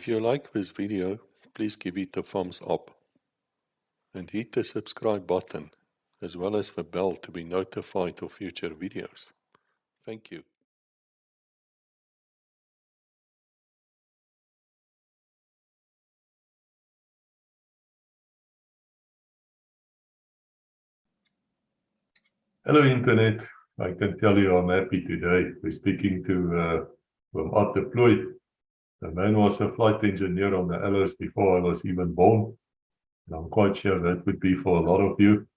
If you like this video, please give it a thumbs up and hit the subscribe button as well as the bell to be notified of future videos. Thank you. Hello Internet, I can tell you I'm happy today. We're speaking to from Plooy. The man was a flight engineer on the LOs before I was even born. And I'm quite sure that would be for a lot of you.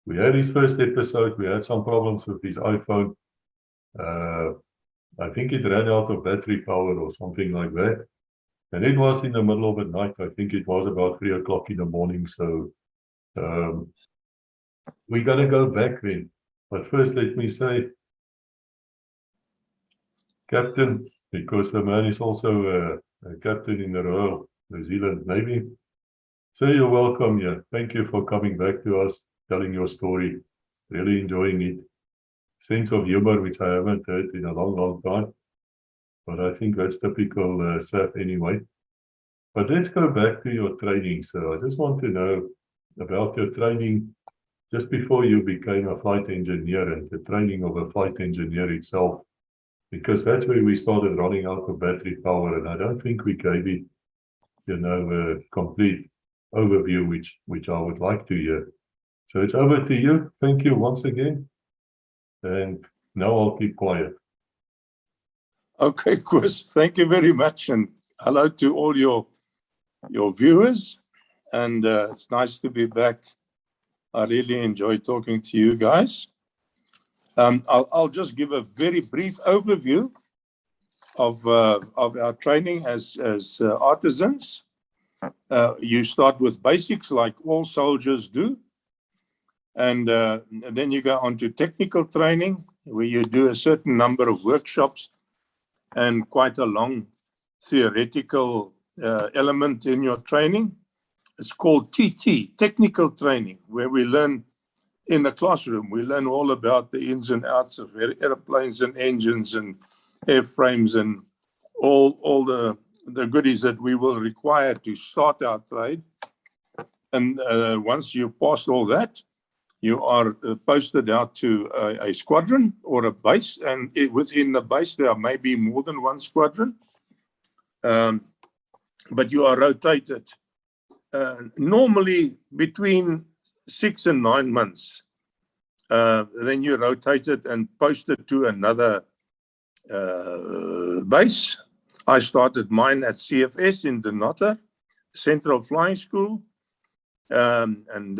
We had his first episode, we had some problems with his iPhone. I think it ran out of battery power or something like that. And it was in the middle of the night. I think it was about 3 o'clock in the morning. So we're going to go back then. But first, let me say, Captain, because the man is also a captain in the Royal New Zealand Navy. So you're welcome here. Thank you for coming back to us, telling your story. Really enjoying it. Sense of humor, which I haven't heard in a long, long time. But I think that's typical SAAF anyway. But let's go back to your training. So I just want to know about your training just before you became a flight engineer and the training of a flight engineer itself, because that's where we started running out of battery power, and I don't think we gave it, a complete overview, which I would like to hear. So it's over to you. Thank you once again, and now I'll keep quiet. Okay, Chris, thank you very much, and hello to all your viewers, and it's nice to be back. I really enjoy talking to you guys. I'll just give a very brief overview of our training as artisans. You start with basics like all soldiers do, and then you go on to technical training where you do a certain number of workshops and quite a long theoretical element in your training. It's called TT, technical training, where we learn in the classroom. We learn all about the ins and outs of airplanes and engines and airframes and all the goodies that we will require to start our trade. And once you pass all that, you are posted out to a squadron or a base, and within the base there may be more than one squadron, but you are rotated normally between 6 and 9 months. Then you're rotated and posted to another base. I started mine at CFS in Denata, Central Flying School. And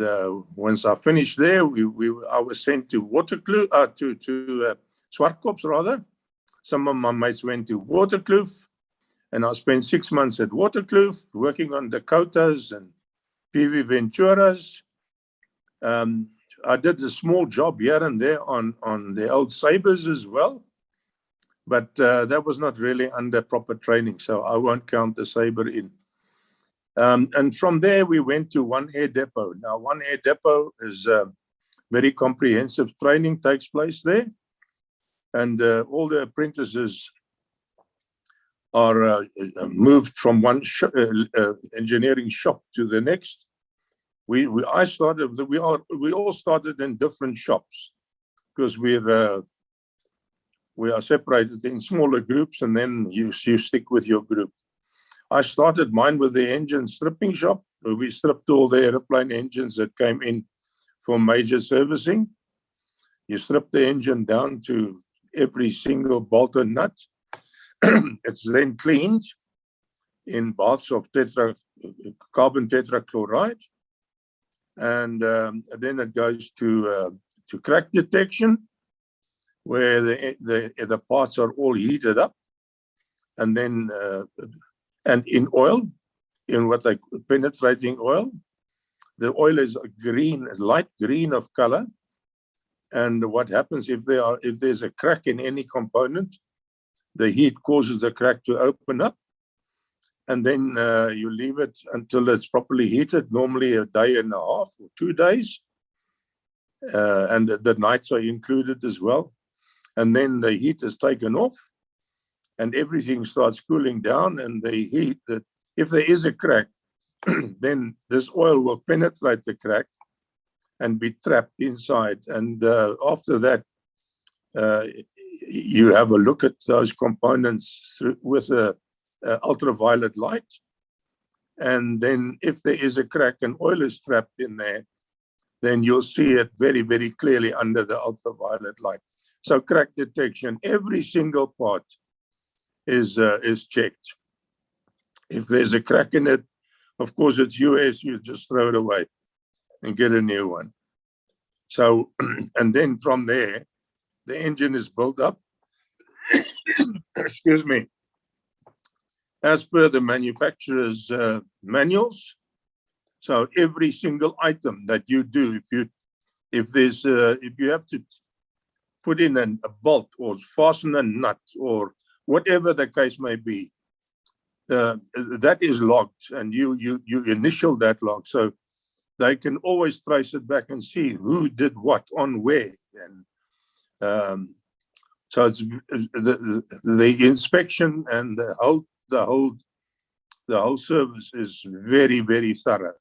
once I finished there, I was sent to Waterkloof, to Swartkops rather. Some of my mates went to Waterkloof, and I spent 6 months at Waterkloof working on Dakotas and PV Venturas. I did a small job here and there on the old Sabres as well, but that was not really under proper training, so I won't count the Sabre in. And from there, we went to One Air Depot. Now, One Air Depot is very comprehensive training takes place there, and all the apprentices are moved from one engineering shop to the next. We all started in different shops because we are separated in smaller groups, and then you stick with your group. I started mine with the engine stripping shop. We stripped all the airplane engines that came in for major servicing. You strip the engine down to every single bolt and nut. It's then cleaned in baths of carbon tetrachloride. And then it goes to crack detection, where the parts are all heated up, and then and in oil, in what like penetrating oil. The oil is a green, light green of color. And what happens if there's a crack in any component, the heat causes the crack to open up, and then you leave it until it's properly heated, normally a day and a half or 2 days. And the nights are included as well. And then the heat is taken off, and everything starts cooling down, and the if there is a crack, then this oil will penetrate the crack and be trapped inside. And after that, you have a look at those components with a ultraviolet light. And then if there is a crack and oil is trapped in there, then you'll see it very, very clearly under the ultraviolet light. So crack detection, every single part is checked. If there's a crack in it, of course it's US, you just throw it away and get a new one. So, and then from there, the engine is built up, excuse me, as per the manufacturer's manuals. So every single item that you do, if you have to put in a bolt or fasten a nut or whatever the case may be, that is logged, and you initial that log, so they can always trace it back and see who did what on where. And so it's the inspection and the whole service is very, very thorough.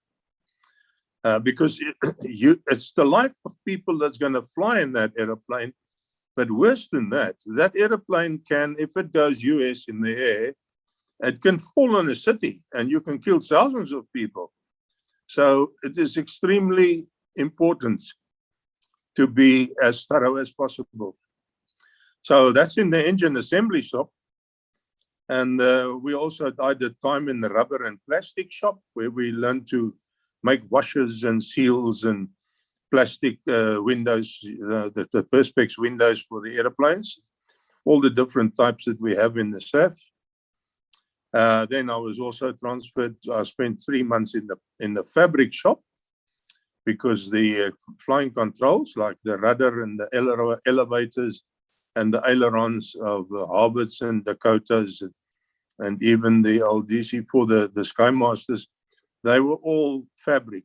Because it's the life of people that's going to fly in that airplane. But worse than that, that airplane can, if it goes US in the air, it can fall on a city and you can kill thousands of people. So it is extremely important to be as thorough as possible. So that's in the engine assembly shop. And I did time in the rubber and plastic shop, where we learned to make washers and seals and plastic windows, the perspex windows for the airplanes, all the different types that we have in the SAAF. Then I was also transferred. I spent 3 months in the fabric shop, because the flying controls, like the rudder and the elevators and the ailerons of Harvards and Dakotas, and even the old DC-4, the Skymasters, they were all fabric.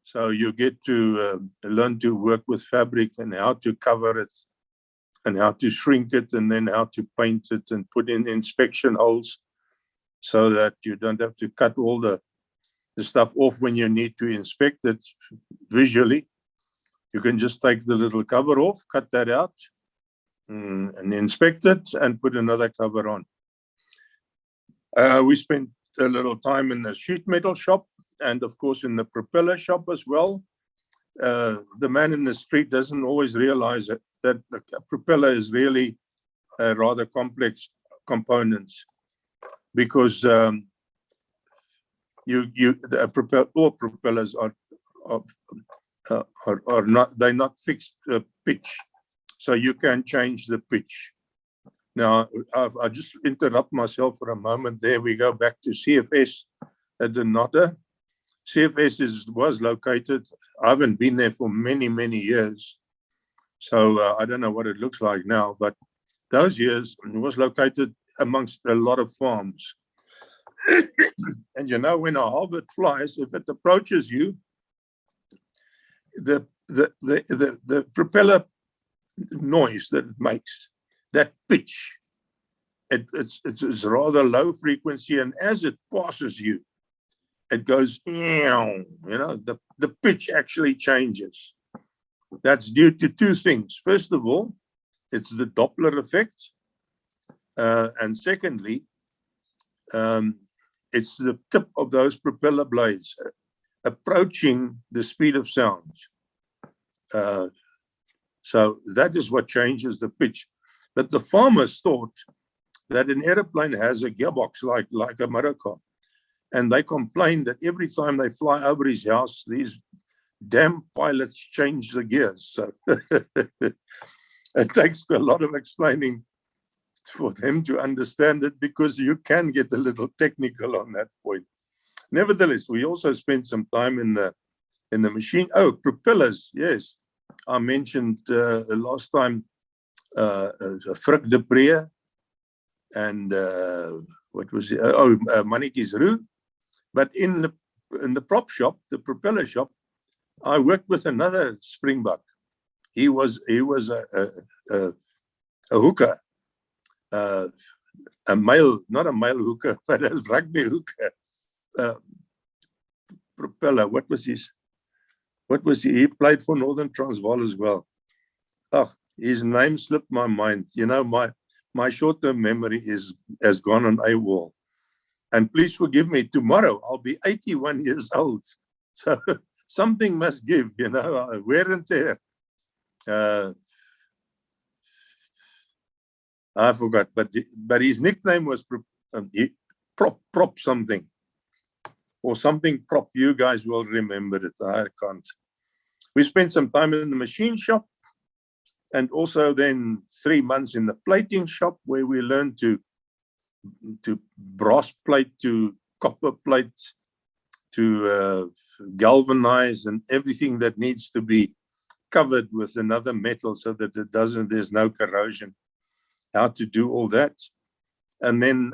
So you get to learn to work with fabric and how to cover it and how to shrink it and then how to paint it and put in inspection holes so that you don't have to cut all the stuff off when you need to inspect it visually. You can just take the little cover off, cut that out, and inspect it and put another cover on. We spent a little time in the sheet metal shop and, of course, in the propeller shop as well. The man in the street doesn't always realize that the propeller is really a rather complex components, because all propellers are not fixed pitch, so you can change the pitch. Now, I'll just interrupt myself for a moment. There we go back to CFS at the Notta. CFS was located. I haven't been there for many, many years, so I don't know what it looks like now. But those years, it was located amongst a lot of farms. And you know, when a Harvard flies, if it approaches you, the propeller noise that it makes, that pitch, it's rather low frequency, and as it passes you, it goes, you know, the pitch actually changes. That's due to two things. First of all, it's the Doppler effect, and secondly, it's the tip of those propeller blades approaching the speed of sound. So that is what changes the pitch. But the farmers thought that an airplane has a gearbox like a motor car. And they complained that every time they fly over his house, these damn pilots change the gears. So it takes a lot of explaining for them to understand it, because you can get a little technical on that point. Nevertheless, we also spent some time in the machine. Oh, propellers, yes. I mentioned last time Frick de Pre and what was it? Mannetjies Roux. But in the prop shop, the propeller shop, I worked with another Springbok. He was a hooker. male, not a male hooker, but a rugby hooker. Propeller, what was he? He played for Northern Transvaal as well. Oh, his name slipped my mind. You know, my short-term memory has gone on AWOL. And please forgive me, tomorrow I'll be 81 years old. So something must give, you know, wear and tear. I forgot, but his nickname was prop something, or something prop. You guys will remember it. I can't. We spent some time in the machine shop, and also then 3 months in the plating shop, where we learned to brass plate, to copper plate, to galvanize, and everything that needs to be covered with another metal so that there's no corrosion. How to do all that. And then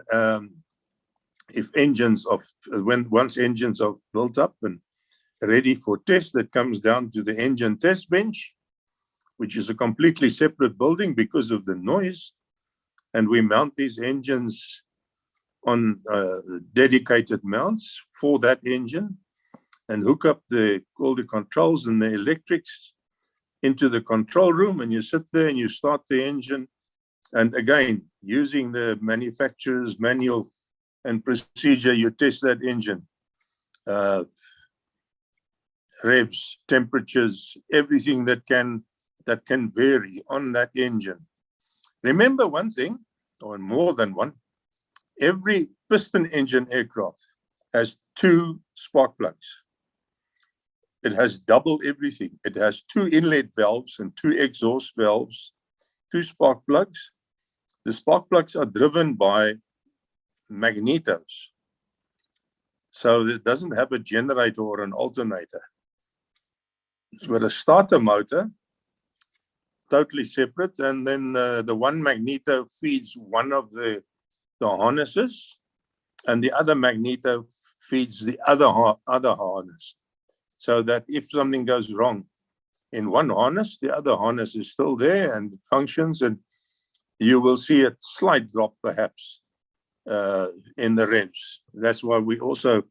once engines are built up and ready for test, that comes down to the engine test bench, which is a completely separate building because of the noise. And we mount these engines on dedicated mounts for that engine and hook up all the controls and the electrics into the control room. And you sit there and you start the engine. And again, using the manufacturer's manual and procedure, you test that engine. Revs, temperatures, everything that can vary on that engine. Remember one thing, or more than one, every piston engine aircraft has 2 spark plugs. It has double everything. It has 2 inlet valves and 2 exhaust valves, 2 spark plugs. The spark plugs are driven by magnetos. So it doesn't have a generator or an alternator. It's got a starter motor, totally separate, and then the one magneto feeds one of the harnesses, and the other magneto feeds the other harness. So that if something goes wrong in one harness, the other harness is still there and functions, and you will see a slight drop perhaps in the revs. That's why we also,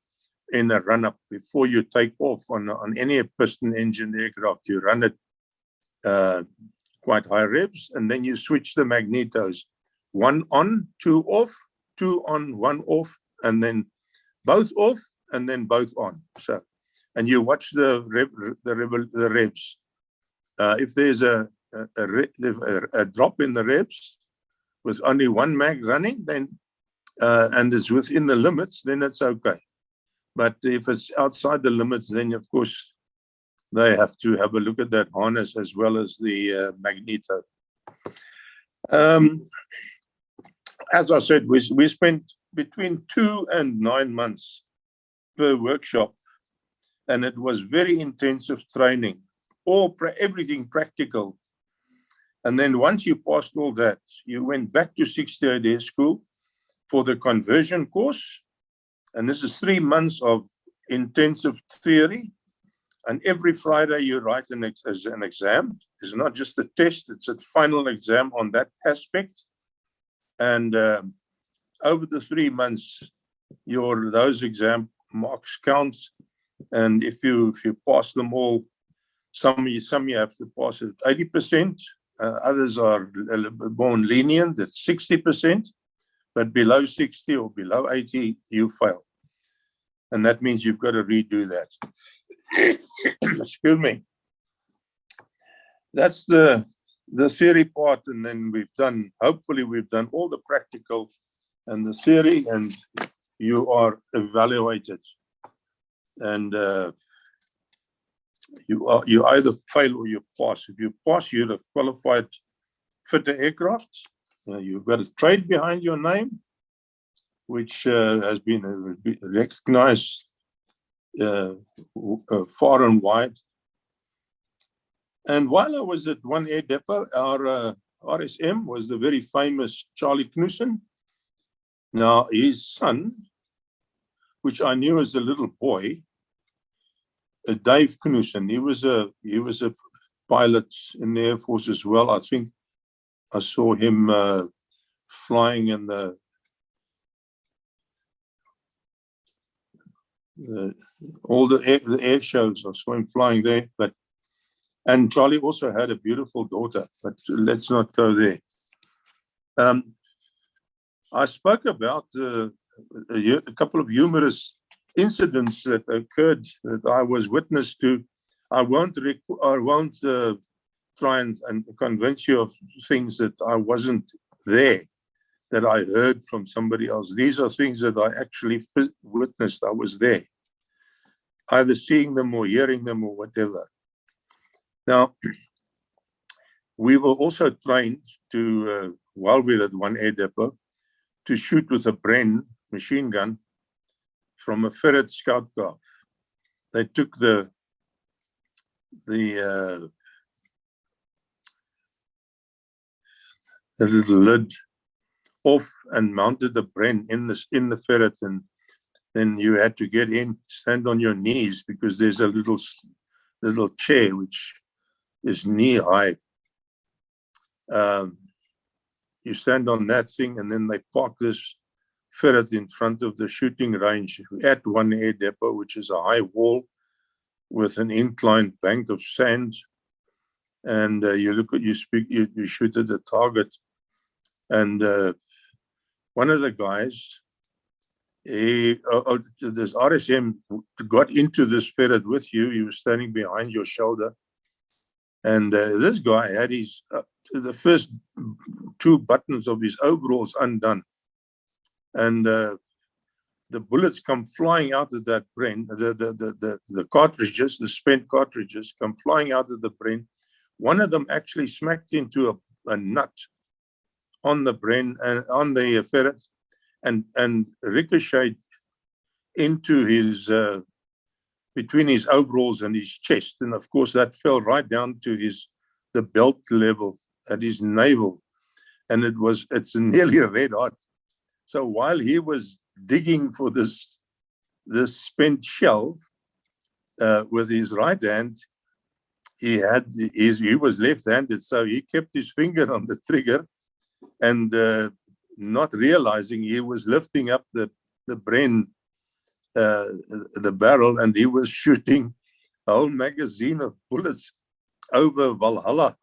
in the run-up, before you take off on any piston engine aircraft, you run it quite high revs, and then you switch the magnetos, 1 on, 2 off, 2 on, 1 off, and then both off, and then both on. So, and you watch the revs. If there's a drop in the revs with only 1 mag running, then and it's within the limits, then it's okay. But if it's outside the limits, then of course they have to have a look at that harness as well as the magneto. As I said, we spent between 2 and 9 months per workshop, and it was very intensive training, everything practical. And then once you passed all that, you went back to 6th year school for the conversion course. And this is 3 months of intensive theory. And every Friday you write an exam. It's not just a test, it's a final exam on that aspect. And over the 3 months, those exam marks count. And if you pass them all, some you have to pass at 80%. Others are more lenient, it's 60%. But below 60 or below 80, you fail. And that means you've got to redo that. Excuse me. That's the theory part, and then hopefully we've done all the practical and the theory, and you are evaluated. And you either fail or you pass. If you pass, you're a qualified fitter aircraft. You've got a trade behind your name, which has been recognized far and wide. And while I was at one air depot, our RSM was the very famous Charlie Knudsen. Now, his son, which I knew as a little boy, Dave Knudsen, he was a pilot in the Air Force as well. I think I saw him flying in the all the air shows. I saw him flying there. And Charlie also had a beautiful daughter, but let's not go there. I spoke about a couple of humorous incidents that occurred that I was witness to. I won't try and convince you of things that I wasn't there, that I heard from somebody else. These are things that I actually witnessed. I was there, either seeing them or hearing them or whatever. Now, we were also trained to, while we were at one air depot, to shoot with a Bren machine gun from a ferret scout car. They took the little lid off and mounted the Bren in the ferret, and then you had to get in, stand on your knees, because there's a little chair which is knee high. You stand on that thing, and then they park this ferret in front of the shooting range at one air depot, which is a high wall with an inclined bank of sand. And you shoot at the target. And one of the guys, this RSM got into this ferret with you. He was standing behind your shoulder. And this guy had the first two buttons of his overalls undone. And the bullets come flying out of that Bren. The cartridges, the spent cartridges, come flying out of the Bren. One of them actually smacked into a nut on the Bren and on the ferret, and ricocheted into his between his overalls and his chest, and of course that fell right down to the belt level at his navel, and it's nearly red hot. So while he was digging for this spent shell with his right hand, he was left-handed, so he kept his finger on the trigger, and not realizing he was lifting up the Bren, the barrel, and he was shooting a whole magazine of bullets over Valhalla.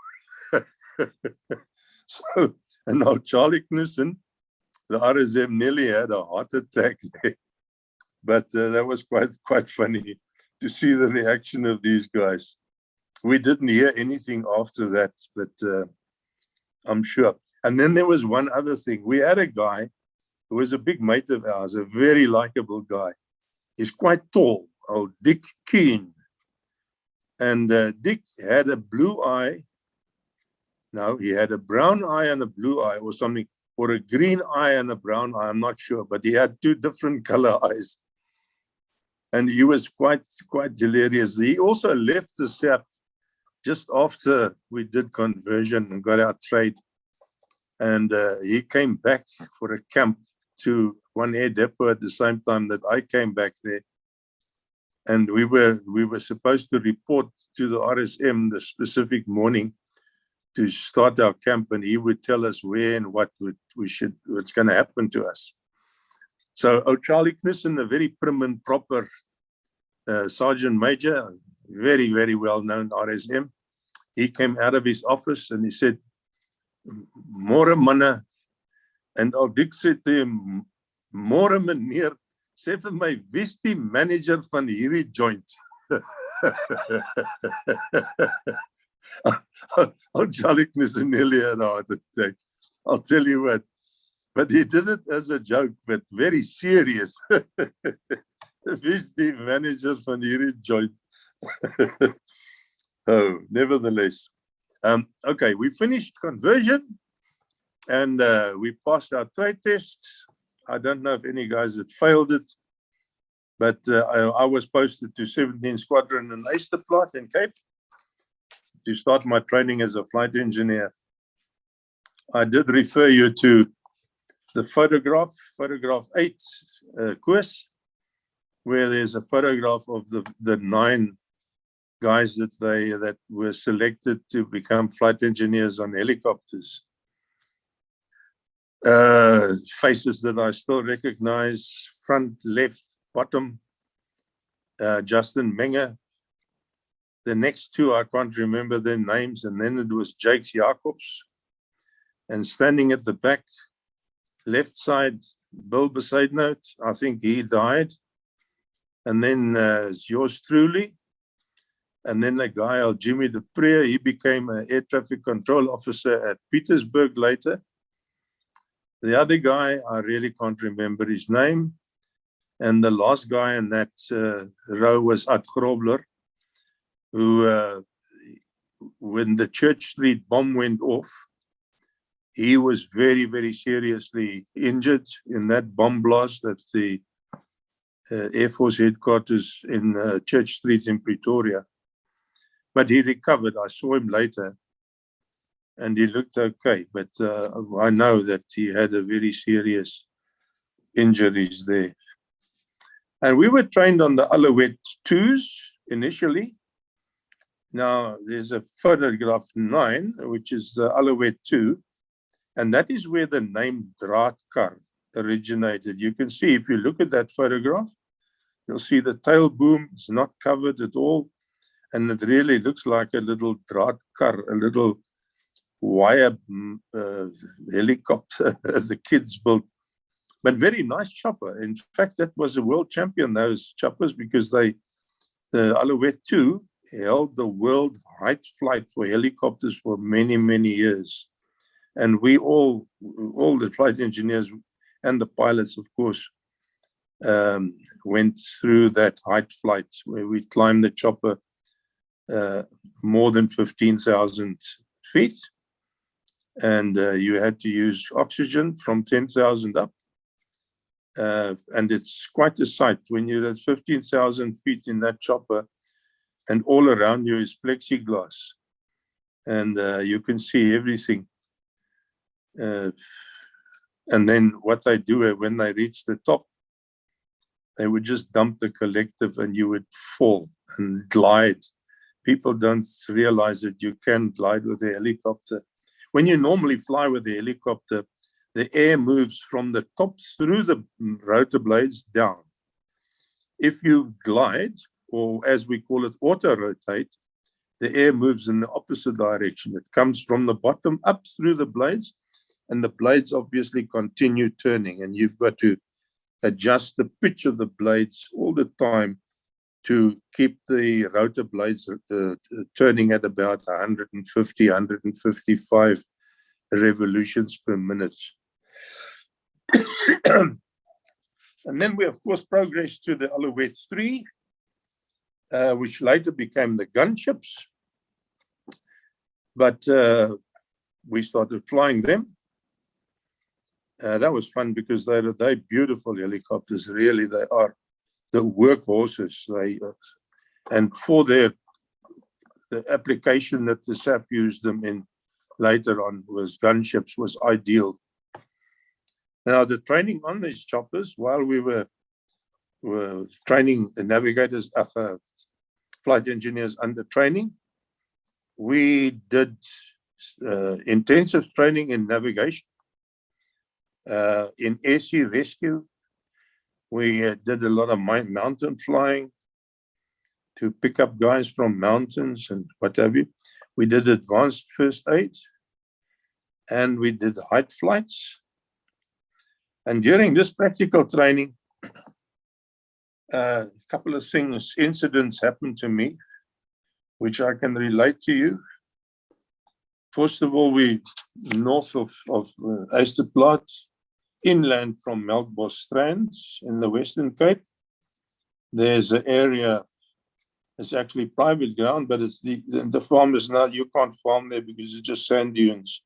So, and now Charlie Knussen, the RSM, nearly had a heart attack there. But that was quite funny to see the reaction of these guys. We didn't hear anything after that, but I'm sure. And then there was one other thing. We had a guy who was a big mate of ours, a very likable guy. He's quite tall, old Dick Keane. And Dick had a blue eye. No, he had a brown eye and a blue eye or something, or a green eye and a brown eye, I'm not sure, but he had two different color eyes. And he was quite hilarious. He also left the SAAF just after we did conversion and got our trade. And he came back for a camp to one air depot at the same time that I came back there. And we were supposed to report to the RSM the specific morning to start our camp, and he would tell us where and what's going to happen to us. So Charlie Knussen, a very prim and proper sergeant major, very, very well-known RSM, he came out of his office and he said, "Môre manne." And Dick said to him, "Môre meneer, sê vir my, wie's die manager van hierdie joint?" Charlie Knussen nearly had a heart attack. I'll tell you what. But he did it as a joke, but very serious. Wie's die manager van hierdie joint? Oh, nevertheless. Okay, we finished conversion and we passed our trade test. I don't know if any guys had failed it, but I was posted to 17 Squadron in Eysterplaat in Cape to start my training as a flight engineer. I did refer you to the photograph 8, Koos, where there's a photograph of the 9 guys that were selected to become flight engineers on helicopters. Faces that I still recognize, front, left, bottom, Justin Menger. The next two, I can't remember their names. And then it was Jakes Jacobs. And standing at the back, left side, Bill Besaidnout, I think he died. And then it's yours truly. And then a guy, Jimmy de Pre, he became an air traffic control officer at Petersburg later. The other guy, I really can't remember his name. And the last guy in that row was Ad Grobler, who, when the Church Street bomb went off, he was very, very seriously injured in that bomb blast at the Air Force headquarters in Church Street in Pretoria. But he recovered. I saw him later, and he looked okay. But I know that he had a very serious injuries there. And we were trained on the Alouette 2s initially. Now, there's a photograph 9, which is the Alouette 2. And that is where the name Draadkar originated. You can see, if you look at that photograph, you'll see the tail boom is not covered at all. And it really looks like a little Draadkar, a little wire helicopter the kids built. But very nice chopper. In fact, that was a world champion, those choppers, because the Alouette 2 held the world height flight for helicopters for many, many years. And we all the flight engineers and the pilots, of course, went through that height flight where we climbed the chopper more than 15,000 feet. And you had to use oxygen from 10,000 up. And it's quite a sight when you're at 15,000 feet in that chopper and all around you is plexiglass. And you can see everything. And then what they do when they reach the top, they would just dump the collective and you would fall and glide. People don't realize that you can glide with a helicopter. When you normally fly with a helicopter, the air moves from the top through the rotor blades down. If you glide, or as we call it, auto-rotate, the air moves in the opposite direction. It comes from the bottom up through the blades, and the blades obviously continue turning, and you've got to adjust the pitch of the blades all the time to keep the rotor blades turning at about 150, 155 revolutions per minute. And then we, of course, progressed to the Alouette 3, which later became the gunships. But we started flying them. That was fun because they're beautiful helicopters. Really, they are the workhorses. And for the application that the SAAF used them in later on was gunships, was ideal. Now, the training on these choppers, while we were training the navigators, flight engineers under training, we did intensive training in navigation, in air sea rescue. We did a lot of mountain flying to pick up guys from mountains and what have you. We did advanced first aid, and we did height flights. And during this practical training, a couple of incidents happened to me, which I can relate to you. First of all, we north of Eysterplaat, inland from Melkbos Strand in the Western Cape. There's an area, it's actually private ground, but it's the farm is not, you can't farm there because it's just sand dunes.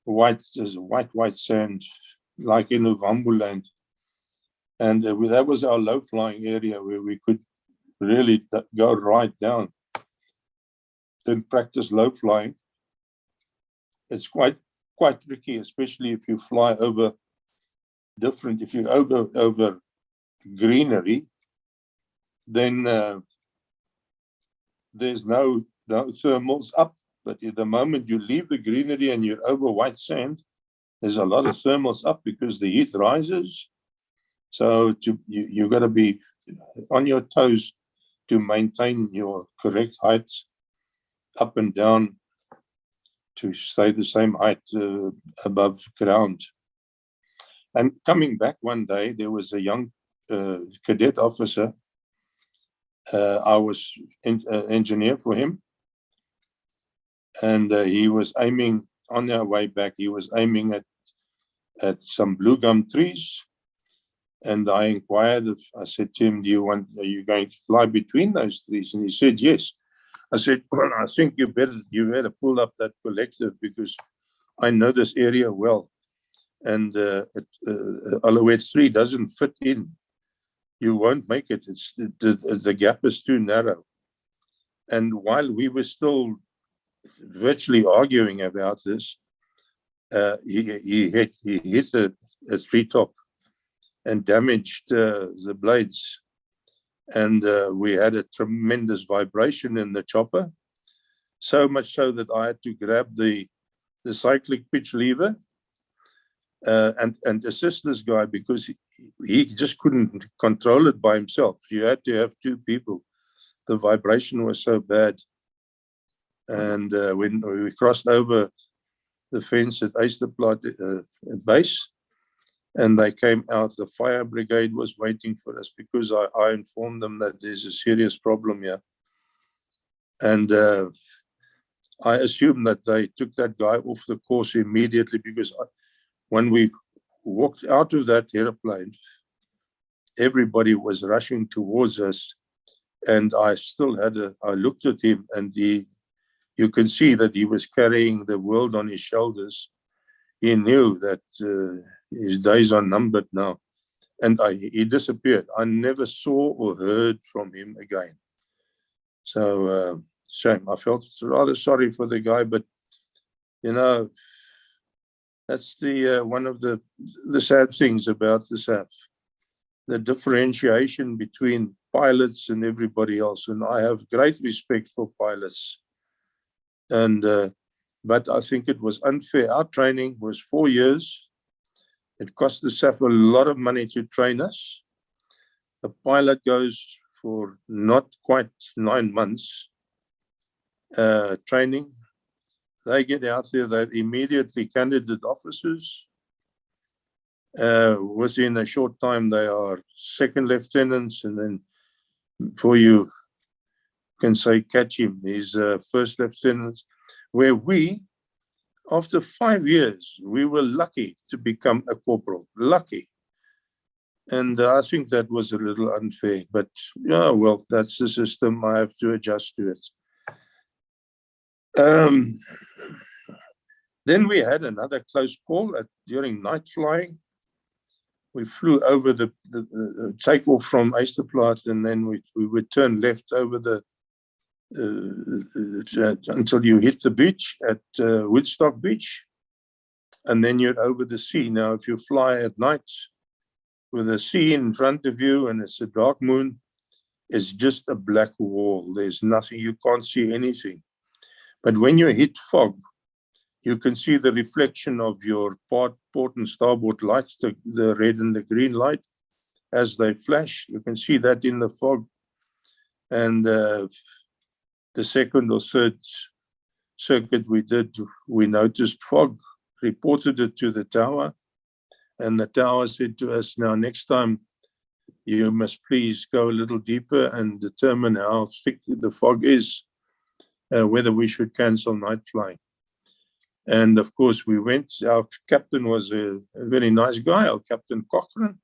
There's white sand, like in Uvambu land. And that was our low-flying area where we could really go right down and practice low-flying. It's quite tricky, especially if you fly over if you over greenery, then there's no thermals up. But at the moment you leave the greenery and you're over white sand, there's a lot of thermals up because the heat rises. So you got to be on your toes to maintain your correct height up and down to stay the same height above ground. And coming back one day, there was a young cadet officer. I was engineer for him. And he was aiming, on our way back, he was aiming at some blue gum trees. And I inquired, I said to him, are you going to fly between those trees? And he said, yes. I said, well, I think you better pull up that collective because I know this area well. And Alouette 3 doesn't fit in. You won't make it. The gap is too narrow. And while we were still virtually arguing about this, he hit a treetop and damaged the blades. And we had a tremendous vibration in the chopper, so much so that I had to grab the cyclic pitch lever and assist this guy because he just couldn't control it by himself. You had to have two people. The vibration was so bad. And when we crossed over the fence at Eysterplaat base, and they came out, the fire brigade was waiting for us because I informed them that there's a serious problem here. And I assumed that they took that guy off the course immediately because when we walked out of that airplane, everybody was rushing towards us. And I looked at him and you can see that he was carrying the world on his shoulders. He knew that his days are numbered now. And he disappeared. I never saw or heard from him again. So, shame. I felt rather sorry for the guy, but, that's one of the sad things about the SAAF. The differentiation between pilots and everybody else. And I have great respect for pilots. And but I think it was unfair. Our training was 4 years. It cost the SAAF a lot of money to train us. A pilot goes for not quite 9 months training. They get out there, they're immediately candidate officers. Within a short time, they are second lieutenants, and then before you can say catch him, he's first lieutenants. Where we, after 5 years, we were lucky to become a corporal, lucky. And I think that was a little unfair, but yeah, well, that's the system. I have to adjust to it. Then we had another close call during night flying. We flew over the takeoff from Eysterplaat, and then we would turn left over until you hit the beach at Woodstock Beach, and then you're over the sea. Now, if you fly at night with the sea in front of you and it's a dark moon, it's just a black wall. There's nothing, you can't see anything. But when you hit fog, you can see the reflection of your port and starboard lights, the red and the green light, as they flash. You can see that in the fog. And the second or third circuit we did, we noticed fog, reported it to the tower, and the tower said to us, now next time you must please go a little deeper and determine how thick the fog is, whether we should cancel night flying. And of course we went. Our captain was a very nice guy, our Captain Cochrane,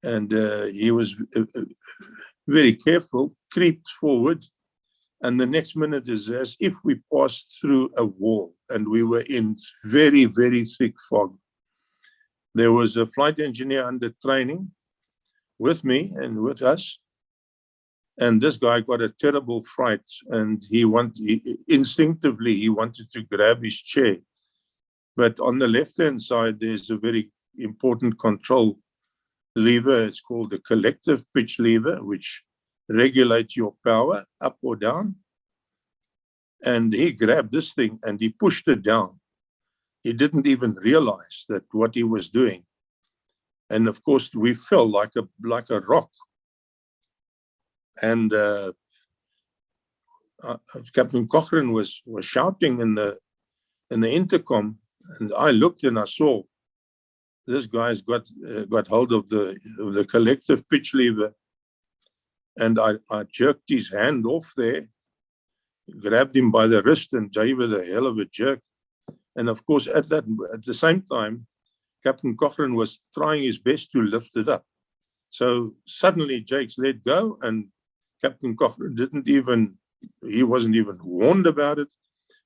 and he was very careful, creeped forward, and the next minute is as if we passed through a wall, and we were in very, very thick fog. There was a flight engineer under training with me and with us, and this guy got a terrible fright, and instinctively he wanted to grab his chair. But on the left-hand side, there's a very important control lever. It's called the collective pitch lever, which regulates your power up or down. And he grabbed this thing and he pushed it down. He didn't even realize that what he was doing. And of course, we fell like a rock. And Captain Cochrane was shouting in the intercom, and I looked and I saw this guy's got hold of the collective pitch lever, and I jerked his hand off there, grabbed him by the wrist, and gave it a hell of a jerk. And of course, at the same time, Captain Cochrane was trying his best to lift it up. So suddenly Jakes let go, and Captain Cochrane he wasn't even warned about it.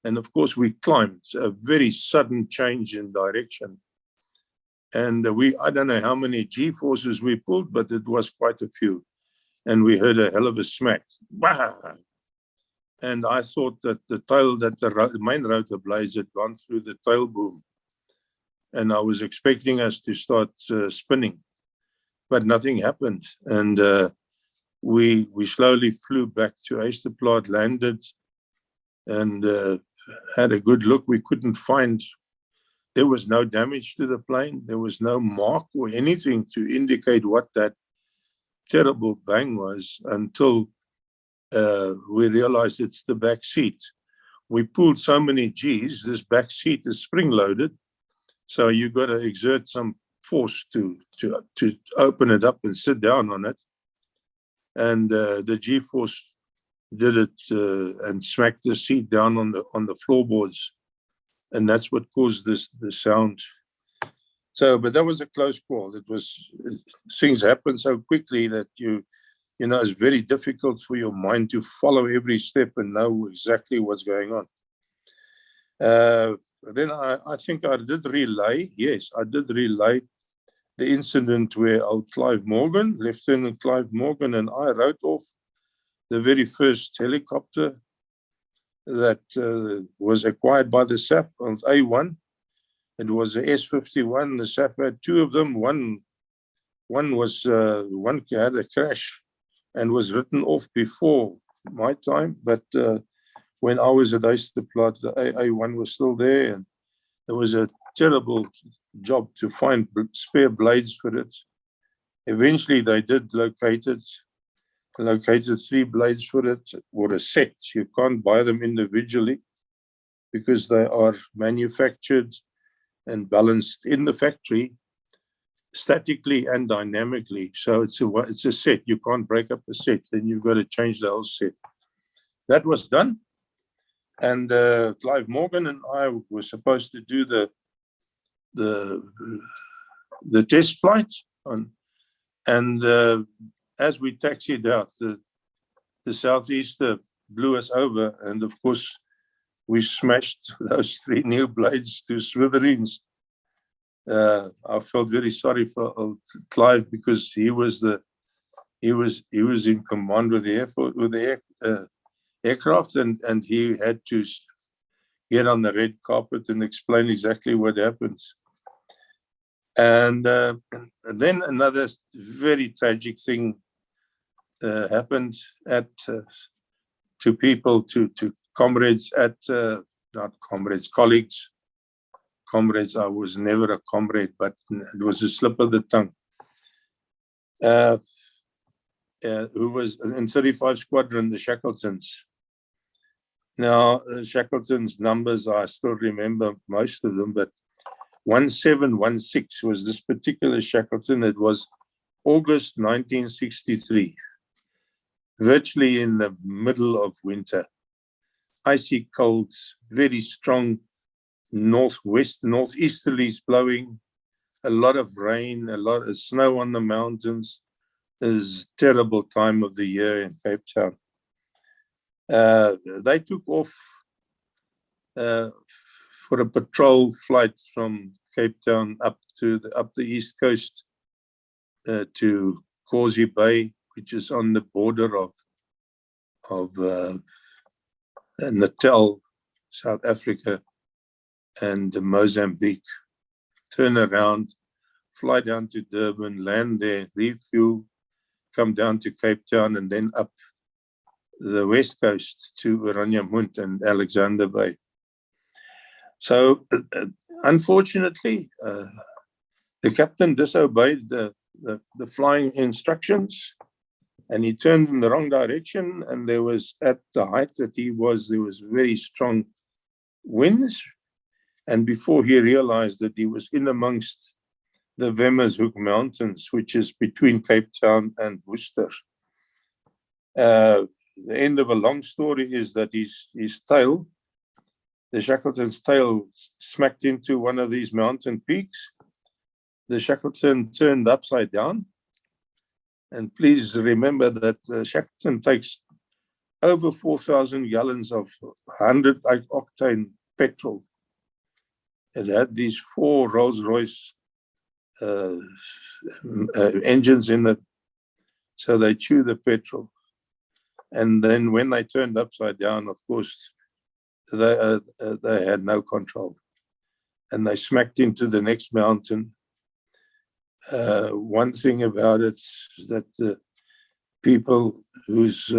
And of course, we climbed. A very sudden change in direction. And I don't know how many G-forces we pulled, but it was quite a few. And we heard a hell of a smack. Bah! And I thought that the main rotor blades had gone through the tail boom. And I was expecting us to start spinning, but nothing happened. And we slowly flew back to Easterplaat, landed, and had a good look. We couldn't find, there was no damage to the plane. There was no mark or anything to indicate what that terrible bang was until we realized it's the back seat. We pulled so many G's, this back seat is spring-loaded, so you got to exert some force to open it up and sit down on it. And the G-force did it and smacked the seat down on the floorboards, and that's what caused the sound. So, but that was a close call. Things happen so quickly that you know it's very difficult for your mind to follow every step and know exactly what's going on. Then I think I did relay. Yes, I did relay the incident where Lieutenant Clive Morgan, and I wrote off the very first helicopter that was acquired by the SAAF on A1. It was the S-51. The SAAF had two of them. One had a crash and was written off before my time. But when I was at Easterplaat, the A1 was still there, and it was a terrible job to find spare blades for it. Eventually, they did located 3 blades for it, or a set. You can't buy them individually because they are manufactured and balanced in the factory statically and dynamically. So it's a set. You can't break up a set. Then you've got to change the whole set. That was done. And Clive Morgan and I were supposed to do the test flight and as we taxied out, the southeaster blew us over, and of course we smashed those 3 new blades to smithereens. I felt very sorry for old Clive because he was in command with the aircraft, and he had to get on the red carpet and explain exactly what happened. And then another very tragic thing happened to people, to comrades not comrades, colleagues. Comrades, I was never a comrade, but it was a slip of the tongue. Who was in 35 Squadron, the Shackletons. Now, Shackleton's numbers, I still remember most of them, but 1716 was this particular Shackleton. It was August 1963, virtually in the middle of winter. Icy cold, very strong northeasterlies blowing, a lot of rain, a lot of snow on the mountains. It was a terrible time of the year in Cape Town. They took off for a patrol flight from Cape Town up the east coast to Causey Bay, which is on the border of Natal, South Africa, and Mozambique. Turn around, fly down to Durban, land there, refuel, come down to Cape Town, and then up the west coast to Oranjemund and Alexander Bay. So, unfortunately, The captain disobeyed the flying instructions, and he turned in the wrong direction, and there was, at the height that he was, there was very strong winds, and before he realized that he was in amongst the Wemmershoek Mountains, which is between Cape Town and Worcester. The end of a long story is that his tail, the Shackleton's tail, smacked into one of these mountain peaks. The Shackleton turned upside down. And please remember that Shackleton takes over 4,000 gallons of 100 octane petrol. It had these 4 Rolls-Royce engines in it, so they chew the petrol. And then when they turned upside down, of course, they had no control. And they smacked into the next mountain. One thing about it is that the people whose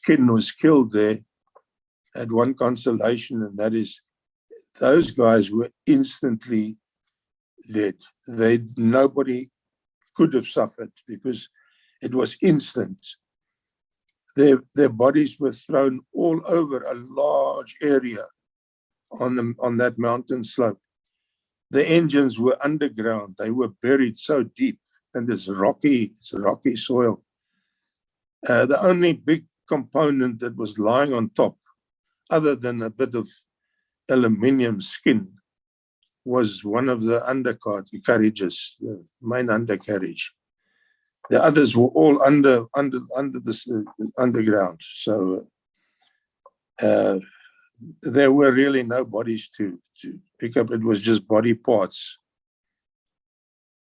kin was killed there had one consolation, and that is those guys were instantly dead. Nobody could have suffered because it was instant. Their bodies were thrown all over a large area on that mountain slope. The engines were underground. They were buried so deep, and it's rocky soil. The only big component that was lying on top, other than a bit of aluminium skin, was one of the undercarriages, the main undercarriage. The others were all under the underground. So there were really no bodies to pick up. It was just body parts.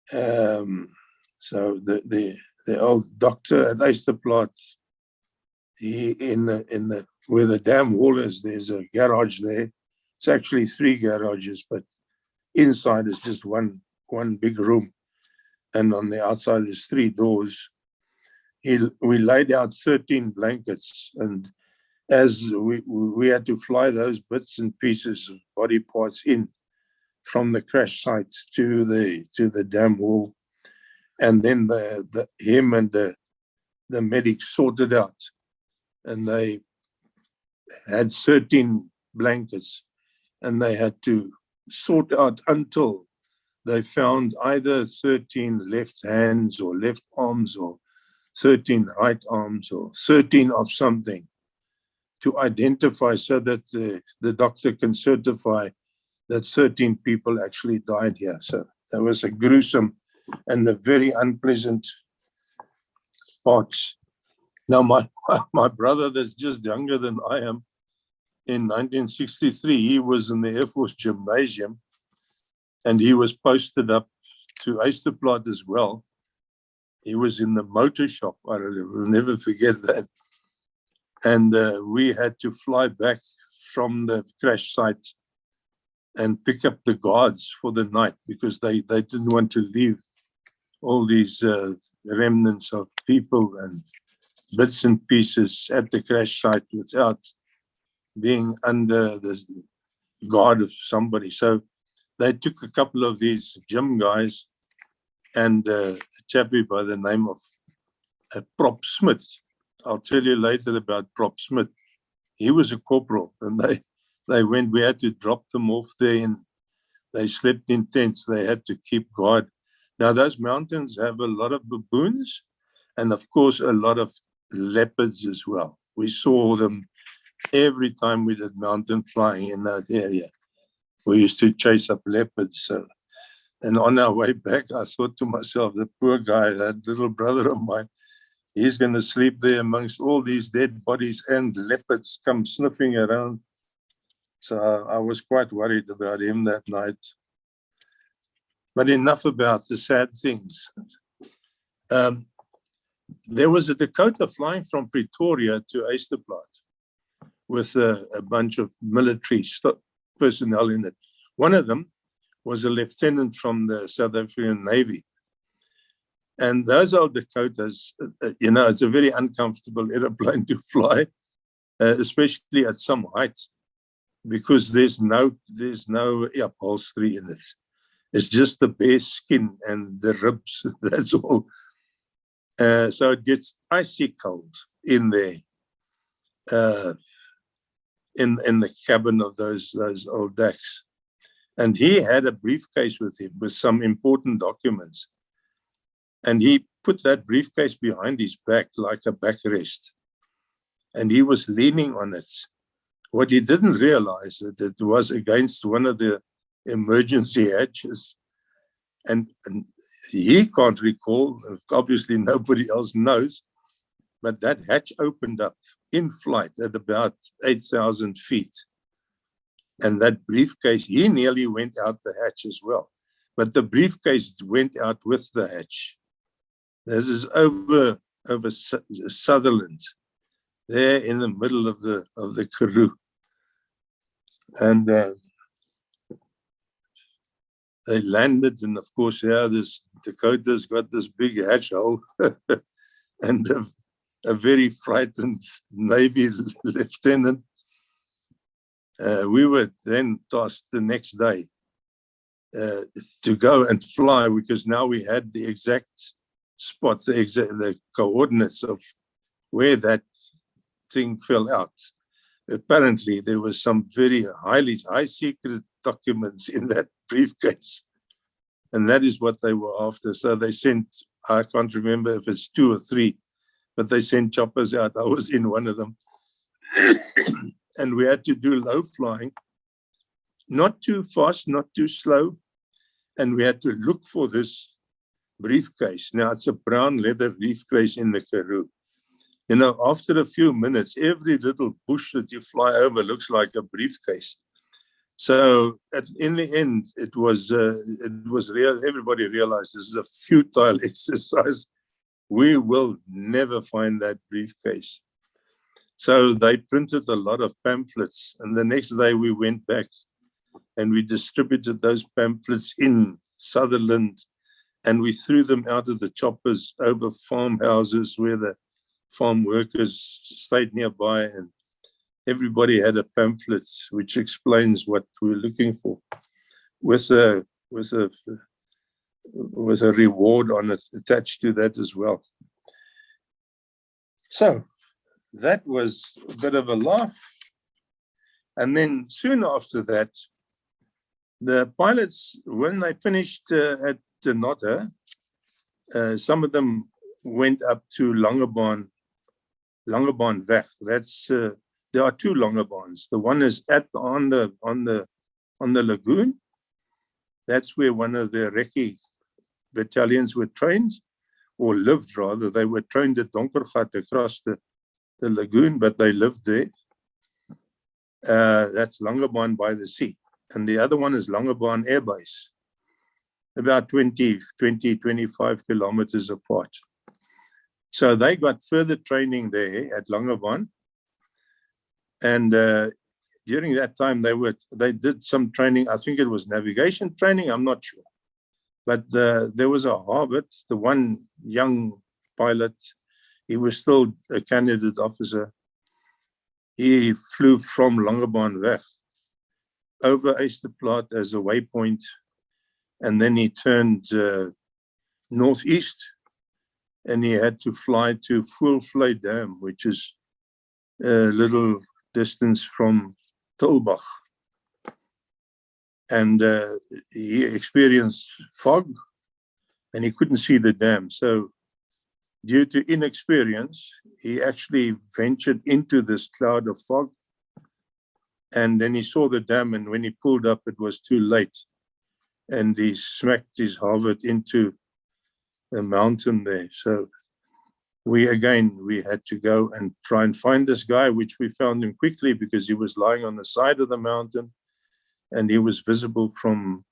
So the old doctor at Eysterplaat, where the dam wall is, there's a garage there. It's actually 3 garages, but inside is just one big room. And on the outside there's 3 doors. We laid out 13 blankets, and as we had to fly those bits and pieces of body parts in from the crash sites to the dam wall, and then him and the medics sorted out, and they had 13 blankets, and they had to sort out until they found either 13 left hands or left arms, or 13 right arms, or 13 of something, to identify, so that the doctor can certify that 13 people actually died here. So that was a gruesome and a very unpleasant part. Now, my brother, that's just younger than I am, in 1963, he was in the Air Force Gymnasium, and he was posted up to Eysterplaat as well. He was in the motor shop. I will never forget that. And we had to fly back from the crash site and pick up the guards for the night, because they didn't want to leave all these remnants of people and bits and pieces at the crash site without being under the guard of somebody. So they took a couple of these gym guys and a chappie by the name of Prop Smith. I'll tell you later about Prop Smith. He was a corporal, and they went. We had to drop them off there, and they slept in tents. They had to keep guard. Now, those mountains have a lot of baboons, and of course a lot of leopards as well. We saw them every time we did mountain flying in that area. We used to chase up leopards. And on our way back, I thought to myself, the poor guy, that little brother of mine, he's going to sleep there amongst all these dead bodies, and leopards come sniffing around. So I was quite worried about him that night. But enough about the sad things. There was a Dakota flying from Pretoria to Eysterplaat with a bunch of military personnel in it. One of them was a lieutenant from the South African Navy. And those old Dakotas, it's a very uncomfortable airplane to fly, especially at some height, because there's no upholstery in it. It's just the bare skin and the ribs. That's all. So it gets icy cold in there, in the cabin of those old decks. And he had a briefcase with him with some important documents. And he put that briefcase behind his back like a backrest. And he was leaning on it. What he didn't realize that it was against one of the emergency hatches. And he can't recall, obviously nobody else knows, but that hatch opened up in flight at about 8,000 feet. And that briefcase, he nearly went out the hatch as well. But the briefcase went out with the hatch. This is over Sutherland, there in the middle of the Karoo. And they landed, and of course, this Dakota's got this big hatch hole and a very frightened Navy lieutenant. We were then tasked the next day to go and fly, because now we had the exact spot, the coordinates of where that thing fell out. Apparently, there was some very high secret documents in that briefcase, and that is what they were after. So they sent, I can't remember if it's 2 or 3, but they sent choppers out. I was in one of them. And we had to do low flying, not too fast, not too slow. And we had to look for this briefcase. Now, it's a brown leather briefcase in the Karoo. You know, after a few minutes, every little bush that you fly over looks like a briefcase. So in the end, it was real. Everybody realized this is a futile exercise. We will never find that briefcase. So they printed a lot of pamphlets, and the next day we went back and we distributed those pamphlets in Sutherland, and we threw them out of the choppers over farmhouses where the farm workers stayed nearby, and everybody had a pamphlet which explains what we're looking for, with a reward on it attached to that as well. So that was a bit of a laugh. And then soon after that, the pilots, when they finished at Notta, some of them went up to Langebaan Weg. That's there are 2 Langebaans. The one is on the lagoon. That's where one of the recce battalions were trained, or lived rather. They were trained at Donkergat across the lagoon, but they lived there. That's Langebaan by the sea. And the other one is Langebaan Air Base, about 25 kilometers apart. So they got further training there at Langebaan. And during that time, they did some training. I think it was navigation training. I'm not sure. But there was a Harvard, the one young pilot. He was still a candidate officer. He flew from Langebaan Weg over Eysterplaat as a waypoint, and then he turned northeast, and he had to fly to Voelvlei Dam, which is a little distance from Tulbagh. And he experienced fog, and he couldn't see the dam. So due to inexperience, he actually ventured into this cloud of fog, and then he saw the dam, and when he pulled up, it was too late. And he smacked his Harvard into the mountain there. So we had to go and try and find this guy, which we found him quickly because he was lying on the side of the mountain and he was visible from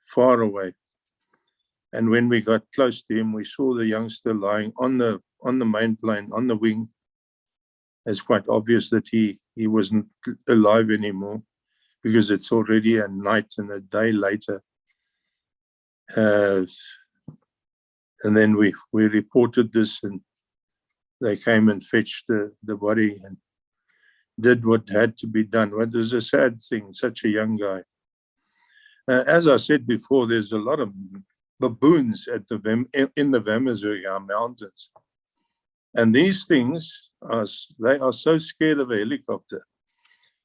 far away. And when we got close to him, we saw the youngster lying on the main plane, on the wing. It's quite obvious that he wasn't alive anymore, because it's already a night and a day later. And then we reported this, and they came and fetched the body and did what had to be done. Well, it was a sad thing, such a young guy. As I said before, there's a lot of baboons at in the Vamersberg Mountains. And these things, they are so scared of a helicopter.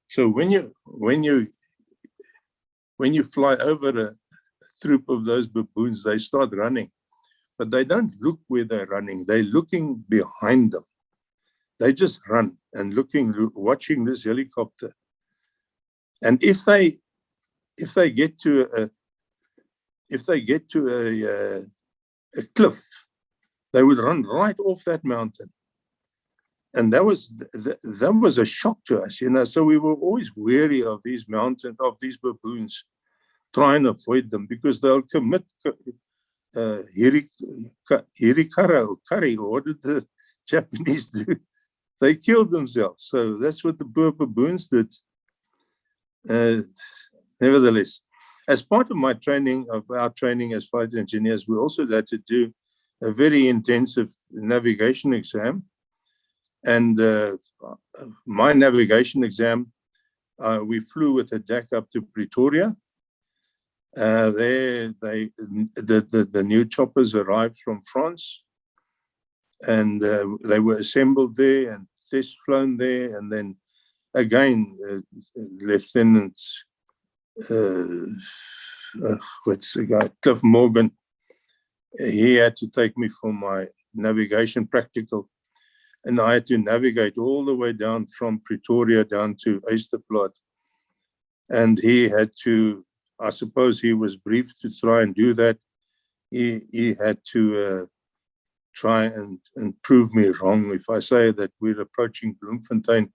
So when you fly over a troop of those baboons, they start running. But they don't look where they're running. They're looking behind them. They just run and watching this helicopter. And if they get to a cliff, they would run right off that mountain. And that was a shock to us, you know. So we were always wary of these baboons, try and avoid them, because they'll commit hirikara or curry, or what did the Japanese do? They killed themselves. So that's what the poor baboons did. Nevertheless, as part of our training as flight engineers, we also had to do a very intensive navigation exam. And my navigation exam, we flew with a DAC up to Pretoria. There, the new choppers arrived from France, and they were assembled there and test flown there. And then again, Lieutenant, what's the guy, Cliff Morgan, he had to take me for my navigation practical. And I had to navigate all the way down from Pretoria down to Eysterplaat. And he had to, I suppose he was briefed to try and do that. He had to try and prove me wrong. If I say that we're approaching Bloemfontein,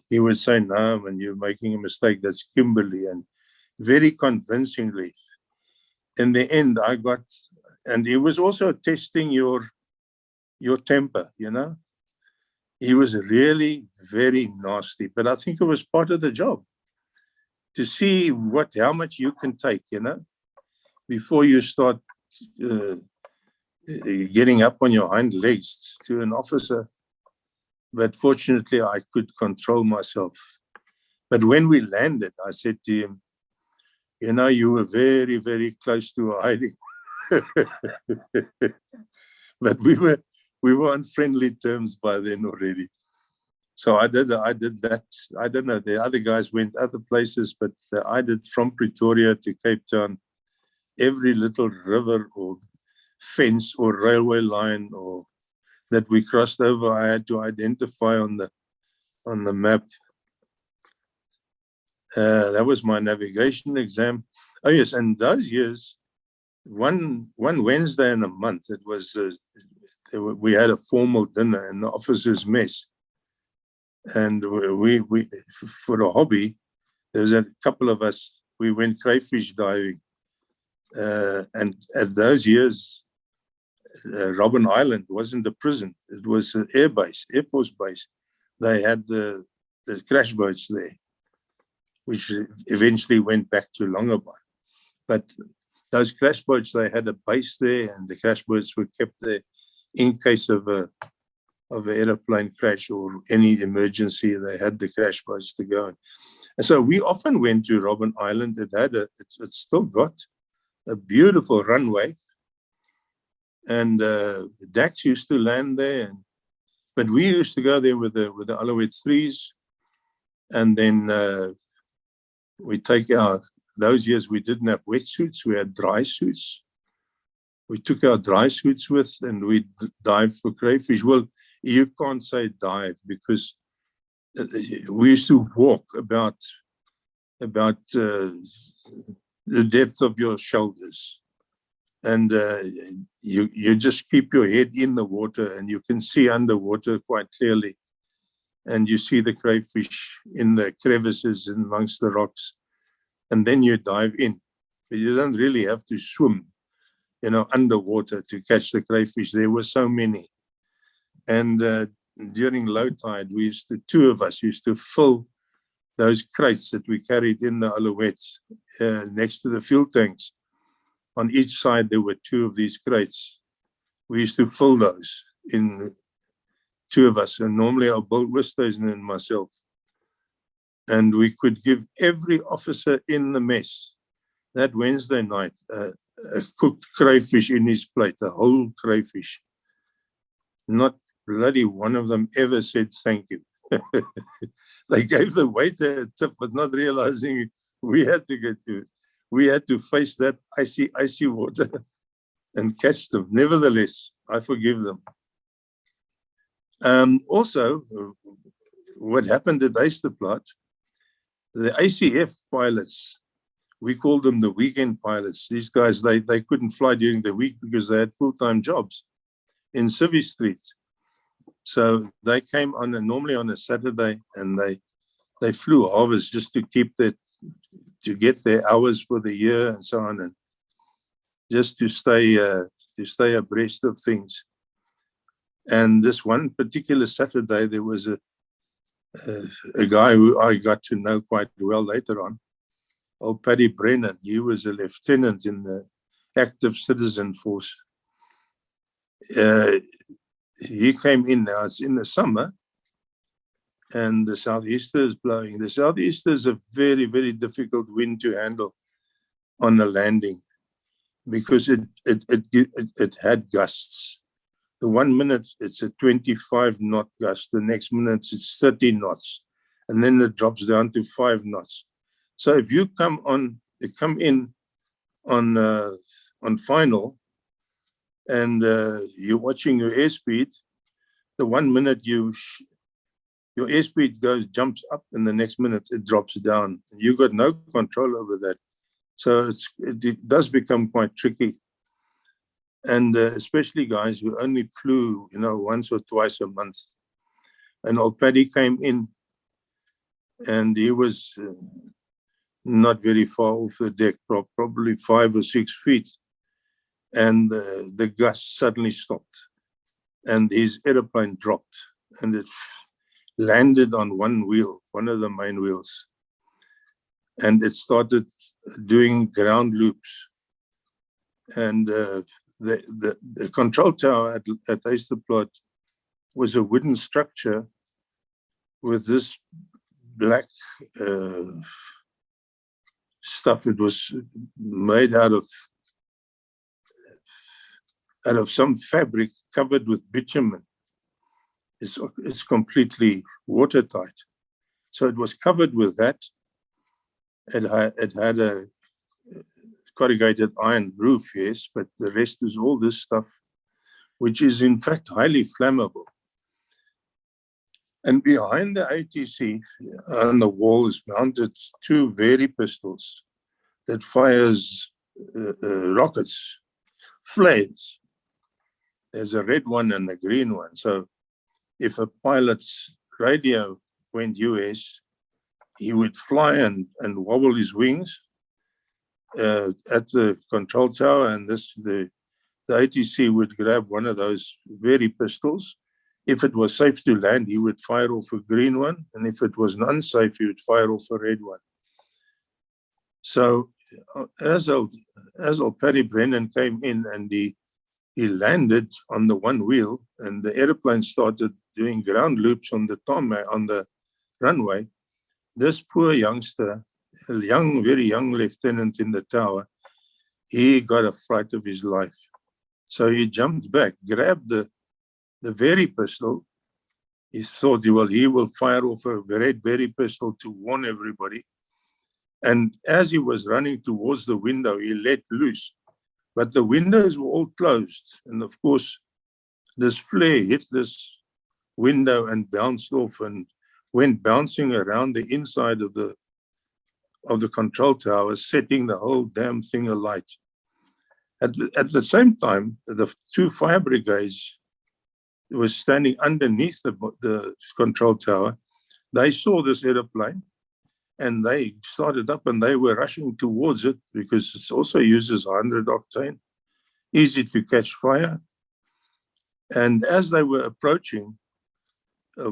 he would say, no, man, you're making a mistake. That's Kimberley. And very convincingly, in the end, I got, and he was also testing your temper, you know. He was really very nasty, but I think it was part of the job to see how much you can take, you know, before you start getting up on your hind legs to an officer. But fortunately, I could control myself. But when we landed, I said to him, you know, you were very, very close to hiding. But we were on friendly terms by then already. So I did that. I don't know, the other guys went other places, but I did from Pretoria to Cape Town, every little river or fence or railway line or that we crossed over, I had to identify on the map. That was my navigation exam. Oh yes, and those years, one Wednesday in a month, it was we had a formal dinner in the officers' mess, and we for a hobby, there's a couple of us. We went crayfish diving, and at those years, Robben Island wasn't a prison; it was an air force base. They had the crash boats there, which eventually went back to Longabon. But those crash boats, they had a base there, and the crash boats were kept there in case of an airplane crash or any emergency. They had the crash boats to go. And so we often went to Robben Island. It's still got a beautiful runway, and DACs used to land there. But we used to go there with the Alouette 3s, and then we take those years we didn't have wetsuits, we had dry suits. We took our dry suits with, and we dived for crayfish. Well, you can't say dive, because we used to walk about the depth of your shoulders, and you just keep your head in the water, and you can see underwater quite clearly, and you see the crayfish in the crevices and amongst the rocks, and then you dive in. But you don't really have to swim, you know, underwater to catch the crayfish. There were so many. And during low tide, two of us used to fill those crates that we carried in the Alouettes next to the fuel tanks. On each side, there were two of these crates. We used to fill those in, two of us, and normally our Bill Wisthuizen and myself. And we could give every officer in the mess that Wednesday night, a cooked crayfish in his plate, a whole crayfish. Not bloody one of them ever said thank you. They gave the waiter a tip, but not realizing we had to face that icy water and catch them. Nevertheless, I forgive them. Also, what happened at Eysterplaat, the ACF pilots, we called them the weekend pilots. These guys, they couldn't fly during the week because they had full-time jobs in Civvy Street. So they came on normally on a Saturday, and they flew hours just to get their hours for the year and so on, and just to stay abreast of things. And this one particular Saturday, there was a guy who I got to know quite well later on, old Paddy Brennan. He was a lieutenant in the active citizen force. He came in now, it's in the summer, and the southeaster is blowing. The southeaster is a very, very difficult wind to handle on a landing because it had gusts. The 1 minute it's a 25 knot gust, the next minute it's 30 knots, and then it drops down to 5 knots. So if you come in on final, and you're watching your airspeed, the 1 minute your airspeed jumps up, and the next minute it drops down. You got no control over that. So it does become quite tricky. And especially guys who only flew, once or twice a month. And old Paddy came in, and he was not very far off the deck, probably 5 or 6 feet. And the gust suddenly stopped, and his airplane dropped, and it landed on one wheel, one of the main wheels, and it started doing ground loops. And the control tower at Eysterplaat was a wooden structure with this black stuff. It was made out of some fabric covered with bitumen. It's completely watertight. So it was covered with that. It had a corrugated iron roof, yes, but the rest is all this stuff, which is in fact highly flammable. And behind the ATC on the wall is mounted 2 Very pistols that fires rockets, flares. There's a red one and a green one. So if a pilot's radio went US, he would fly and wobble his wings at the control tower, and the ATC would grab one of those Very pistols. If it was safe to land, he would fire off a green one, and if it was unsafe, he would fire off a red one. So as old Paddy Brennan came in, and he landed on the one wheel, and the airplane started doing ground loops on the runway. This poor youngster, a very young lieutenant in the tower, he got a fright of his life. So he jumped back, grabbed the Very pistol. He thought, well, he will fire off a red Very pistol to warn everybody. And as he was running towards the window, he let loose. But the windows were all closed. And of course, this flare hit this window and bounced off and went bouncing around the inside of the control tower, setting the whole damn thing alight. At the same time, the 2 fire brigades were standing underneath the control tower. They saw this airplane, and they started up, and they were rushing towards it because it also uses 100 octane, easy to catch fire. And as they were approaching,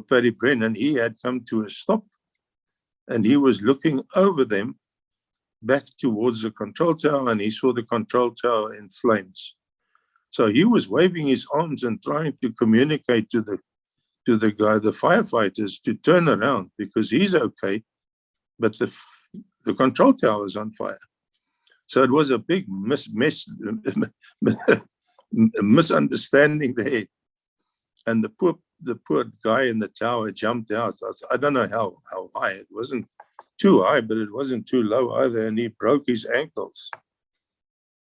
Paddy Brennan, he had come to a stop, and he was looking over them back towards the control tower, and he saw the control tower in flames. So he was waving his arms and trying to communicate to the firefighters, to turn around because he's okay, but the control tower is on fire. So it was a big misunderstanding there. And the poor guy in the tower jumped out. I don't know how high. It wasn't too high, but it wasn't too low either. And he broke his ankles.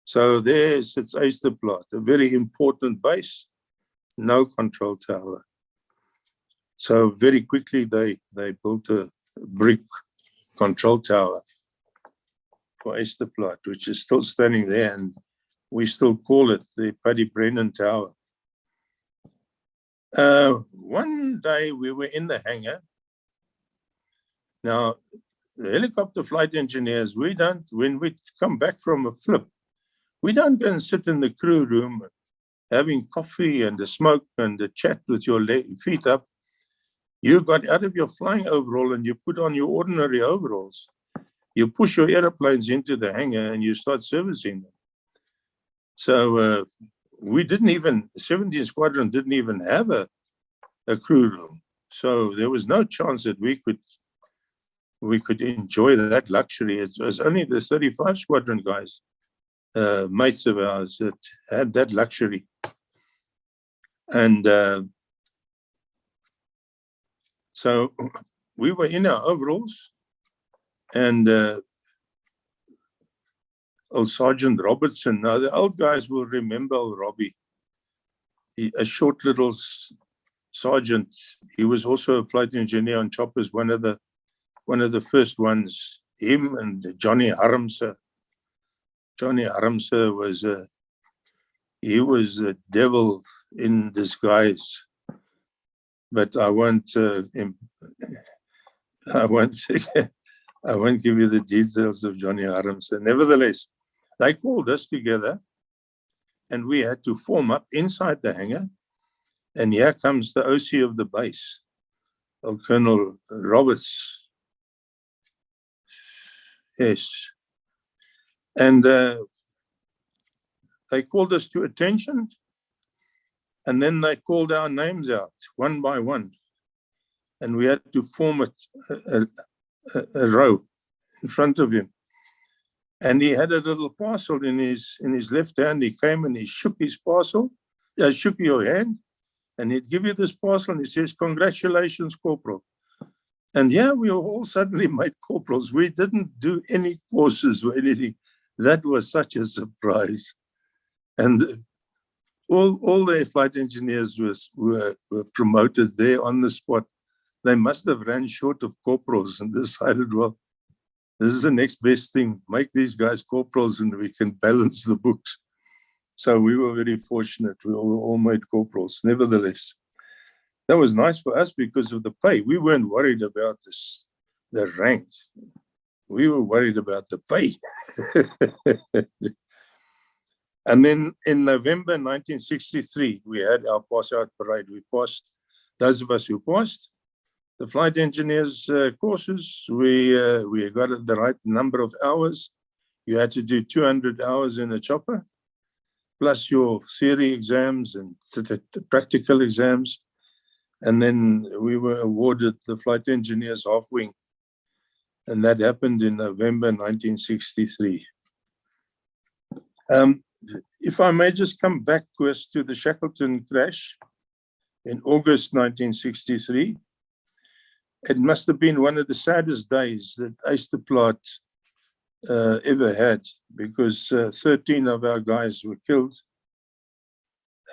So there sits Eysterplaat, a very important base, no control tower. So very quickly they built a brick control tower for Eysterplaat, which is still standing there, and we still call it the Paddy Brennan Tower. One day we were in the hangar. Now, the helicopter flight engineers, when we come back from a flip, we don't go and sit in the crew room having coffee and a smoke and a chat with your feet up. You got out of your flying overall and you put on your ordinary overalls. You push your airplanes into the hangar and you start servicing them. So we didn't even, 17th Squadron didn't even have a crew room. So there was no chance that we could enjoy that luxury. It was only the 35 Squadron guys, mates of ours, that had that luxury. And so we were in our overalls, and old Sergeant Robertson, now the old guys will remember old Robbie, a short little sergeant. He was also a flight engineer on choppers, one of the first ones. Him and Johnny Harmse. Johnny Harmse was he was a devil in disguise. But I won't give you the details of Johnny Harmse. Nevertheless, they called us together, and we had to form up inside the hangar. And here comes the OC of the base, old Colonel Roberts. Yes. And they called us to attention, and then they called our names out one by one. And we had to form a row in front of him. And he had a little parcel in his left hand. He came and he shook his parcel, shook your hand, and he'd give you this parcel, and he says, "Congratulations, Corporal." And yeah, we were all suddenly made corporals. We didn't do any courses or anything. That was such a surprise. And all the flight engineers were promoted there on the spot. They must have ran short of corporals and decided, well, this is the next best thing. Make these guys corporals and we can balance the books. So we were very fortunate. We were all made corporals. Nevertheless, that was nice for us because of the pay. We weren't worried about the rank. We were worried about the pay. And then in November 1963, we had our pass-out parade. We passed, those of us who passed the flight engineers courses, we got the right number of hours. You had to do 200 hours in a chopper, plus your theory exams and the practical exams. And then we were awarded the flight engineers half wing. And that happened in November 1963. If I may just come back to the Shackleton crash in August 1963, it must have been one of the saddest days that Eysterplaat ever had, because 13 of our guys were killed.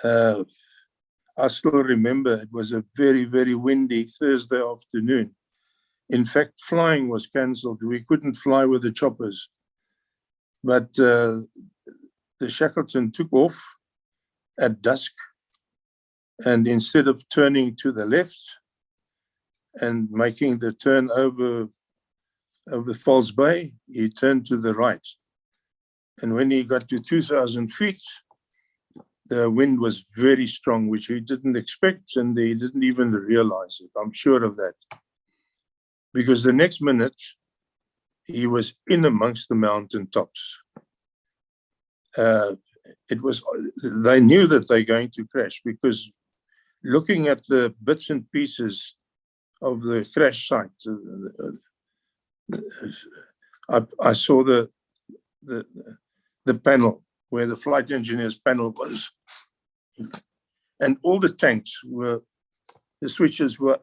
I still remember it was a very, very windy Thursday afternoon. In fact, flying was cancelled. We couldn't fly with the choppers. But the Shackleton took off at dusk, and instead of turning to the left and making the turn over False Bay, he turned to the right. And when he got to 2,000 feet, the wind was very strong, which he didn't expect, and he didn't even realize it. I'm sure of that. Because the next minute, he was in amongst the mountaintops. They knew that they're going to crash, because looking at the bits and pieces of the crash site, I saw the the panel where the flight engineer's panel was, and all the tanks were, the switches were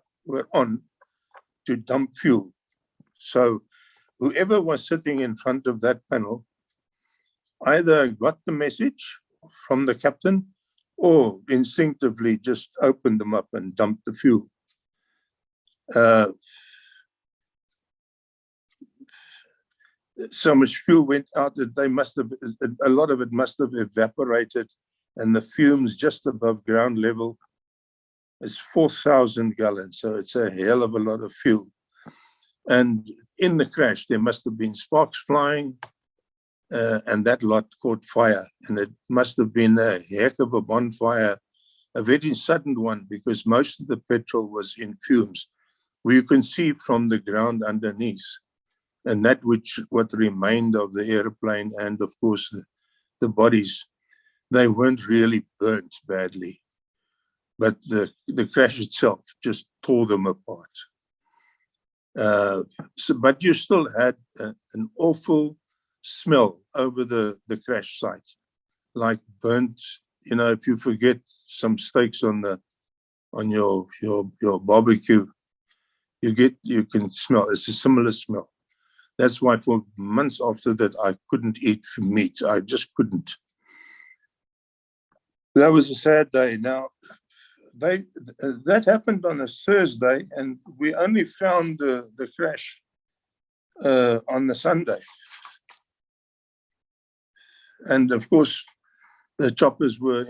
on to dump fuel. So whoever was sitting in front of that panel either got the message from the captain or instinctively just opened them up and dumped the fuel. So much fuel went out that a lot of it must have evaporated, and the fumes just above ground level is 4,000 gallons. So it's a hell of a lot of fuel. And in the crash, there must have been sparks flying, and that lot caught fire. And it must have been a heck of a bonfire, a very sudden one, because most of the petrol was in fumes. You can see from the ground underneath, and that what remained of the airplane, and of course the bodies, they weren't really burnt badly, but the crash itself just tore them apart. But you still had an awful smell over the crash site, like burnt. You know, if you forget some steaks on your barbecue, you can smell. It's a similar smell. That's why for months after that, I couldn't eat meat. I just couldn't. That was a sad day. Now, that happened on a Thursday, and we only found the crash on the Sunday. And of course, the choppers were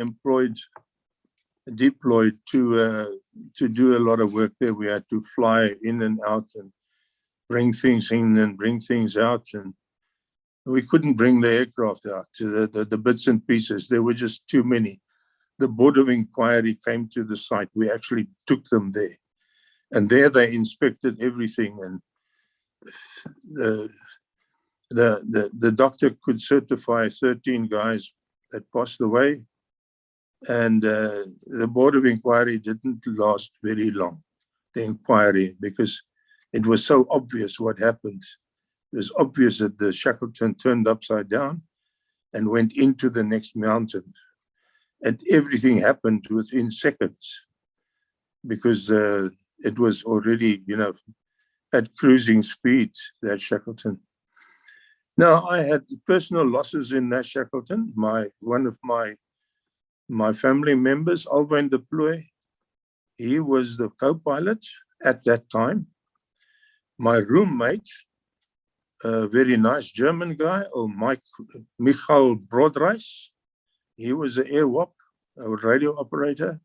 deployed to do a lot of work there. We had to fly in and out and bring things in and bring things out, and we couldn't bring the aircraft out, the bits and pieces. There were just too many. The Board of Inquiry came to the site. We actually took them there, and there they inspected everything, and the doctor could certify 13 guys that passed away, and the Board of Inquiry didn't last very long, the inquiry, because it was so obvious what happened. It was obvious that the Shackleton turned upside down and went into the next mountain. And everything happened within seconds, because it was already, at cruising speed, that Shackleton. Now, I had personal losses in that Shackleton. One of my family members, Alwyn de Plooy, he was the co-pilot at that time. My roommate, a very nice German guy, Michael Brodreis, he was an airwop, a radio operator.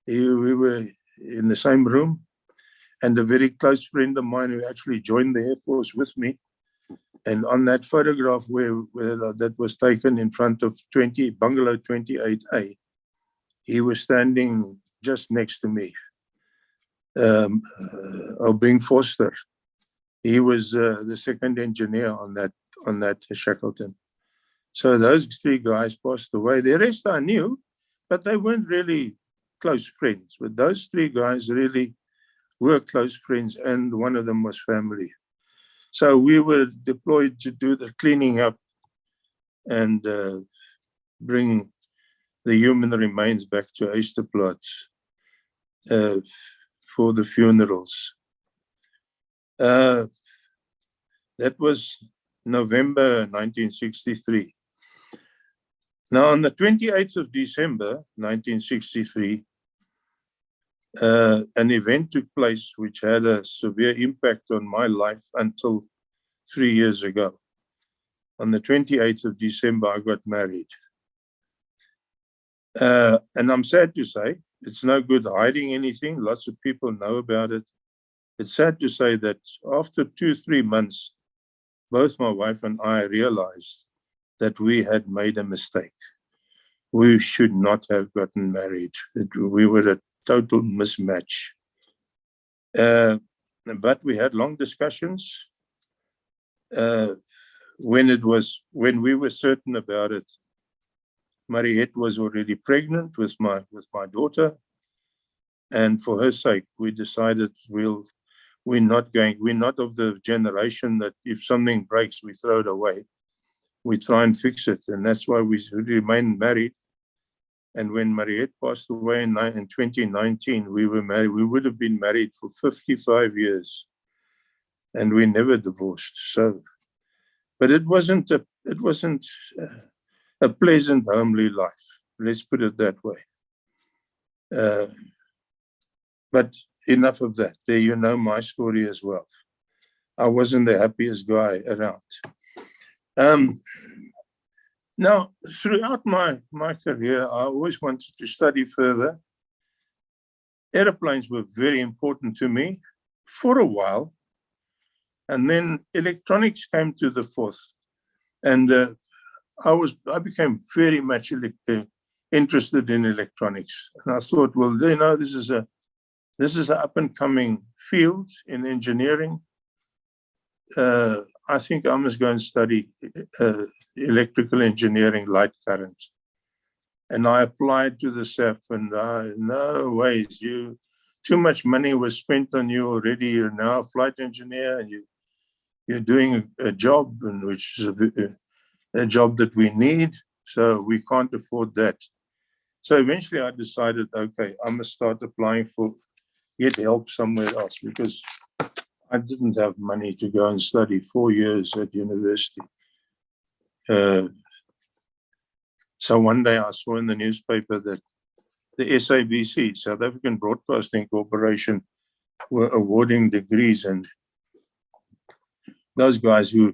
We were in the same room, and a very close friend of mine who actually joined the Air Force with me. And on that photograph where that was taken in front of Bungalow 28A, he was standing just next to me, Bing Foster. He was the second engineer on that Shackleton. So those three guys passed away. The rest I knew, but they weren't really close friends. But those three guys really were close friends, and one of them was family. So we were deployed to do the cleaning up and bring the human remains back to Eysterplaats for the funerals. That was November 1963. Now, on the 28th of December 1963, an event took place which had a severe impact on my life until 3 years ago. On the 28th of December, I got married. And I'm sad to say, it's no good hiding anything. Lots of people know about it. It's sad to say that after 2-3 months, both my wife and I realized that we had made a mistake. We should not have gotten married. We were a total mismatch. But we had long discussions. When we were certain about it, Mariette was already pregnant with my daughter, and for her sake, we decided we're not of the generation that if something breaks, we throw it away. we try and fix it. And that's why we remain married. And when Mariette passed away in 2019, we were married. We would have been married for 55 years, and we never divorced. So, but it wasn't a pleasant, homely life. Let's put it that way. But enough of that. There, you know my story as well. I wasn't the happiest guy around. Now, throughout my career, I always wanted to study further. Airplanes were very important to me for a while. And then electronics came to the fore. And I became very much interested in electronics. And I thought, well, you know, this is an up and coming field in engineering. I think I must go and study electrical engineering, light current. And I applied to the SAAF, and no ways, too much money was spent on you already. You're now a flight engineer, and you're doing a job, which is a job that we need, so we can't afford that. So eventually I decided, okay, I must start applying get help somewhere else, because I didn't have money to go and study 4 years at university. So one day I saw in the newspaper that the SABC, South African Broadcasting Corporation, were awarding degrees, and those guys who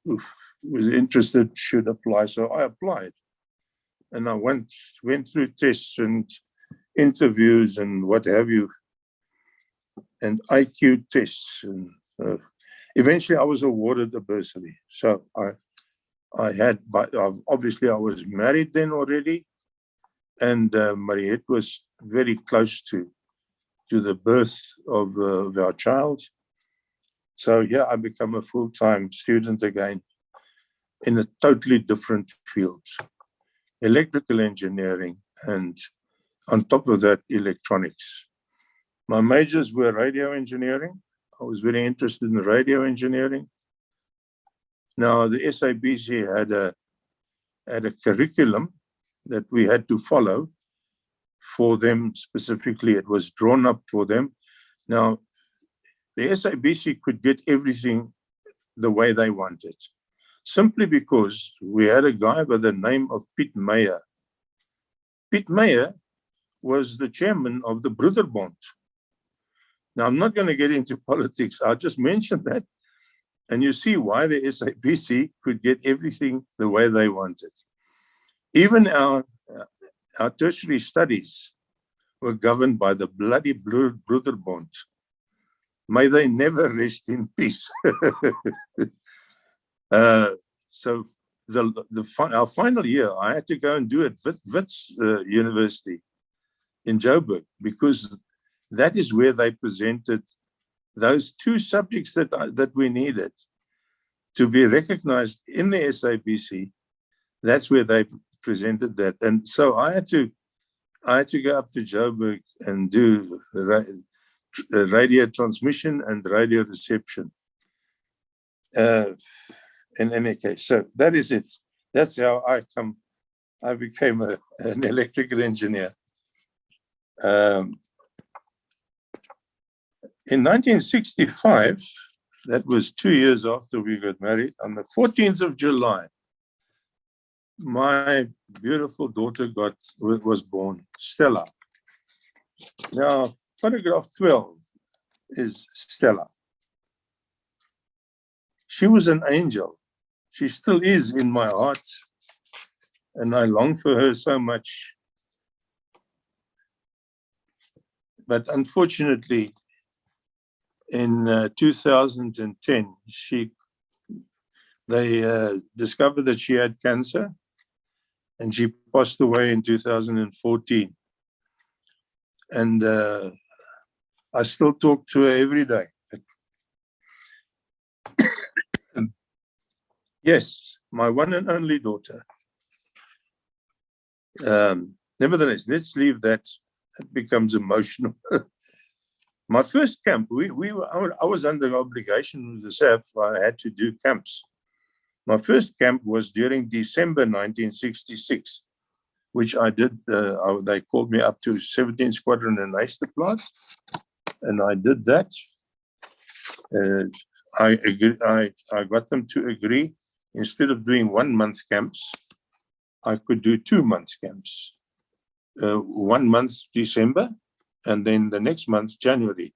were interested should apply. So I applied, and I went through tests and interviews and what have you, and IQ tests, and eventually I was awarded a bursary. So I had, but obviously I was married then already, and Mariette was very close to the birth of our child. So yeah, I become a full-time student again in a totally different field, electrical engineering, and on top of that, electronics. My majors were radio engineering. I was very interested in radio engineering. Now, the SABC had a curriculum that we had to follow for them specifically. It was drawn up for them. Now, the SABC could get everything the way they wanted, simply because we had a guy by the name of Piet Meyer. Piet Meyer was the chairman of the Broederbond. Now, I'm not going to get into politics. I'll just mention that. And you see why the SABC could get everything the way they wanted. Even our tertiary studies were governed by the bloody Broederbond. May they never rest in peace. So our final year, I had to go and do it at Wits University in Joburg, because that is where they presented those two subjects that we needed to be recognized in the SABC. That's where they presented that. And so I had to go up to Joburg and do radio transmission and radio reception. In any case, so that is it. That's how I became an electrical engineer. In 1965, that was 2 years after we got married, on the 14th of July, my beautiful daughter was born, Stella. Now, photograph 12 is Stella. She was an angel. She still is in my heart, and I long for her so much. But unfortunately, in 2010, they discovered that she had cancer, and she passed away in 2014. And I still talk to her every day. Yes, my one and only daughter. Nevertheless, let's leave that. It becomes emotional. My first camp, I was under obligation with the SAAF. I had to do camps. My first camp was during December 1966, which I did. They called me up to 17 Squadron in Eysterplaats, and I did that. I got them to agree, instead of doing 1 month camps, I could do 2 month camps. 1 month December, and then the next month January,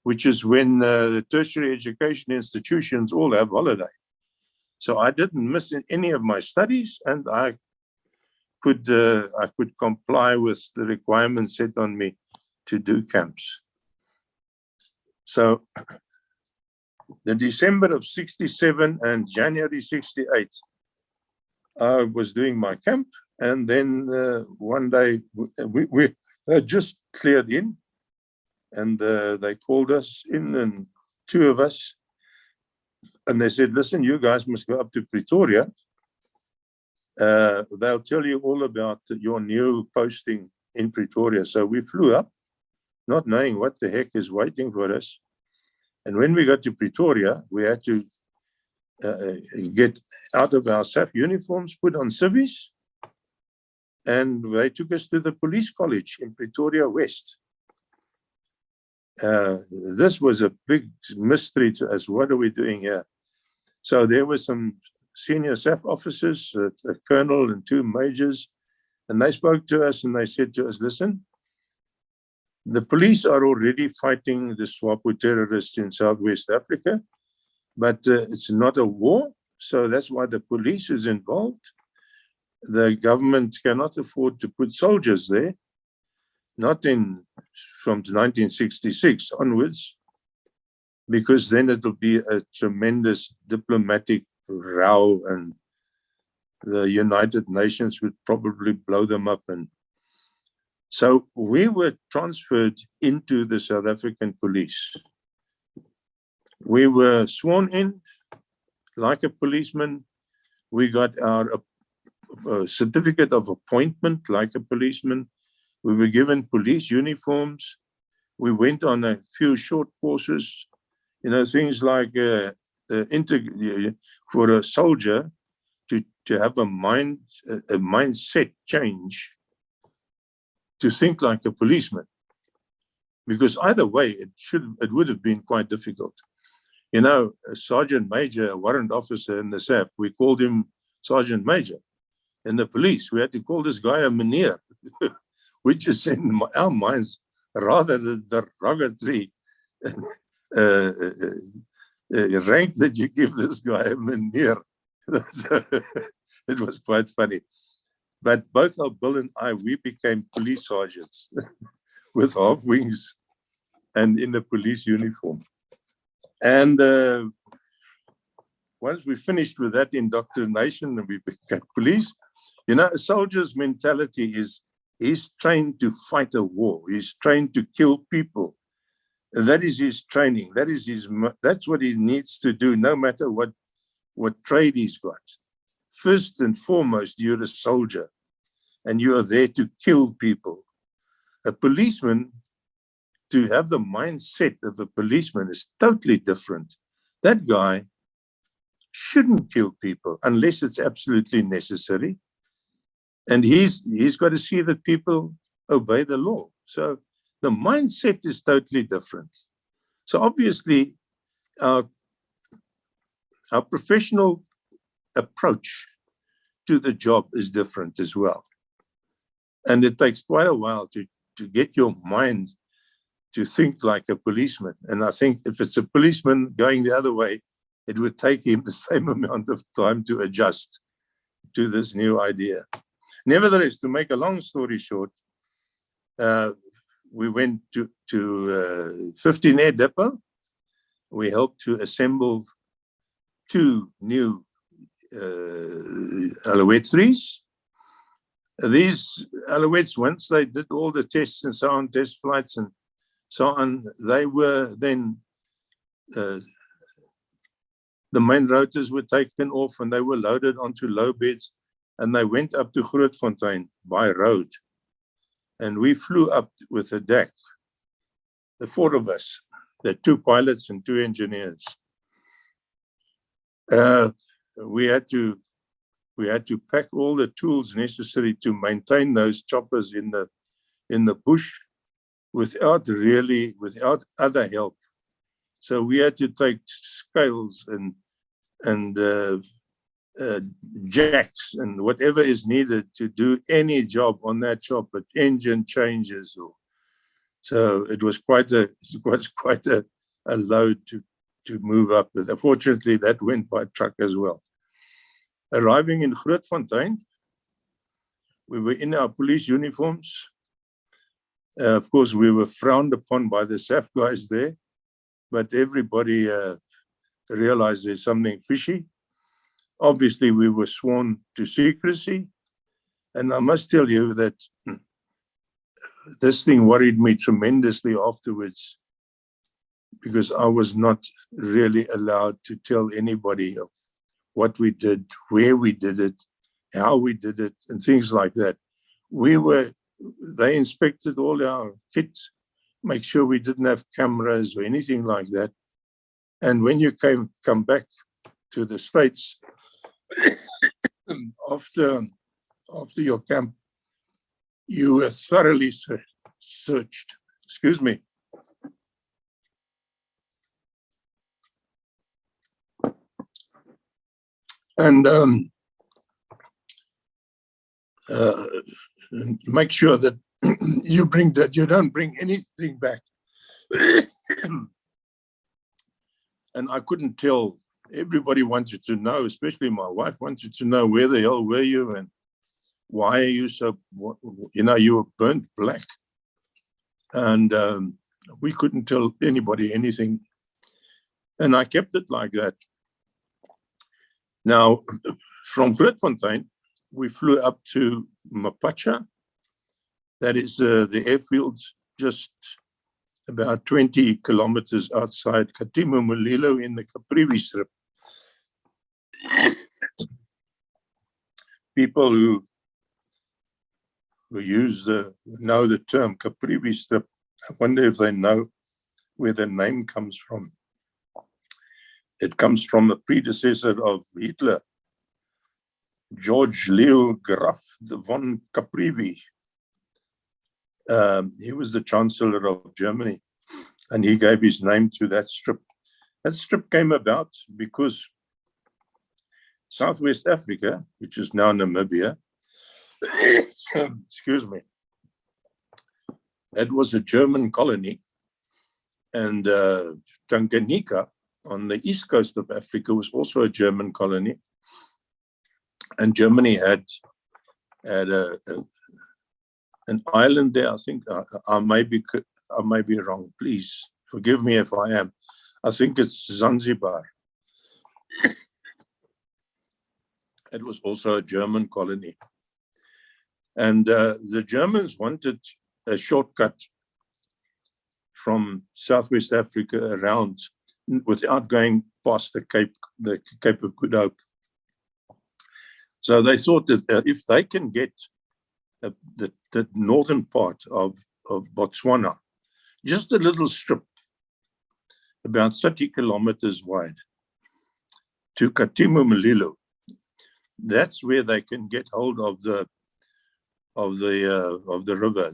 which is when the tertiary education institutions all have holiday. So I didn't miss any of my studies, and I could comply with the requirements set on me to do camps. So the December of 67 and January 68, I was doing my camp, and then one day we just cleared in, and they called us in, and 2 of us, and they said, listen, you guys must go up to Pretoria. They'll tell you all about your new posting in Pretoria. So we flew up, not knowing what the heck is waiting for us. And when we got to Pretoria, we had to get out of our SAAF uniforms, put on civvies, and they took us to the police college in Pretoria West. This was a big mystery to us. What are we doing here? So there were some senior SAAF officers, a colonel and 2 majors, and they spoke to us and they said to us, listen, the police are already fighting the SWAPO terrorists in Southwest Africa, but it's not a war, so that's why the police is involved. The government cannot afford to put soldiers there, not from 1966 onwards, because then it'll be a tremendous diplomatic row, and the United Nations would probably blow them up. And so we were transferred into the South African police. We were sworn in like a policeman. We got our certificate of appointment like a policeman. We were given police uniforms. We went on a few short courses, things like for a soldier to have a mindset change, to think like a policeman, because either way it would have been quite difficult. A sergeant major, a warrant officer in the SAAF, we called him sergeant major. In the police, we had to call this guy a meneer, which is in our minds rather derogatory rank that you give this guy, a meneer. It was quite funny. But both of Bill and I, we became police sergeants with half wings and in the police uniform. And once we finished with that indoctrination and we became police, a soldier's mentality is he's trained to fight a war. He's trained to kill people. And that is his training. That's what he needs to do, no matter what trade he's got. First and foremost, you're a soldier, and you are there to kill people. A policeman, to have the mindset of a policeman, is totally different. That guy shouldn't kill people unless it's absolutely necessary. And he's got to see that people obey the law. So the mindset is totally different. So obviously, our professional approach to the job is different as well. And it takes quite a while to get your mind to think like a policeman. And I think if it's a policeman going the other way, it would take him the same amount of time to adjust to this new idea. Nevertheless, to make a long story short, we went to 15 Air Depot. We helped to assemble 2 new Alouette 3s. These Alouettes, once they did all the tests and so on, test flights and so on, they were then, the main rotors were taken off and they were loaded onto low beds, and they went up to Grootfontein by road. And we flew up with a deck, the 4 of us, the 2 pilots and 2 engineers. we had to pack all the tools necessary to maintain those choppers in the bush without other help. So we had to take scales and jacks and whatever is needed to do any job on that chopper, engine changes. So it was quite a load to move up. But unfortunately, that went by truck as well. Arriving in Grootfontein, we were in our police uniforms. Of course, we were frowned upon by the SAAF guys there, but everybody realized there's something fishy. Obviously, we were sworn to secrecy. And I must tell you that this thing worried me tremendously afterwards, because I was not really allowed to tell anybody of what we did, where we did it, how we did it, and things like that. They inspected all our kits, make sure we didn't have cameras or anything like that. And when you come back to the States after your camp, you were thoroughly searched. Excuse me. And make sure that you don't bring anything back. And I couldn't tell. Everybody wanted to know, especially my wife wanted to know, where the hell were you and why are you so, you were burnt black. And we couldn't tell anybody anything. And I kept it like that. Now, from Grootfontein, we flew up to Mapacha. That is the airfield just about 20 kilometers outside Katimu Mulilo in the Caprivi Strip. People who know the term Caprivi Strip, I wonder if they know where the name comes from. It comes from a predecessor of Hitler, George Leo Graf von Caprivi. He was the Chancellor of Germany, and he gave his name to that strip. That strip came about because Southwest Africa, which is now Namibia, excuse me, that was a German colony, and Tanganyika on the east coast of Africa was also a German colony, and Germany had an island there. I think I may be wrong. Please forgive me if I am. I think it's Zanzibar. It was also a German colony, and the Germans wanted a shortcut from Southwest Africa around without going past the Cape of Good Hope. So they thought that if they can get the northern part of Botswana, just a little strip, about 30 kilometers wide, to Katimu Mulilo, that's where they can get hold of the river.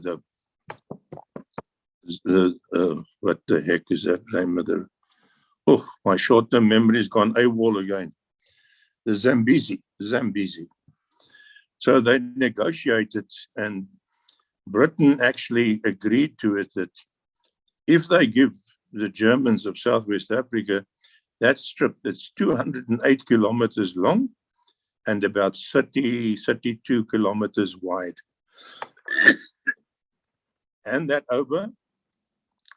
What the heck is that name of the? Oh, my short-term memory's gone AWOL again. The Zambezi. So they negotiated, and Britain actually agreed to it, that if they give the Germans of Southwest Africa that strip that's 208 kilometers long and about 32 kilometers wide, and that over,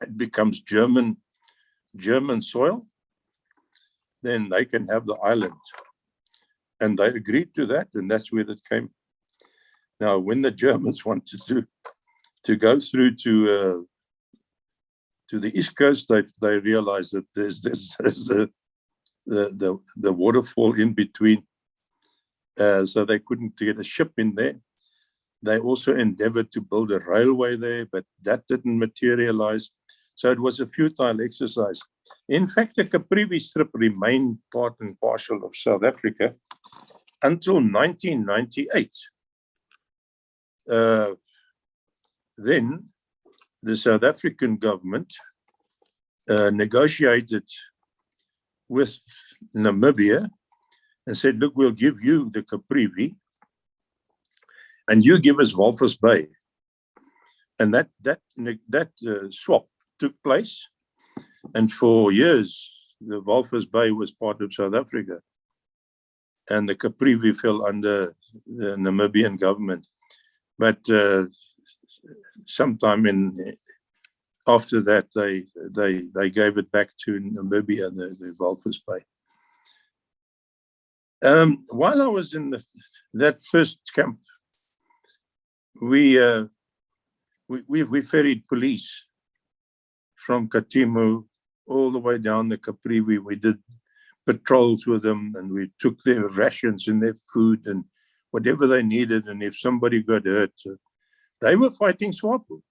it becomes German soil, then they can have the island. And they agreed to that, and that's where it came. Now, when the Germans wanted to go through to the east coast, they realized that there's the waterfall in between, so they couldn't get a ship in there. They also endeavored to build a railway there, but that didn't materialize. So it was a futile exercise. In fact, the Caprivi Strip remained part and parcel of South Africa until 1998. Then the South African government negotiated with Namibia and said, look, we'll give you the Caprivi and you give us Walvis Bay. And that swap took place. And for years, the Walvis Bay was part of South Africa. And the Caprivi fell under the Namibian government. But sometime after that, they gave it back to Namibia, the Walvis Bay. While I was in that first camp, we ferried police from Katimu all the way down the Caprivi. We did patrols with them, and we took their rations and their food and whatever they needed. And if somebody got hurt, they were fighting SWAPO.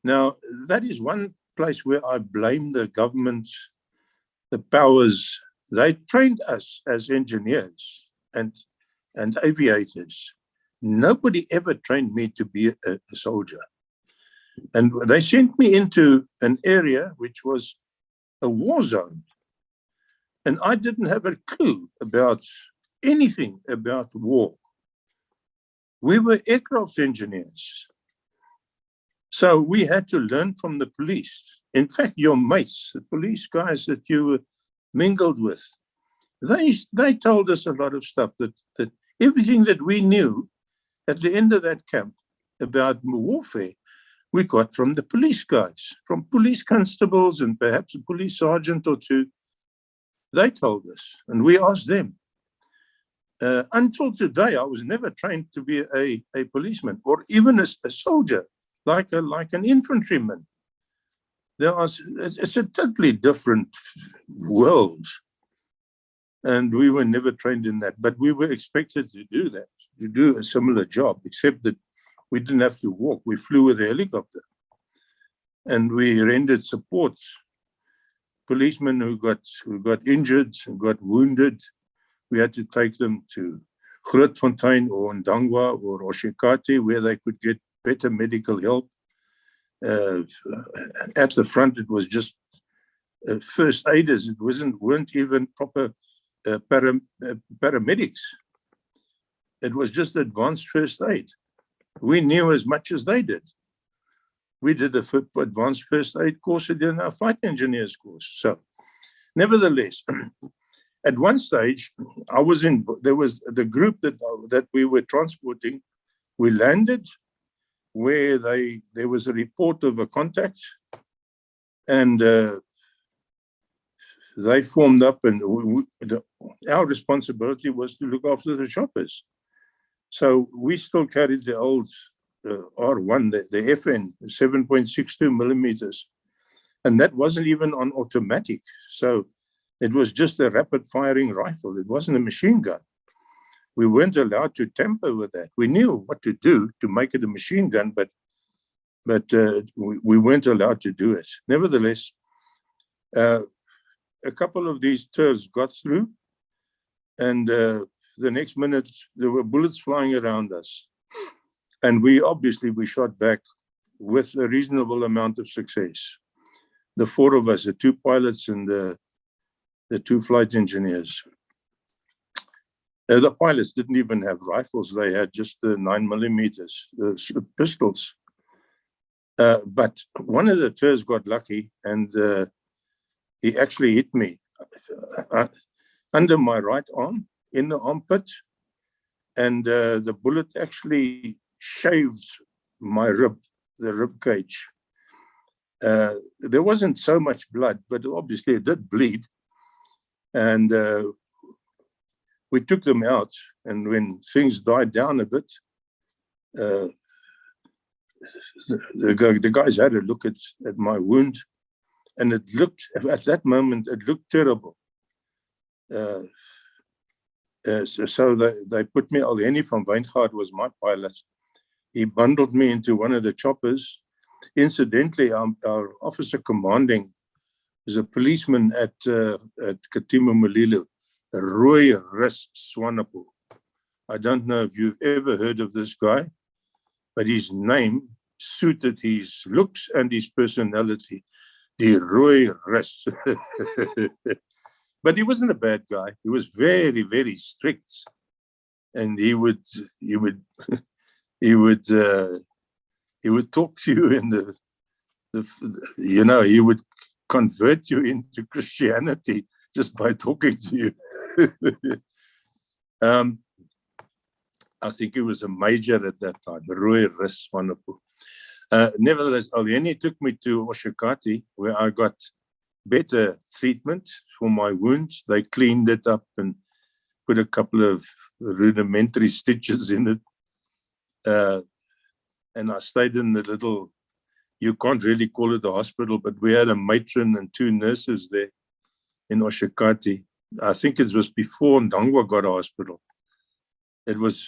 Now, that is one place where I blame the government, the powers. They trained us as engineers and aviators. Nobody ever trained me to be a soldier. And they sent me into an area which was a war zone. And I didn't have a clue about anything about war. We were aircraft engineers. So we had to learn from the police. In fact, your mates, the police guys that you were mingled with, they told us a lot of stuff that everything that we knew at the end of that camp about warfare, we got from the police guys, from police constables and perhaps a police sergeant or two. They told us, and we asked them. Until today, I was never trained to be a policeman or even a soldier, like an infantryman. It's a totally different world. And we were never trained in that, but we were expected to do that, to do a similar job, except that we didn't have to walk. We flew with a helicopter and we rendered support. Policemen who got injured and got wounded, we had to take them to Grootfontein or Ndangwa or Oshikati, where they could get better medical help. At the front, it was just first aiders. It weren't even proper paramedics. It was just advanced first aid. We knew as much as they did. We did a advanced first aid course in our flight engineers course. So, nevertheless, at one stage, there was the group that we were transporting. We landed where there was a report of a contact, and they formed up, and our responsibility was to look after the choppers. So we still carried the old R1, the FN, 7.62 millimeters, and that wasn't even on automatic. So it was just a rapid firing rifle. It wasn't a machine gun. We weren't allowed to tamper with that. We knew what to do to make it a machine gun, but we weren't allowed to do it. Nevertheless, a couple of these tours got through, and the next minute there were bullets flying around us. And we shot back with a reasonable amount of success. The four of us, the two pilots and the two flight engineers. The pilots didn't even have rifles. They had just the 9 millimeters, pistols. But one of the tours got lucky, and he actually hit me under my right arm, in the armpit. And the bullet actually shaved my rib, the rib cage. There wasn't so much blood, but obviously it did bleed. And we took them out, and when things died down a bit, the guys had a look at my wound, and at that moment, it looked terrible. So they put me, Henny van Wijngaard was my pilot. He bundled me into one of the choppers, Incidentally, our officer commanding is a policeman at Katima Malilu, Roy Rus Swanepoel. I don't know if you've ever heard of this guy, but his name suited his looks and his personality. The Roy Rus. But he wasn't a bad guy. He was very, very strict, and he would he would talk to you in he would convert you into Christianity just by talking to you. I think he was a major at that time, Roy Rus Swanepoel. Nevertheless, Alieni took me to Oshakati, where I got better treatment for my wounds. They cleaned it up and put a couple of rudimentary stitches in it. And I stayed in the little, you can't really call it a hospital, but we had a matron and 2 nurses there in Oshakati. I think it was before Ndangwa got a hospital. It was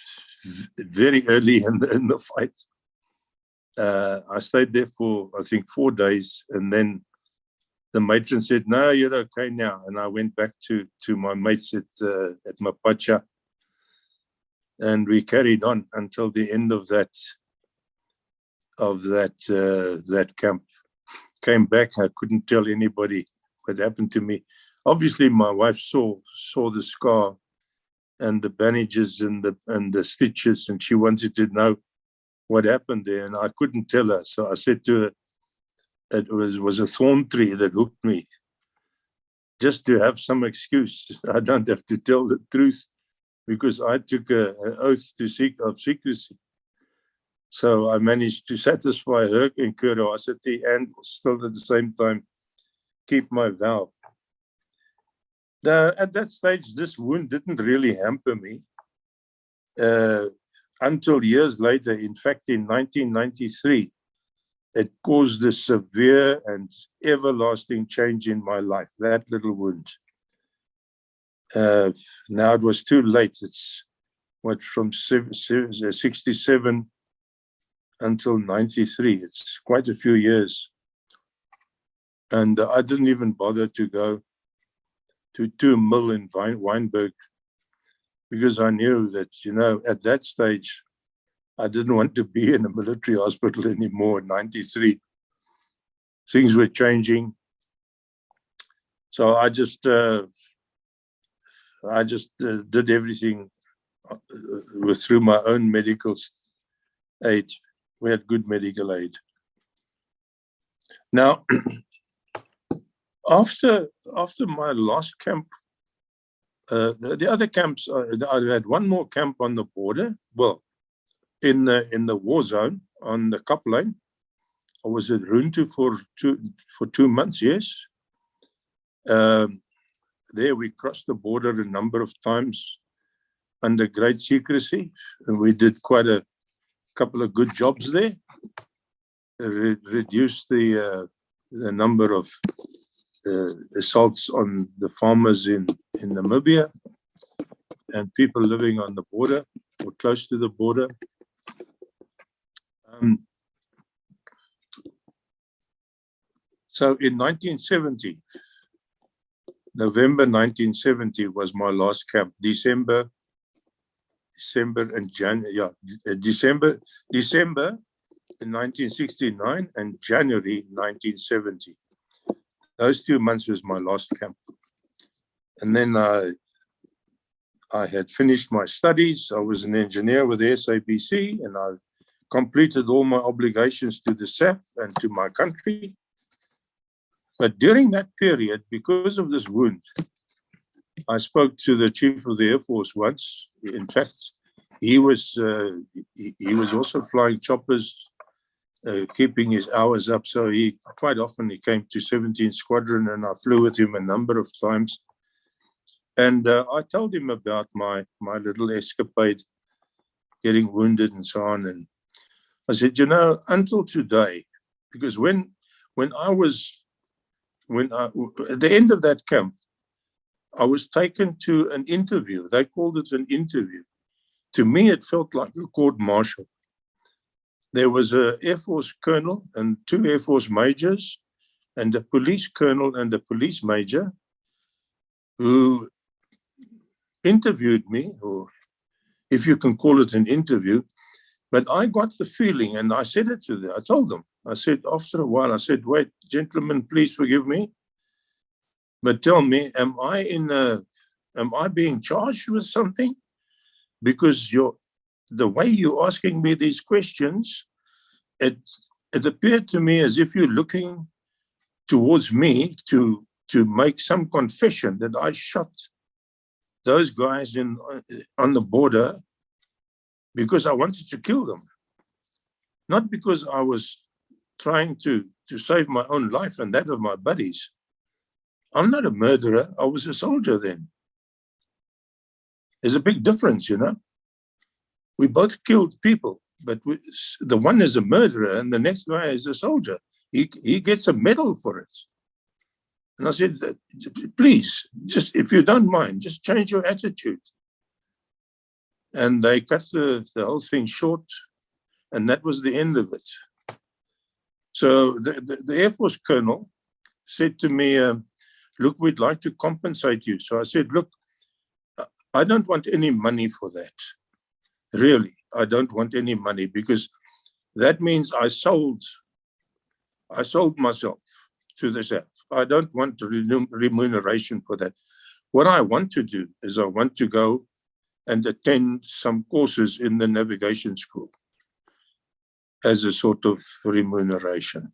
very early in the fight. I stayed there for, I think, 4 days. And then the matron said, no, you're okay now. And I went back to my mates at Mapacha. And we carried on until the end of that camp. Came back, I couldn't tell anybody what happened to me. Obviously, my wife saw the scar and the bandages and the stitches, and she wanted to know what happened there, and I couldn't tell her. So I said to her, it was a thorn tree that hooked me, just to have some excuse. I don't have to tell the truth, because I took an oath of secrecy. So I managed to satisfy her curiosity and still at the same time keep my vow. At that stage, this wound didn't really hamper me until years later. In fact, in 1993, it caused a severe and everlasting change in my life, that little wound. Now it was too late. It's from 67 until 93. It's quite a few years. And I didn't even bother to go to a mill in Wynberg, because I knew that, at that stage, I didn't want to be in a military hospital anymore in 93. Things were changing. So I just did everything through my own medical aid. We had good medical aid. Now, after my last camp, the other camps, I had one more camp on the border. Well, in the war zone on the Kaplyn. I was at Runtu for 2 months. Yes, there we crossed the border a number of times under great secrecy, and we did quite a couple of good jobs there. Reduced the number of assaults on the farmers in Namibia and people living on the border or close to the border. So in 1970, November 1970 was my last camp. December and January, December in 1969 and January 1970. Those 2 months was my last camp. And then I had finished my studies. I was an engineer with the SABC, and I completed all my obligations to the SAAF and to my country. But during that period, because of this wound, I spoke to the Chief of the Air Force once. In fact, he was also flying choppers, keeping his hours up. So he quite often came to 17th Squadron, and I flew with him a number of times. And I told him about my little escapade, getting wounded and so on. And I said, until today, because when I at the end of that camp, I was taken to an interview. They called it an interview. To me, it felt like a court-martial. there was an Air Force colonel and 2 Air Force majors and a police colonel and a police major who interviewed me, or if you can call it an interview. But I got the feeling, and I said it to them, I told them, I said, after a while, I said, wait, gentlemen, please forgive me, but tell me, am I being charged with something? Because the way you're asking me these questions, it appeared to me as if you're looking towards me to make some confession that I shot those guys on the border because I wanted to kill them, not because I was trying to save my own life and that of my buddies. I'm not a murderer. I was a soldier then. There's a big difference, you know. We both killed people, but the one is a murderer and the next guy is a soldier. He gets a medal for it. And I said, please, just if you don't mind, just change your attitude. And they cut the whole thing short, and that was the end of it. So the Air Force colonel said to me, look, we'd like to compensate you. So I said, look, I don't want any money for that. Really, I don't want any money, because that means I sold myself to the SAAF. I don't want remuneration for that. What I want to do is I want to go and attend some courses in the navigation school as a sort of remuneration.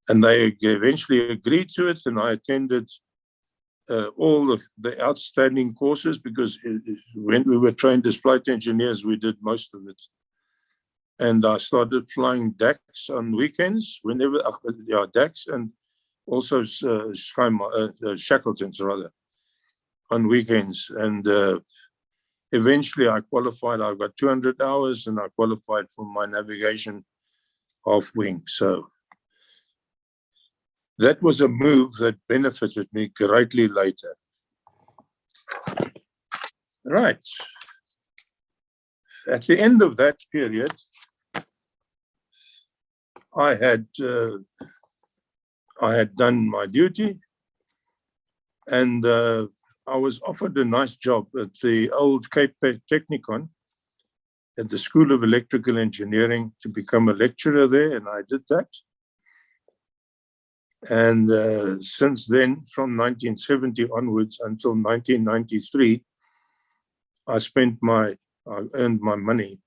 And they eventually agreed to it, and I attended all of the outstanding courses, because when we were trained as flight engineers, we did most of it. And I started flying DACs on weekends, whenever, DACs, and also Shackletons, rather, on weekends. And eventually I qualified. I got 200 hours, and I qualified for my navigation half wing. So that was a move that benefited me greatly later. Right. At the end of that period, I had done my duty, and I was offered a nice job at the old Cape Technikon at the School of Electrical Engineering to become a lecturer there, and I did that. And since then, from 1970 onwards until 1993, I earned my money,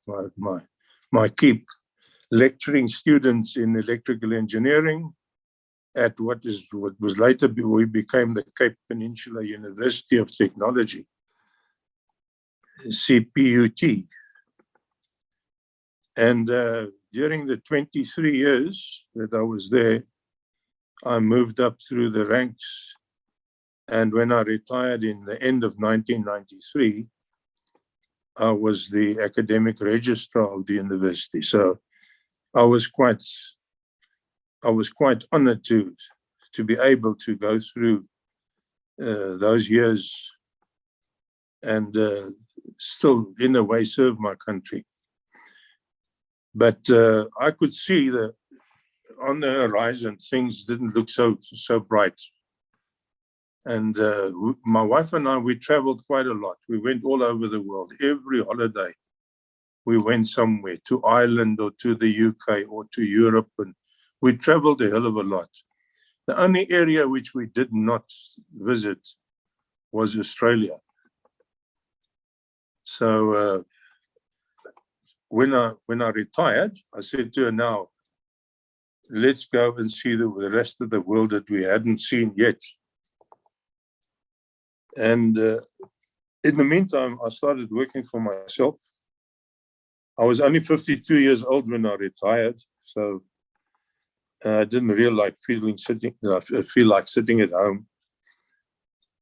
my keep, lecturing students in electrical engineering at what was later we became the Cape Peninsula University of Technology, CPUT. And during the 23 years that I was there, I moved up through the ranks. And when I retired in the end of 1993, I was the academic registrar of the university. So I was quite honored to be able to go through those years and still, in a way, serve my country. But I could see that on the horizon, things didn't look so bright. And my wife and I, we traveled quite a lot. We went all over the world. Every holiday, we went somewhere, to Ireland or to the UK or to Europe, and we traveled a hell of a lot. The only area which we did not visit was Australia. So when I retired, I said to her, now, let's go and see the rest of the world that we hadn't seen yet. And in the meantime, I started working for myself. I was only 52 years old when I retired, so I didn't really feel like sitting at home.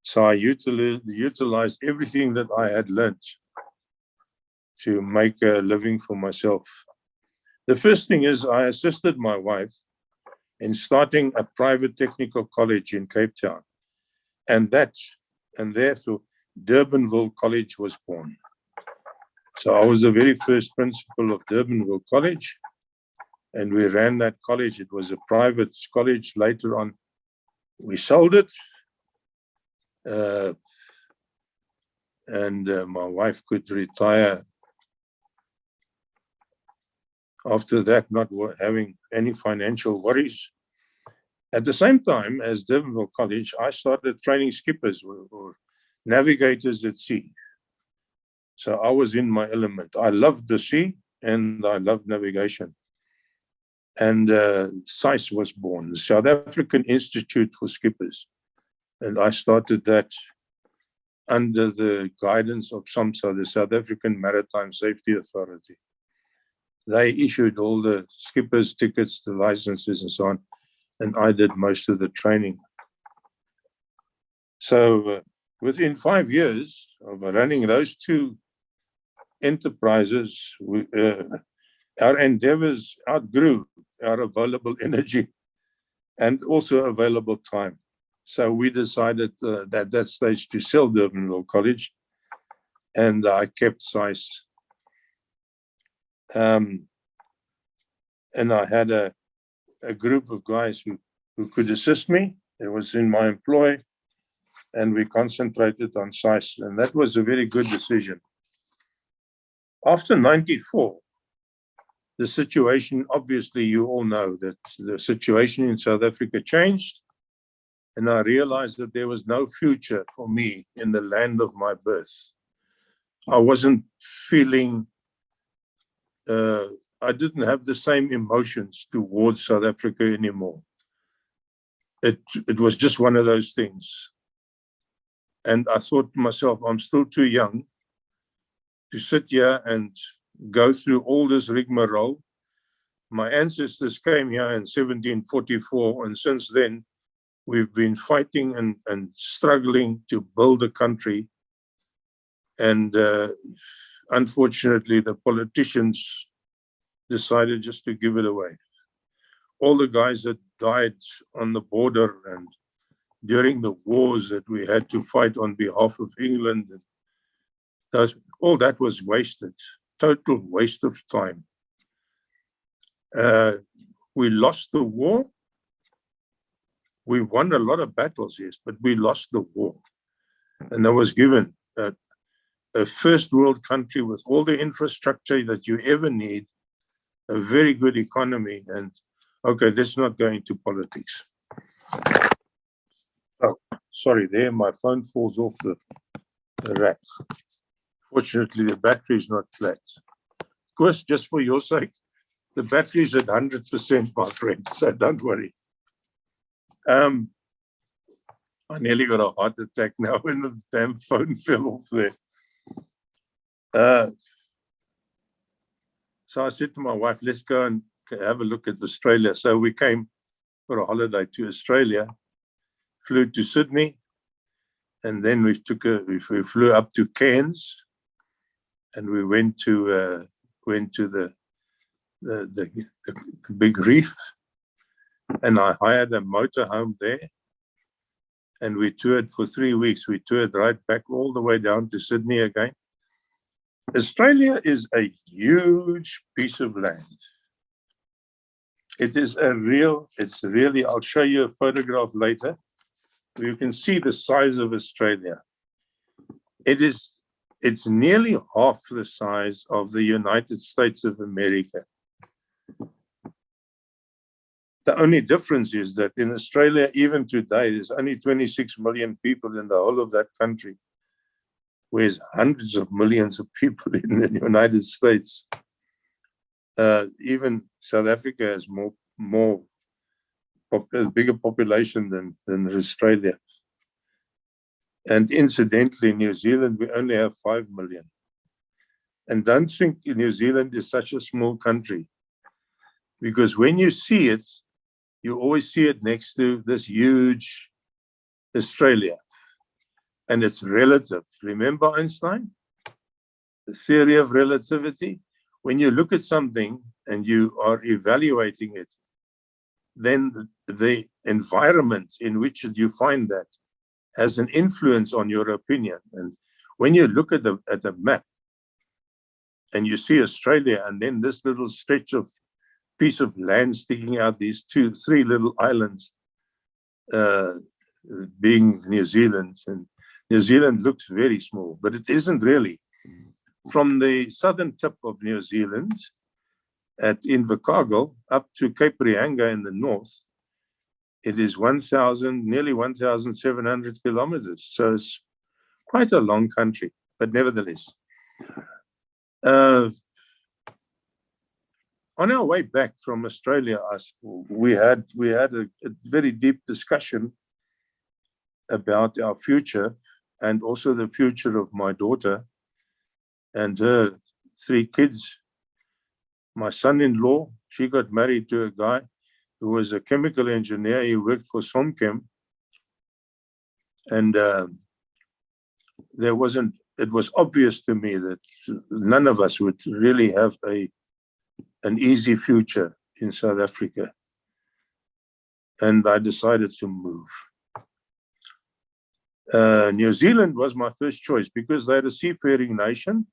So I utilized everything that I had learned to make a living for myself. The first thing is I assisted my wife in starting a private technical college in Cape Town. And therefore, Durbanville College was born. So I was the very first principal of Durbanville College. and we ran that college. It was a private college. Later on, we sold it. And my wife could retire after that, not having any financial worries. At the same time as Durbanville College, I started training skippers or navigators at sea. So I was in my element. I loved the sea and I loved navigation. And SAAF was born, the South African Institute for Skippers. And I started that under the guidance of SAMSA, the South African Maritime Safety Authority. They issued all the skippers' tickets, the licenses and so on, and I did most of the training. So within 5 years of running those two enterprises, our endeavors outgrew our available energy and also available time. So we decided at that stage to sell Durbanville College, and I kept SAAF. And I had a group of guys who could assist me. It was in my employ, and we concentrated on SAAF, and that was a very good decision. After 94, the situation, obviously you all know that the situation in South Africa changed, and I realized that there was no future for me in the land of my birth. I wasn't feeling, I didn't have the same emotions towards South Africa anymore. It was just one of those things. And I thought to myself, I'm still too young to sit here and go through all this rigmarole. My ancestors came here in 1744, and since then, we've been fighting and struggling to build a country. And unfortunately, the politicians decided just to give it away. All the guys that died on the border and during the wars that we had to fight on behalf of England, all that was wasted, total waste of time. We lost the war. We won a lot of battles, yes, but we lost the war. And I was given a first world country with all the infrastructure that you ever need, a very good economy, and okay, let's not go into politics. Oh, sorry, there my phone falls off the rack. Fortunately, the battery is not flat. Of course, just for your sake, the battery is at 100%, my friend, so don't worry. I nearly got a heart attack now when the damn phone fell off there. So I said to my wife, let's go and have a look at Australia. So we came for a holiday to Australia, flew to Sydney, and then we flew up to Cairns, and we went to the big reef, and I hired a motorhome there, and we toured for 3 weeks. We toured right back all the way down to Sydney again. Australia is a huge piece of land. It is it's really, I'll show you a photograph later. You can see the size of Australia. It's nearly half the size of the United States of America. The only difference is that in Australia, even today, there's only 26 million people in the whole of that country, whereas hundreds of millions of people in the United States. Even South Africa has a bigger population than Australia. And incidentally, in New Zealand, we only have 5 million. And don't think New Zealand is such a small country, because when you see it, you always see it next to this huge Australia. And it's relative. Remember Einstein? The theory of relativity? When you look at something and you are evaluating it, then the environment in which you find that has an influence on your opinion. And when you look at the map and you see Australia and then this little stretch of piece of land sticking out, these 3 little islands, being New Zealand. And New Zealand looks very small, but it isn't really. From the southern tip of New Zealand at Invercargill up to Cape Rehanga in the north, it is nearly 1,700 kilometers. So it's quite a long country, but nevertheless. On our way back from Australia, we had a very deep discussion about our future, and also the future of my daughter and her 3 kids. My son-in-law, she got married to a guy who was a chemical engineer. He worked for Somchem, and it was obvious to me that none of us would really have an easy future in South Africa. And I decided to move. New Zealand was my first choice because they're a seafaring nation.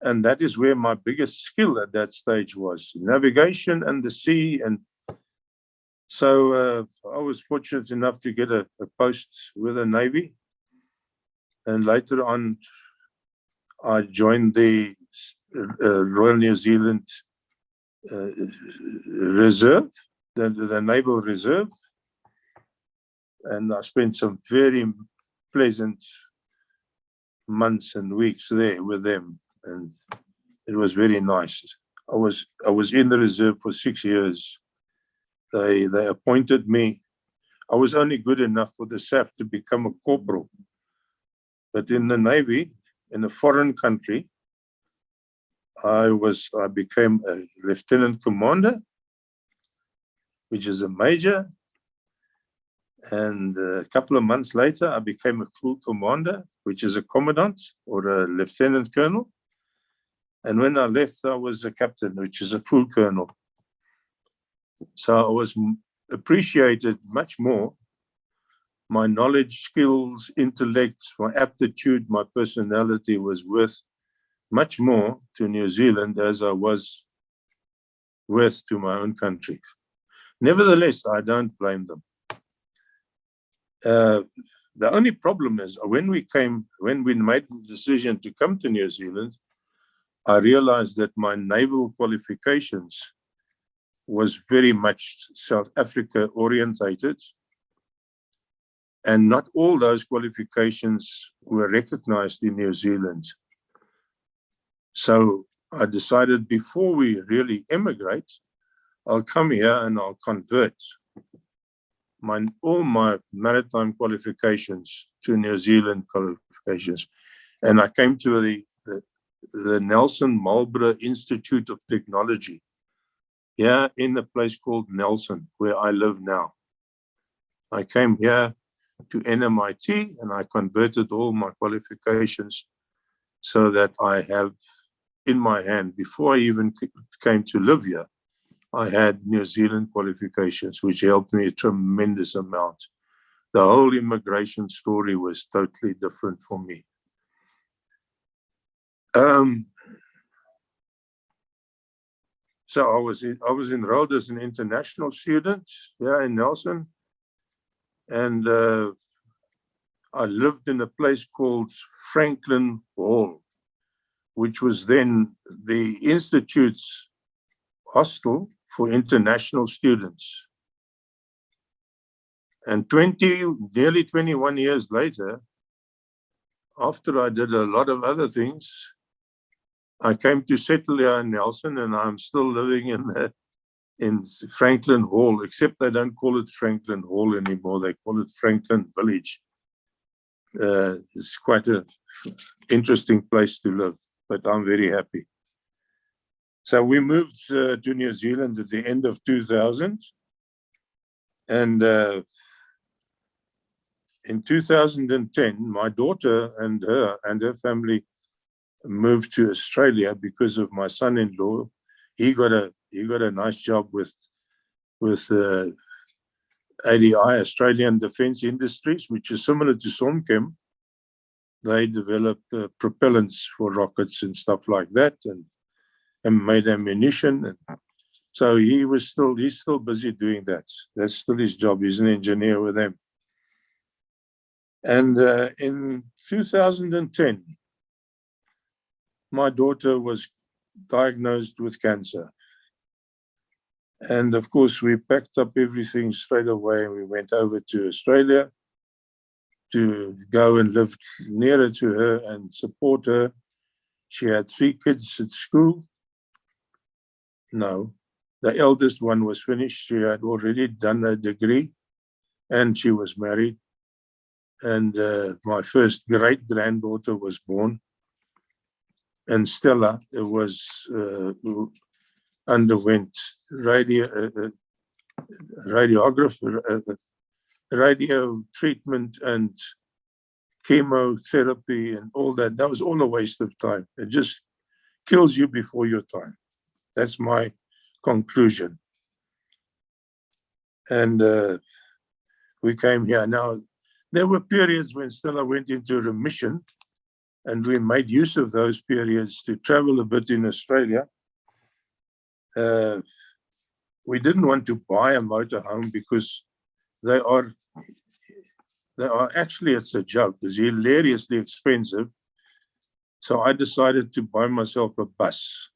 And that is where my biggest skill at that stage was, navigation and the sea. And so I was fortunate enough to get a post with the Navy. And later on, I joined the Royal New Zealand Reserve, the Naval Reserve. And I spent some very pleasant months and weeks there with them. And it was very nice. I was in the reserve for 6 years. They appointed me. I was only good enough for the SAAF to become a corporal. But in the Navy, in a foreign country, I became a lieutenant commander, which is a major. And a couple of months later, I became a full commander, which is a commandant or a lieutenant colonel. And when I left, I was a captain, which is a full colonel. So I was appreciated much more. My knowledge, skills, intellect, my aptitude, my personality was worth much more to New Zealand as I was worth to my own country. Nevertheless, I don't blame them. The only problem is when we made the decision to come to New Zealand, I realized that my naval qualifications was very much South Africa orientated, and not all those qualifications were recognized in New Zealand. So I decided before we really emigrate, I'll come here and I'll convert all my maritime qualifications to New Zealand qualifications. And I came to the Nelson Marlborough Institute of Technology, here in a place called Nelson, where I live now. I came here to NMIT and I converted all my qualifications so that I have in my hand, before I even came to live here, I had New Zealand qualifications, which helped me a tremendous amount. The whole immigration story was totally different for me. So I was enrolled as an international student here in Nelson, and I lived in a place called Franklin Hall, which was then the Institute's hostel for international students. And nearly 21 years later, after I did a lot of other things, I came to settle here in Nelson, and I'm still living in Franklin Hall, except they don't call it Franklin Hall anymore. They call it Franklin Village. It's quite an interesting place to live, but I'm very happy. So we moved to New Zealand at the end of 2000. And in 2010, my daughter and her family moved to Australia because of my son-in-law. He got a nice job with ADI, Australian Defence Industries, which is similar to Somchem. They develop propellants for rockets and stuff like that, and made ammunition. And So he's still busy doing that. That's still his job. He's an engineer with them. And in 2010, my daughter was diagnosed with cancer. And of course, we packed up everything straight away and we went over to Australia to go and live nearer to her and support her. She had 3 kids at school. No, the eldest one was finished. She had already done a degree and she was married. And my first great-granddaughter was born. And Stella underwent radio treatment and chemotherapy and all that. That was all a waste of time. It just kills you before your time. That's my conclusion. And we came here. Now, there were periods when Stella went into remission, and we made use of those periods to travel a bit in Australia. We didn't want to buy a motorhome because they are actually, it's a joke, it's hilariously expensive. So I decided to buy myself a bus,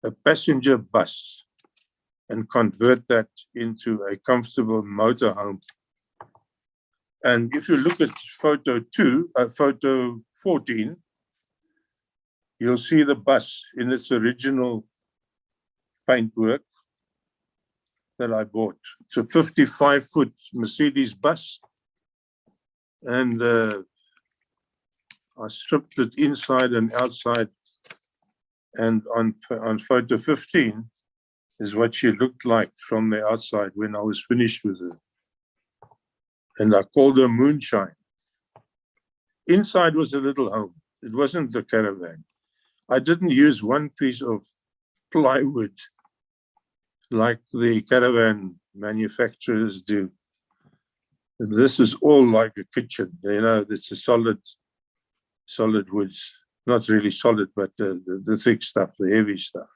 a passenger bus, and convert that into a comfortable motorhome. And if you look at photo 14, you'll see the bus in its original paintwork that I bought. It's a 55-foot Mercedes bus. And I stripped it inside and outside. And on photo 15 is what she looked like from the outside when I was finished with her. And I called her Moonshine. Inside was a little home. It wasn't the caravan. I didn't use one piece of plywood like the caravan manufacturers do. This is all like a kitchen. You know, it's a solid woods. Not really solid, but the thick stuff, the heavy stuff.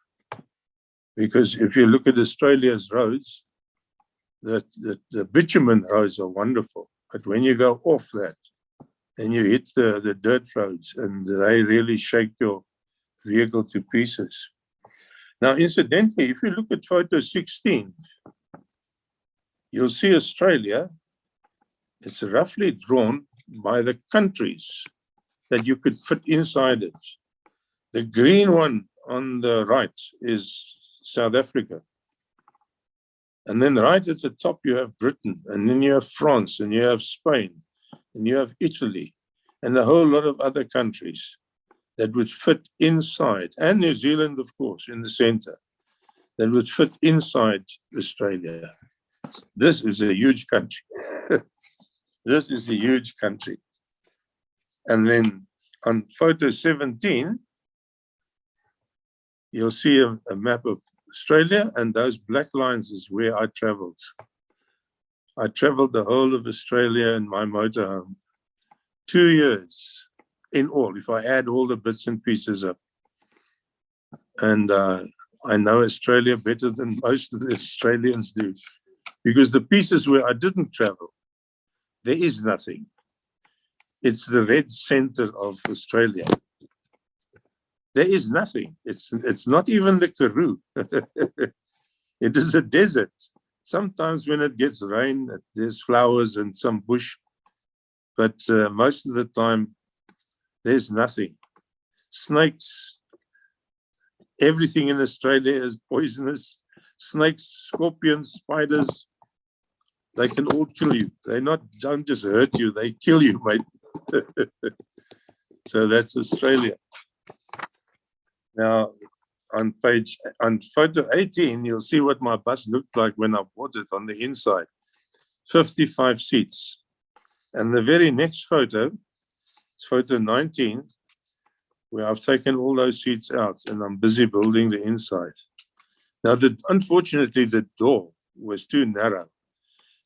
Because if you look at Australia's roads, the bitumen roads are wonderful. But when you go off that and you hit the dirt roads, and they really shake your vehicle to pieces. Now, incidentally, if you look at photo 16, you'll see Australia. It's roughly drawn by the countries that you could fit inside it. The green one on the right is South Africa. And then right at the top, you have Britain, and then you have France, and you have Spain, and you have Italy, and a whole lot of other countries that would fit inside, and New Zealand, of course, in the center, that would fit inside Australia. This is a huge country. This is a huge country. And then on photo 17, you'll see a map of Australia, and those black lines is where I traveled. I traveled the whole of Australia in my motorhome. 2 years in all, if I add all the bits and pieces up. And I know Australia better than most of the Australians do, because the pieces where I didn't travel, there is nothing. It's the red center of Australia. There is nothing. It's not even the Karoo. It is a desert. Sometimes when it gets rain, there's flowers and some bush, but most of the time, there's nothing. Snakes. Everything in Australia is poisonous. Snakes, scorpions, spiders, they can all kill you. Don't just hurt you, they kill you, mate. So that's Australia. Now, on photo 18, you'll see what my bus looked like when I bought it on the inside. 55 seats. And the very next photo, it's photo 19, where I've taken all those seats out and I'm busy building the inside. Now, unfortunately, the door was too narrow.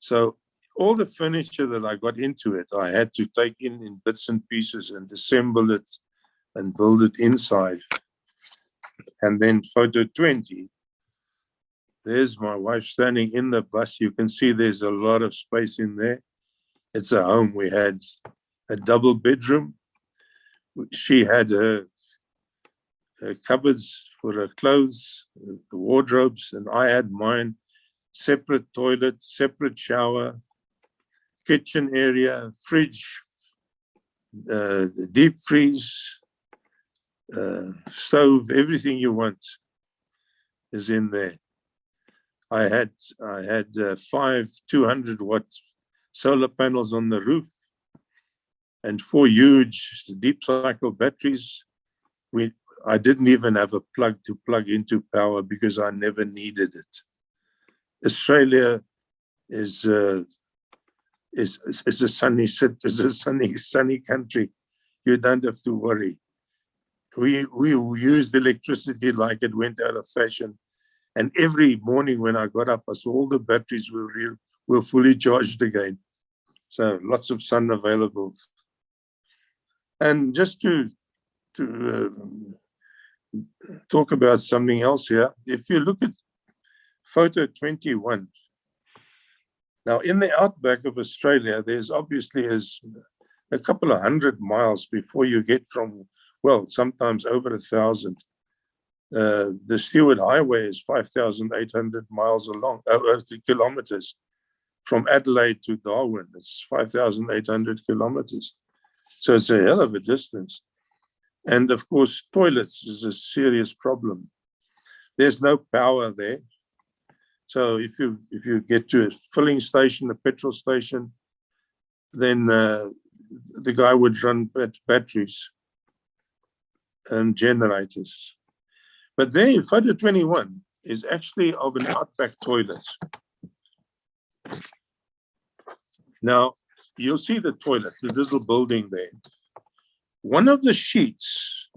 So all the furniture that I got into it, I had to take in bits and pieces and assemble it and build it inside. And then photo 20, There's my wife standing in the bus. You can see there's a lot of space in there. It's a home. We had a double bedroom. She had her cupboards for her clothes, the wardrobes, and I had mine. Separate toilet, separate shower, kitchen area, fridge, deep freeze, stove, everything you want is in there. I had 5 200-watt solar panels on the roof and 4 huge deep cycle batteries. I didn't even have a plug to plug into power because I never needed it. Australia is a sunny country. You don't have to worry. We used electricity like it went out of fashion. And every morning when I got up, I saw all the batteries were fully charged again. So lots of sun available. And just to talk about something else here, if you look at photo 21, now in the outback of Australia, there's obviously a couple of 100 miles before you get from, well, sometimes over 1,000. The Stewart Highway is 5,800 miles long, kilometers. From Adelaide to Darwin, it's 5,800 kilometers. So it's a hell of a distance. And of course, toilets is a serious problem. There's no power there. So if you get to a filling station, a petrol station, then the guy would run batteries and generators. But there, photo 21 is actually of an outback toilet. Now, you'll see the toilet, the little building there. One of the sheets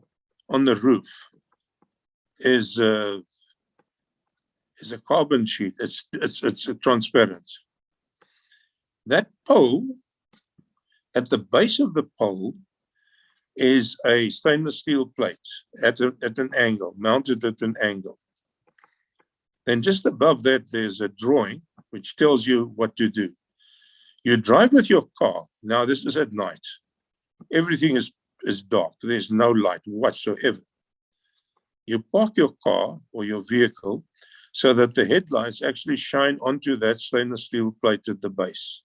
on the roof is a carbon sheet. It's transparent. That pole, at the base of the pole, is a stainless steel plate at an angle, mounted at an angle. Then just above that, there's a drawing which tells you what to do. You drive with your car. Now, this is at night. Everything is dark. There's no light whatsoever. You park your car or your vehicle so that the headlights actually shine onto that stainless steel plate at the base.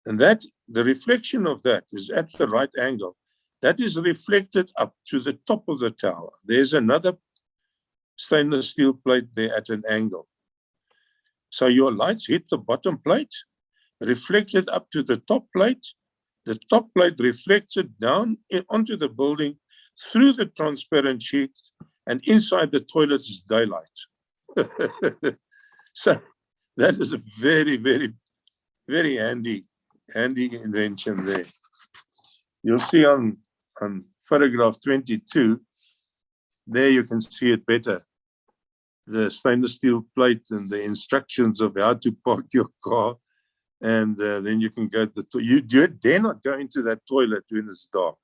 And that the reflection of that is at the right angle. That is reflected up to the top of the tower. There's another stainless steel plate there at an angle. So your lights hit the bottom plate, reflected up to the top plate. The top plate reflects it down onto the building through the transparent sheet, and inside the toilet is daylight. So that is a very, very, very handy invention there. You'll see on photograph 22, there you can see it better. The stainless steel plate and the instructions of how to park your car. And then you can go to the toilet. You dare not go into that toilet when it's dark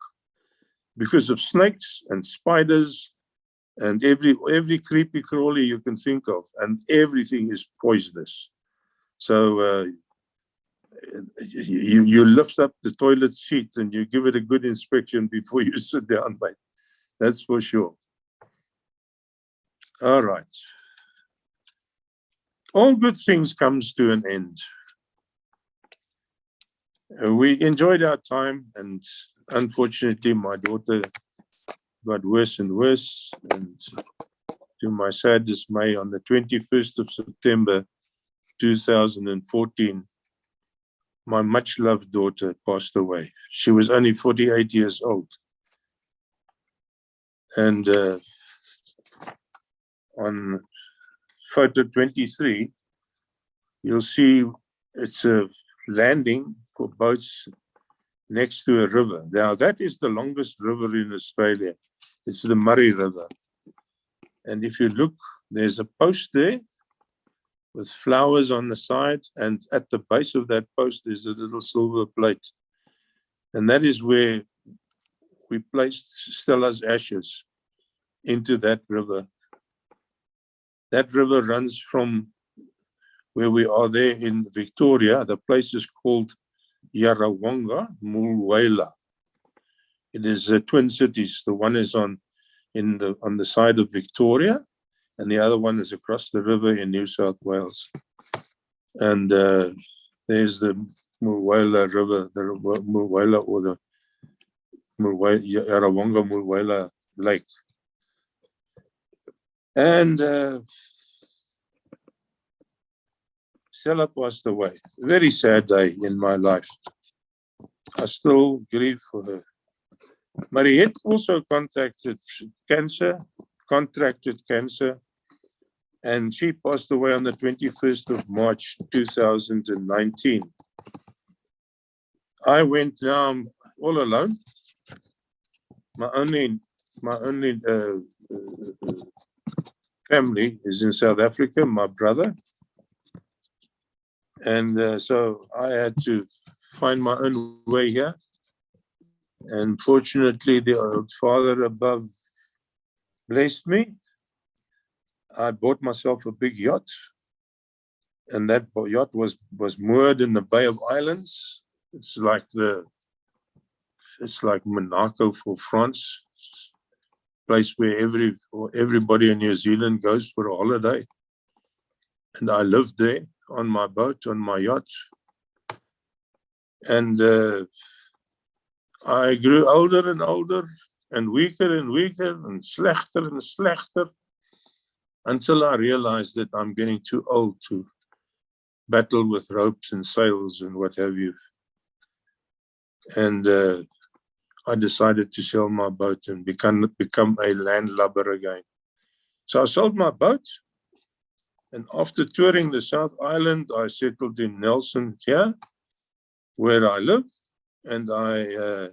because of snakes and spiders and every creepy crawly you can think of, and everything is poisonous. So you lift up the toilet seat and you give it a good inspection before you sit down, mate. That's for sure. All right. All good things comes to an end. We enjoyed our time, and unfortunately my daughter got worse and worse, and to my sad dismay, on the 21st of September 2014, my much loved daughter passed away. She was only 48 years old. And on photo 23, you'll see it's a landing for boats next to a river. Now, that is the longest river in Australia. It's the Murray River. And if you look, there's a post there with flowers on the side, and at the base of that post there's a little silver plate. And that is where we placed Stella's ashes into that river. That river runs from where we are there in Victoria. The place is called Yarrawonga Mulwala. It is twin cities. The one is on the side of Victoria, and the other one is across the river in New South Wales. And there's the Mulwala River, the Mulwala, or the Yarrawonga Mulwala Lake. And Stella passed away. A very sad day in my life. I still grieve for her. Mariette also contracted cancer, and she passed away on the 21st of March, 2019. I went down all alone. My only family is in South Africa, my brother. And so I had to find my own way here. And fortunately, the old Father above blessed me. I bought myself a big yacht, and that yacht was moored in the Bay of Islands. It's like Monaco for France, place where everybody in New Zealand goes for a holiday. And I lived there on my boat, on my yacht. And I grew older and older, and weaker and slechter, until I realized that I'm getting too old to battle with ropes and sails and what have you. And I decided to sell my boat and become a landlubber again. So I sold my boat, and after touring the South Island, I settled in Nelson here, where I live. And I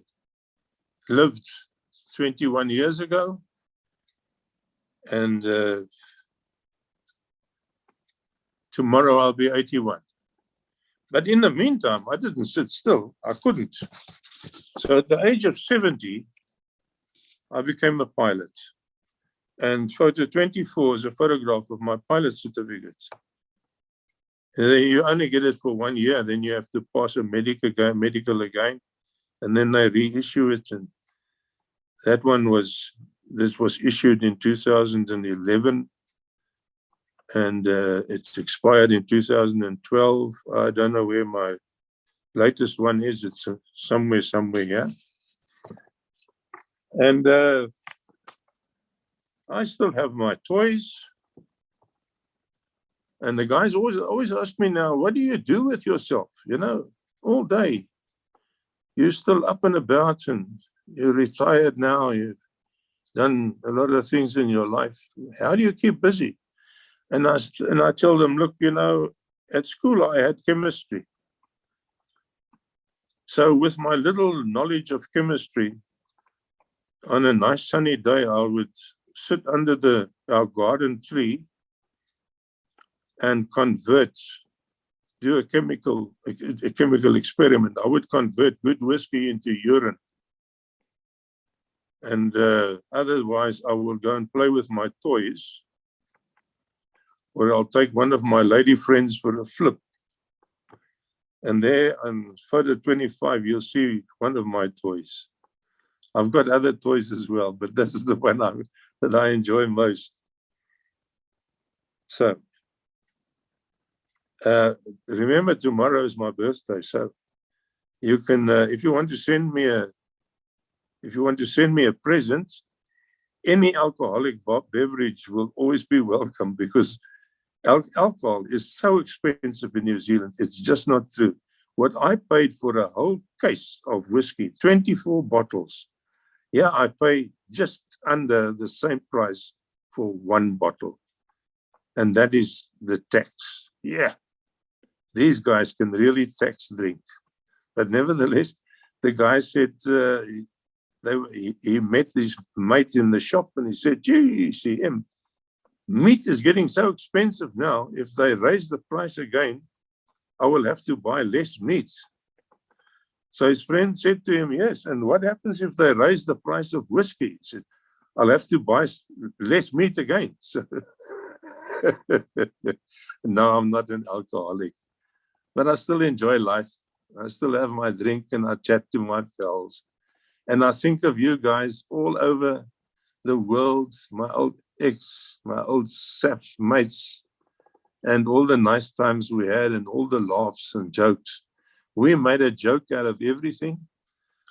lived 21 years ago. And tomorrow I'll be 81. But in the meantime, I didn't sit still. I couldn't. So at the age of 70, I became a pilot. And photo 24 is a photograph of my pilot certificate. You only get it for 1 year, then you have to pass a medical again, and then they reissue it. And this was issued in 2011, and it's expired in 2012. I don't know where my latest one is. It's somewhere here. And I still have my toys. And the guys always ask me now, what do you do with yourself? You know, all day. You're still up and about, and you're retired now. You've done a lot of things in your life. How do you keep busy? And I tell them, look, you know, at school I had chemistry. So with my little knowledge of chemistry, on a nice sunny day, I would sit under our garden tree and do a chemical experiment. I would convert good whiskey into urine. And otherwise, I will go and play with my toys, or I'll take one of my lady friends for a flip. And there on photo 25, you'll see one of my toys. I've got other toys as well, but this is the one that I enjoy most. So, remember, tomorrow is my birthday. So you can, if you want to send me a present, any alcoholic beverage will always be welcome, because alcohol is so expensive in New Zealand. It's just not true. What I paid for a whole case of whiskey, 24 bottles. Yeah, I pay just under the same price for one bottle. And that is the tax. Yeah. These guys can really tax drink. But nevertheless, the guy said, he met his mate in the shop, and he said, gee, see him, meat is getting so expensive now. If they raise the price again, I will have to buy less meat. So his friend said to him, yes, and what happens if they raise the price of whiskey? He said, I'll have to buy less meat again. So No, I'm not an alcoholic, but I still enjoy life. I still have my drink and I chat to my pals. And I think of you guys all over the world, my old my old SAAF mates, and all the nice times we had and all the laughs and jokes. We made a joke out of everything.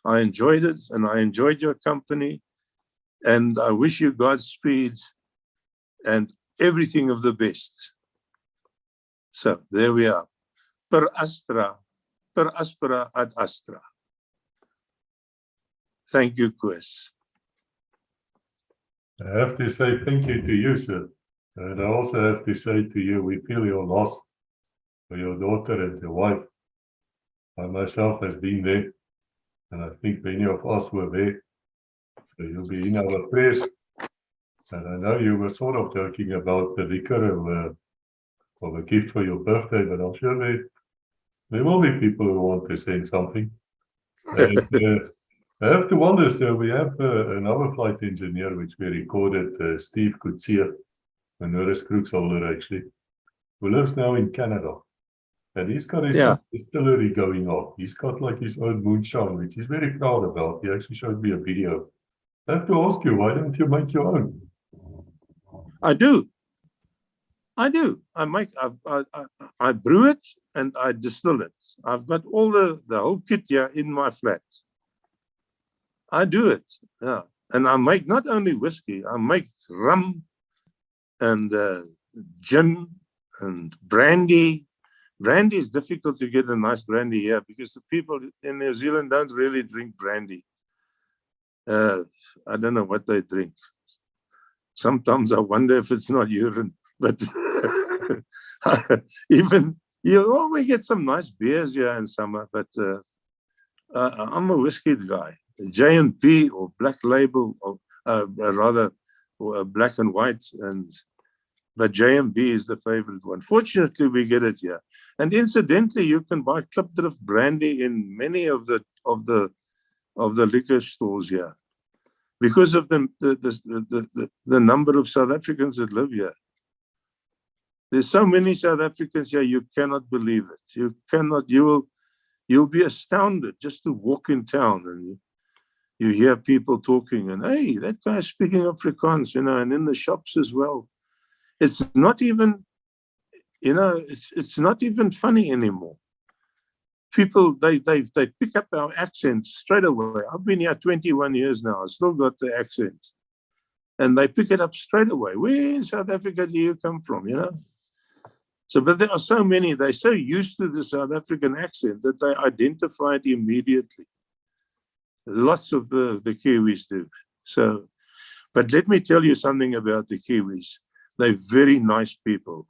I enjoyed it and I enjoyed your company. And I wish you Godspeed and everything of the best. So there we are. Per aspera ad astra. Thank you, Chris. I have to say thank you to you, sir. And I also have to say to you, we feel your loss for your daughter and your wife. I myself has been there, and I think many of us were there. So you'll be in our prayers. And I know you were sort of joking about the liquor of a gift for your birthday, but I'm sure there will be people who want to send something. And I have to wonder, so we have another flight engineer, which we recorded, Steve Kutsia, a Norris Krugsholder actually, who lives now in Canada. And he's got his own distillery going on. He's got like his own moonshine, which he's very proud about. He actually showed me a video. I have to ask you, why don't you make your own? I do. I brew it and I distill it. I've got all the whole kit here in my flat. I do it, yeah. And I make not only whiskey, I make rum and gin and brandy. Brandy is difficult to get a nice brandy here because the people in New Zealand don't really drink brandy. I don't know what they drink. Sometimes I wonder if it's not urine, but even you always get some nice beers here in summer, but I'm a whiskey guy. J&P or Black Label, or rather black and white, but J&B is the favorite one. Fortunately, we get it here. And incidentally, you can buy Klipdrift brandy in many of the liquor stores here, because of the number of South Africans that live here. There's so many South Africans here, you cannot believe it. You cannot. You'll be astounded just to walk in town and you hear people talking, and hey, that guy's speaking Afrikaans, and in the shops as well. It's not even, it's not even funny anymore. People, they pick up our accents straight away. I've been here 21 years now. I still got the accent. And they pick it up straight away. Where in South Africa do you come from, So, but there are so many, they're so used to the South African accent that they identify it immediately. Lots of the Kiwis do. So, but let me tell you something about the Kiwis. They're very nice people.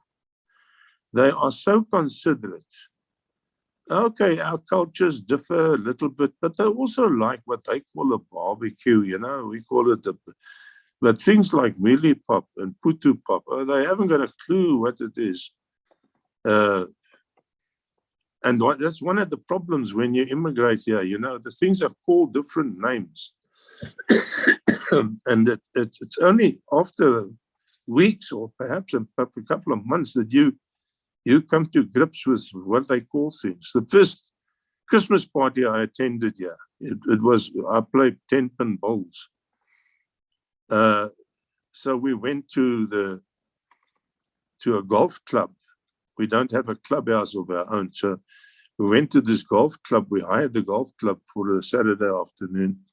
They are so considerate. Okay, our cultures differ a little bit, but they also like what they call a barbecue, we call it but things like mealie pop and putu pop, they haven't got a clue what it is. And that's one of the problems when you immigrate here, the things are called different names. And it's only after weeks or perhaps a couple of months that you come to grips with what they call things. The first Christmas party I attended here, I played 10-pin bowls. So we went to a golf club. We don't have a clubhouse of our own. So we went to this golf club. We hired the golf club for a Saturday afternoon,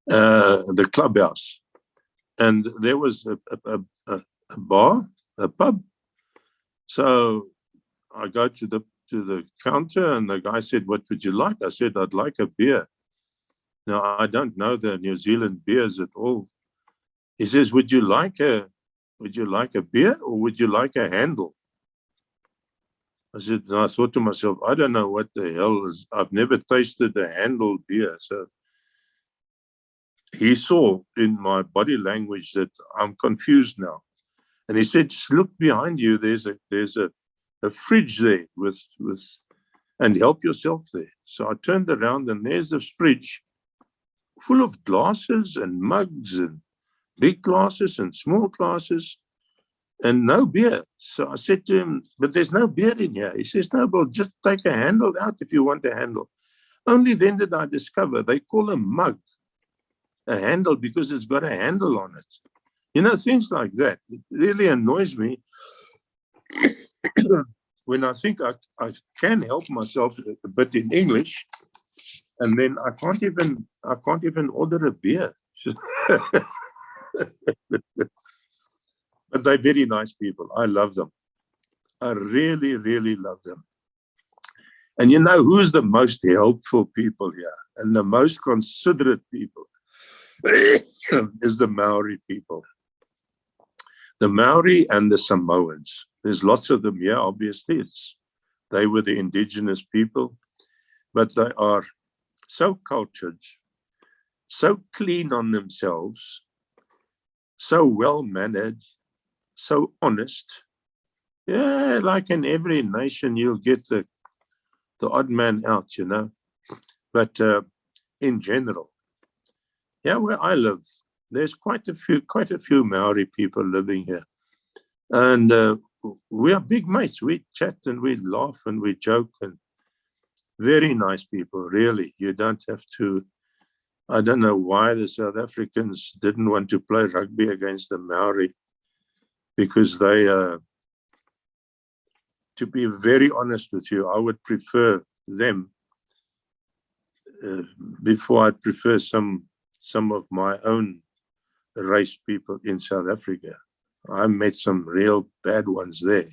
the clubhouse. And there was a bar, a pub. So I go to the counter and the guy said, "What would you like?" I said, "I'd like a beer." Now, I don't know the New Zealand beers at all. He says, would you like a beer or would you like a handle? I said, and I thought to myself, I don't know what the hell is. I've never tasted a handle beer. So he saw in my body language that I'm confused now. And he said, just look behind you. There's a fridge there and help yourself there. So I turned around and there's this fridge full of glasses and mugs and big glasses and small glasses. and no beer. So I said to him, but there's no beer in here. He says, no, well, just take a handle out if you want a handle. Only then did I discover they call a mug a handle because it's got a handle on it. You know, things like that. It really annoys me when I think I can help myself a bit in English, and then I can't even order a beer. But they're very nice people. I love them. I really, really love them. And you know who's the most helpful people here and the most considerate people is the Maori people. The Maori and the Samoans. There's lots of them here, obviously. They were the indigenous people, but they are so cultured, so clean on themselves, so well-mannered, so honest. Yeah, like in every nation, you'll get the odd man out, you know. But in general, yeah, where I live, there's quite a few Maori people living here. And we are big mates. We chat and we laugh and we joke, and very nice people, really. You don't have to, I don't know why the South Africans didn't want to play rugby against the Maori, because they, to be very honest with you, I would prefer them before I'd prefer some of my own race people in South Africa. I met some real bad ones there.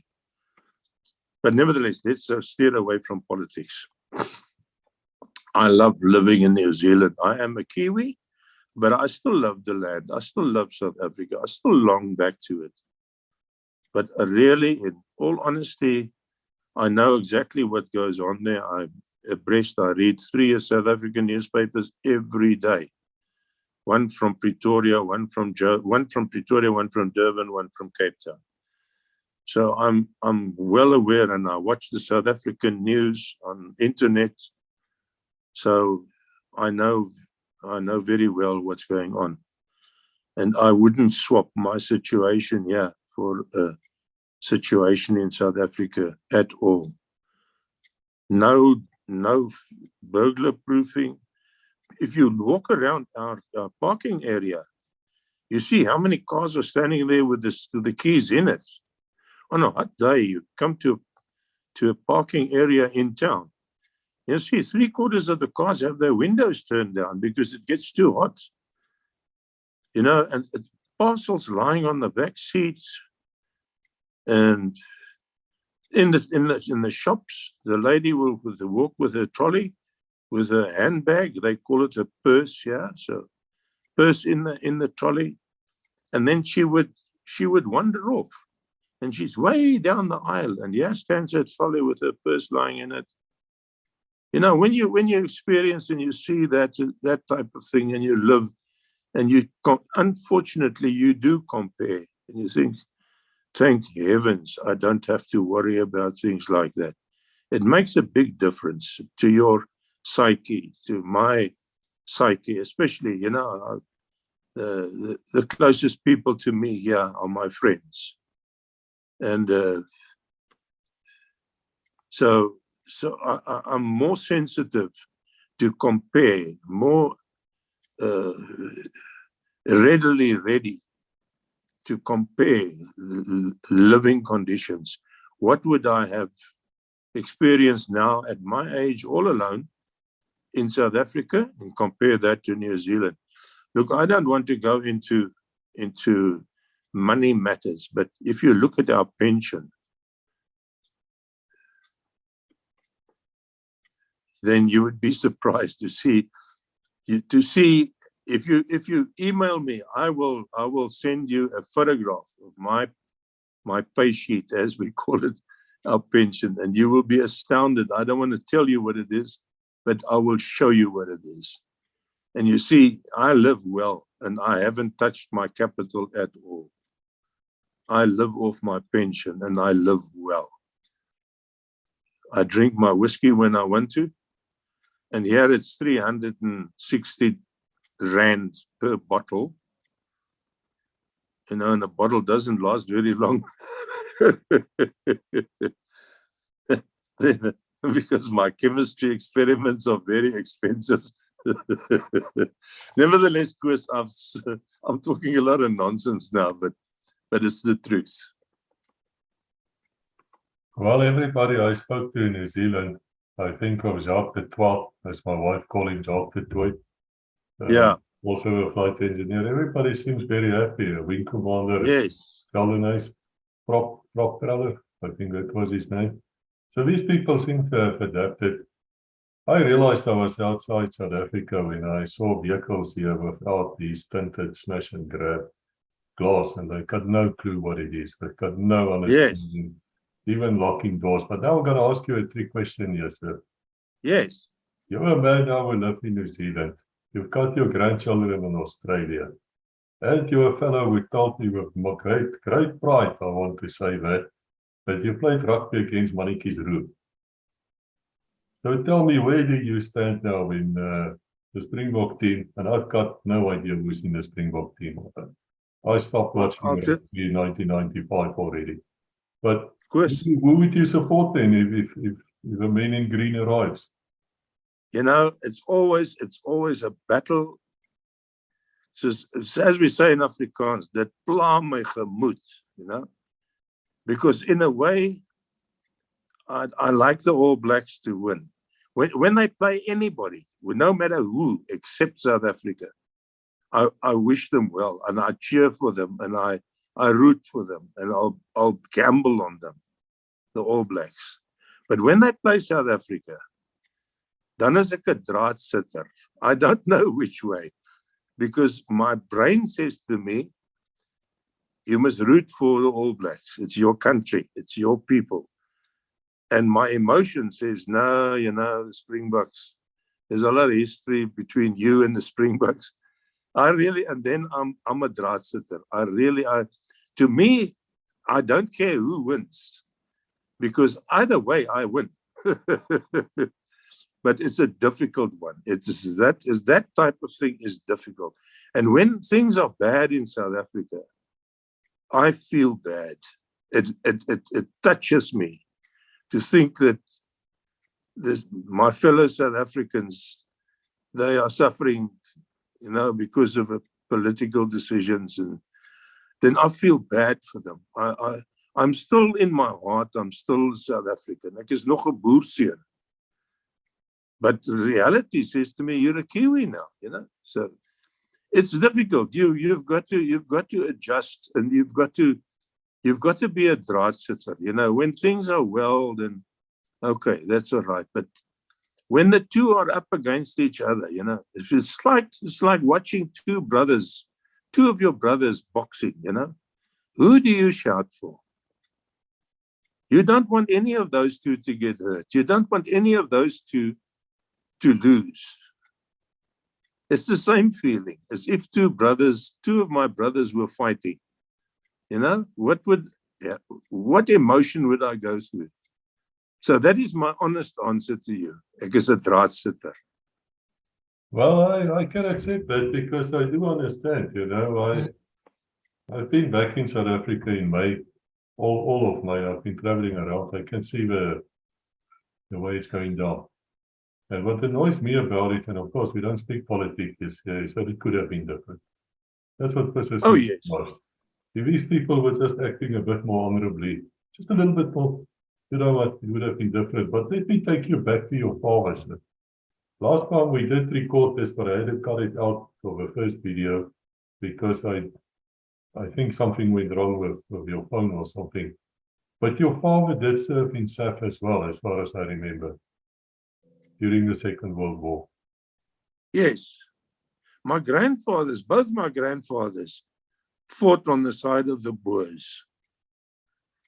But nevertheless, let's steer away from politics. I love living in New Zealand. I am a Kiwi, but I still love the land. I still love South Africa. I still long back to it. But really, in all honesty, I know exactly what goes on there. I'm abreast. I read 3 South African newspapers every day. One from Pretoria, one from Pretoria, one from Durban, one from Cape Town. So I'm well aware, and I watch the South African news on internet. So I know very well what's going on, and I wouldn't swap my situation here for a situation in South Africa at all. No burglar proofing. If you walk around our parking area, you see how many cars are standing there with the keys in it. On a hot day, you come to a parking area in town, you see 3/4 of the cars have their windows turned down because it gets too hot. You know, and parcels lying on the back seats, and in the shops, the lady will walk with her trolley, with her handbag. They call it a purse, yeah. So purse in the trolley, and then she would wander off, and she's way down the aisle, and here stands her trolley with her purse lying in it. You know, when you experience and you see that type of thing, and you live, and unfortunately you do compare, and you think, thank heavens, I don't have to worry about things like that. It makes a big difference to your psyche, to my psyche, especially, you know, the closest people to me here are my friends. And so I'm more sensitive to compare, more readily ready to compare living conditions. What would I have experienced now at my age all alone in South Africa, and compare that to New Zealand? Look, I don't want to go into money matters, but if you look at our pension, then you would be surprised to see if you email me, I will send you a photograph of my pay sheet, as we call it, our pension, and you will be astounded. I don't want to tell you what it is, but I will show you what it is. And you see, I live well, and I haven't touched my capital at all. I live off my pension, and I live well. I drink my whiskey when I want to, and here it's 360 rand per bottle. and a bottle doesn't last very long. Because my chemistry experiments are very expensive. Nevertheless, Chris, I'm talking a lot of nonsense now, but it's the truth. Well, everybody I spoke to in New Zealand, I think of Jacques the 12th, as my wife called him, Jacques the 12th. Yeah. Also a flight engineer. Everybody seems very happy. A wing commander, Yes. Shackleton, prop brother, I think that was his name. So these people seem to have adapted. I realized I was outside South Africa when I saw vehicles here without these tinted smash and grab glass, and I got no clue what it is. I got no understanding, even locking doors. But now I'm going to ask you a trick question here, sir. Yes. You're a man now who lives in New Zealand. You've got your grandchildren in Australia. And you're a fellow who told me with great pride, I want to say that you played rugby against Mannetjies Roep. So tell me, where do you stand now in the Springbok team? And I've got no idea who's in the Springbok team. I stopped watching rugby in 1995 already. But who would you support then if the man in green arrives? You know, it's always a battle. So, as we say in Afrikaans, that pla my gemoed, you know, because in a way, I like the All Blacks to win. When they play anybody, no matter who, except South Africa, I wish them well, and I cheer for them, and I root for them, and I'll gamble on them, the All Blacks. But when they play South Africa, dan is ek 'n draadsitter. I don't know which way, because my brain says to me, you must root for the All Blacks. It's your country. It's your people. And my emotion says, no, you know, the Springboks, there's a lot of history between you and the Springboks. And then I'm a draadsitter. To me, I don't care who wins, because either way I win. But it's a difficult one. That type of thing is difficult. And when things are bad in South Africa, I feel bad. It touches me to think that my fellow South Africans, they are suffering, you know, because of political decisions, and then I feel bad for them. I'm still in my heart, I'm still South African. Ek is nog 'n boerseun. But the reality says to me, you're a Kiwi now, you know. So it's difficult. You've got to adjust, and you've got to be a draadsitter. You know, when things are well, then okay, that's all right. But when the two are up against each other, you know, it's like watching two of your brothers boxing, you know. Who do you shout for? You don't want any of those two to get hurt. You don't want any of those two to lose. It's the same feeling as if two of my brothers were fighting. You know, what emotion would I go through? So that is my honest answer to you. Ek is 'n draadsitter. Well, I can accept that, because I do understand, you know. I've been back in South Africa in May, all of May. I've been traveling around. I can see the way it's going down. And what annoys me about it, and of course we don't speak politics, is that it could have been different. That's what pisses me most. If these people were just acting a bit more honorably, just a little bit more, you know what, it would have been different. But let me take you back to your fathers. Last time we did record this, but I had to cut it out of the first video because I think something went wrong with your phone or something. But your father did serve in SAAF as well, as far as I remember, during the Second World War. Yes. Both my grandfathers fought on the side of the Boers.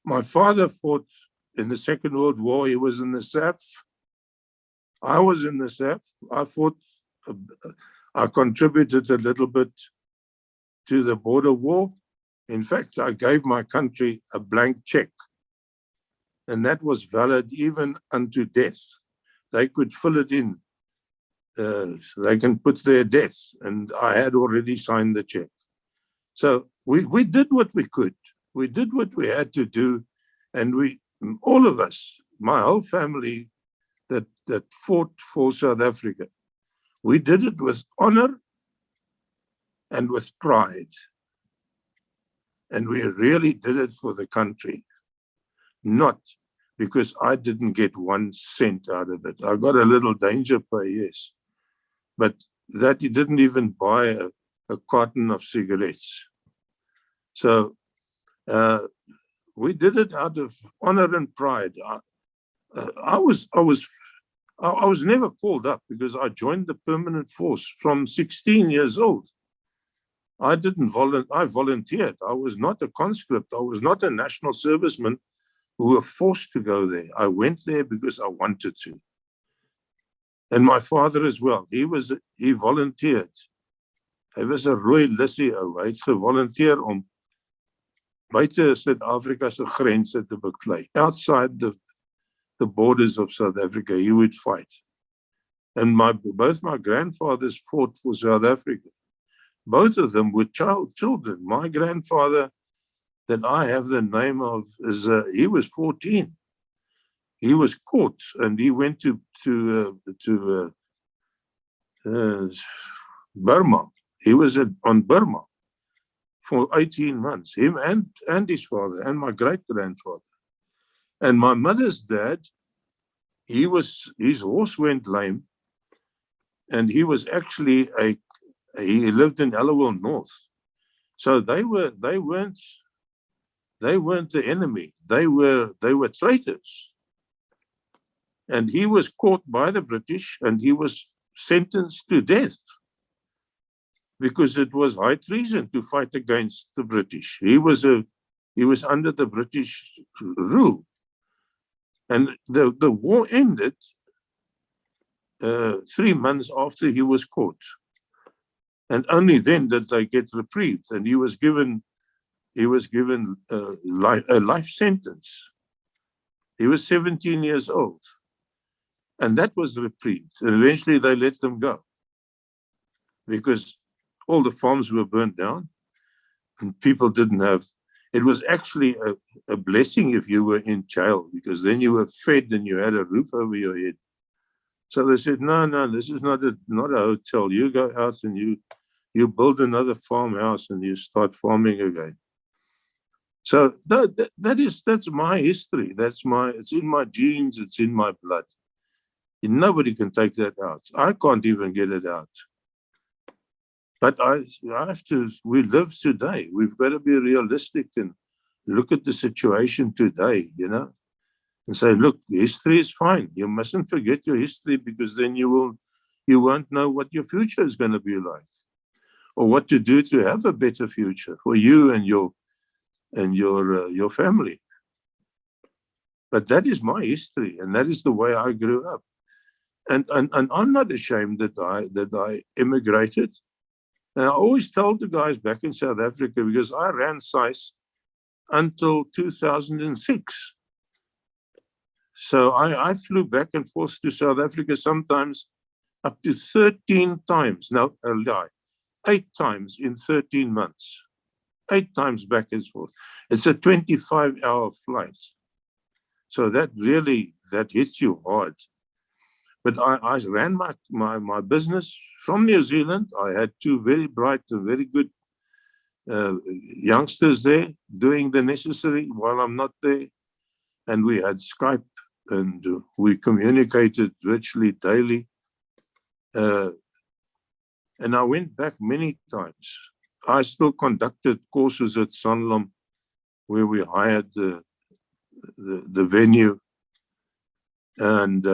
My father fought in the Second World War. He was in the SAAF. I was in the SAAF. I contributed a little bit to the border war. In fact, I gave my country a blank check, and that was valid even unto death. They could fill it in. They can put their death, and I had already signed the check. So we did what we could. We did what we had to do. And all of us, my whole family that fought for South Africa, we did it with honor and with pride. And we really did it for the country, not because I didn't get 1 cent out of it. I got a little danger pay, yes, but that you didn't even buy a carton of cigarettes. So we did it out of honor and pride. I was never called up because I joined the permanent force from 16 years old. I volunteered. I was not a conscript. I was not a national serviceman who were forced to go there. I went there because I wanted to. And my father as well. He volunteered. Hy was 'n rooi lissie ou. Hy het gevolunteer om buite Suid-Afrika se grense te beklei. Outside the borders of South Africa, he would fight. And both my grandfathers fought for South Africa. Both of them were children. My grandfather, that I have the name of, he was 14. He was caught and he went to Burma. He was on Burma for 18 months. Him and his father and my great-grandfather. And my mother's dad, his horse went lame, and he was actually he lived in Allowell North. So they weren't the enemy. They were traitors. And he was caught by the British and he was sentenced to death because it was high treason to fight against the British. He was under the British rule. And the war ended 3 months after he was caught. And only then did they get reprieved, and he was given a life sentence. He was 17 years old, and that was reprieved. And eventually they let them go because all the farms were burnt down, and people didn't have. It was actually a blessing if you were in jail, because then you were fed and you had a roof over your head. So they said, no, this is not a hotel. You go out and you build another farmhouse and you start farming again. So that's my history. It's in my genes. It's in my blood. Nobody can take that out. I can't even get it out. But I have to. We live today. We've got to be realistic and look at the situation today. And say, look, history is fine. You mustn't forget your history, because then you won't know what your future is going to be like, or what to do to have a better future for you and your family. But that is my history, and that is the way I grew up. And I'm not ashamed that I immigrated. And I always told the guys back in South Africa, because I ran SAAF until 2006. So I flew back and forth to South Africa sometimes up to 13 times. No, a lie. 8 times in 13 months. 8 times back and forth. It's a 25-hour flight. So that hits you hard. But I ran my business from New Zealand. I had 2 very bright and very good youngsters there doing the necessary while I'm not there. And we had Skype, and we communicated virtually daily. And I went back many times. I still conducted courses at Sanlam, where we hired the venue, and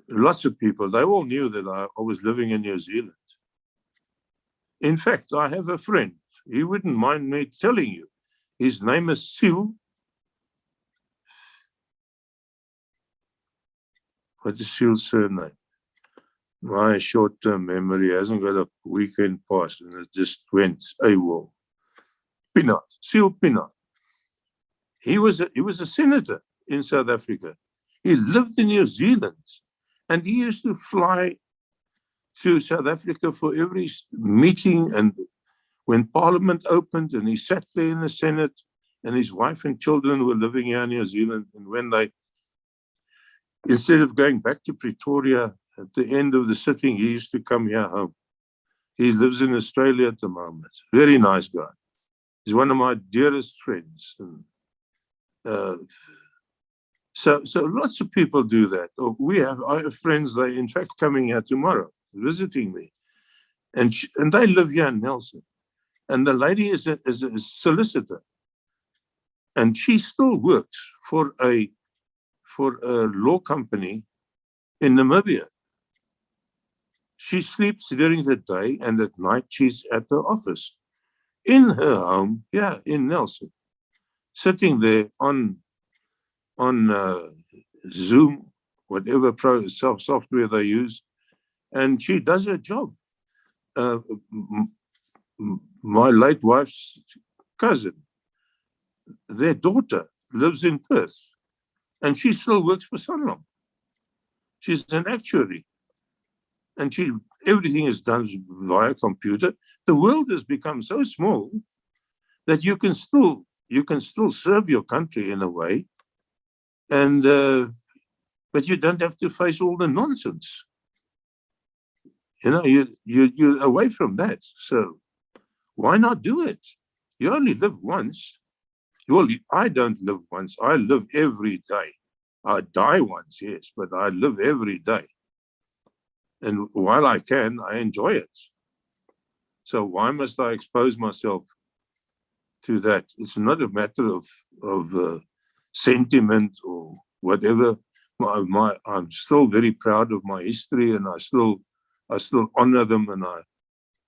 lots of people. They all knew that I was living in New Zealand. In fact, I have a friend. He wouldn't mind me telling you. His name is Sil. What is Sil's surname? My short-term memory hasn't got a weekend pass, and it just went AWOL. Pienaar, Sil Pienaar. He was a senator in South Africa. He lived in New Zealand, and he used to fly to South Africa for every meeting and when Parliament opened and he sat there in the Senate and his wife and children were living here in New Zealand, and when they, instead of going back to Pretoria at the end of the sitting, he used to come here home. He lives in Australia at the moment. Very nice guy. He's one of my dearest friends. And, so lots of people do that. I have friends, they in fact coming here tomorrow, visiting me. And they live here in Nelson. And the lady is a solicitor. And she still works for a law company in Namibia. She sleeps during the day, and at night she's at the office in her home, yeah, in Nelson, sitting there on Zoom, whatever software they use, and she does her job. My late wife's cousin, their daughter lives in Perth, and she still works for Sunlong. She's an actuary, and everything is done via computer. The world has become so small that you can still serve your country in a way, and but you don't have to face all the nonsense. You know, you're away from that. So why not do it? You only live once. Well, I don't live once. I live every day. I die once, yes, but I live every day. And while I can, I enjoy it. So why must I expose myself to that? It's not a matter of sentiment or whatever. I'm still very proud of my history, and I still honor them, and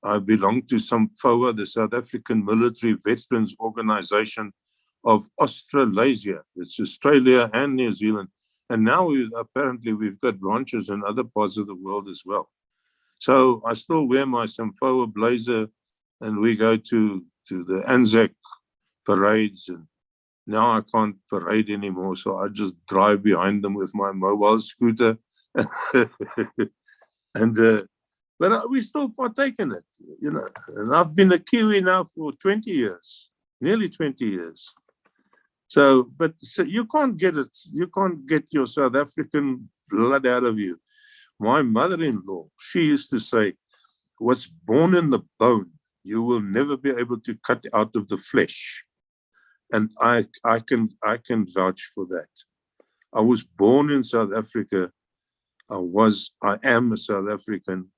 I belong to SAAF, the South African Military Veterans Organization of Australasia. It's Australia and New Zealand. And now apparently we've got branches in other parts of the world as well. So I still wear my SAAF blazer, and we go to the Anzac parades, and now I can't parade anymore, so I just drive behind them with my mobile scooter. But we still partake in it, you know. And I've been a Kiwi now for 20 years, nearly 20 years. So you can't get it. You can't get your South African blood out of you. My mother-in-law, she used to say, "What's born in the bone, you will never be able to cut out of the flesh." And I can vouch for that. I was born in South Africa. I am a South African.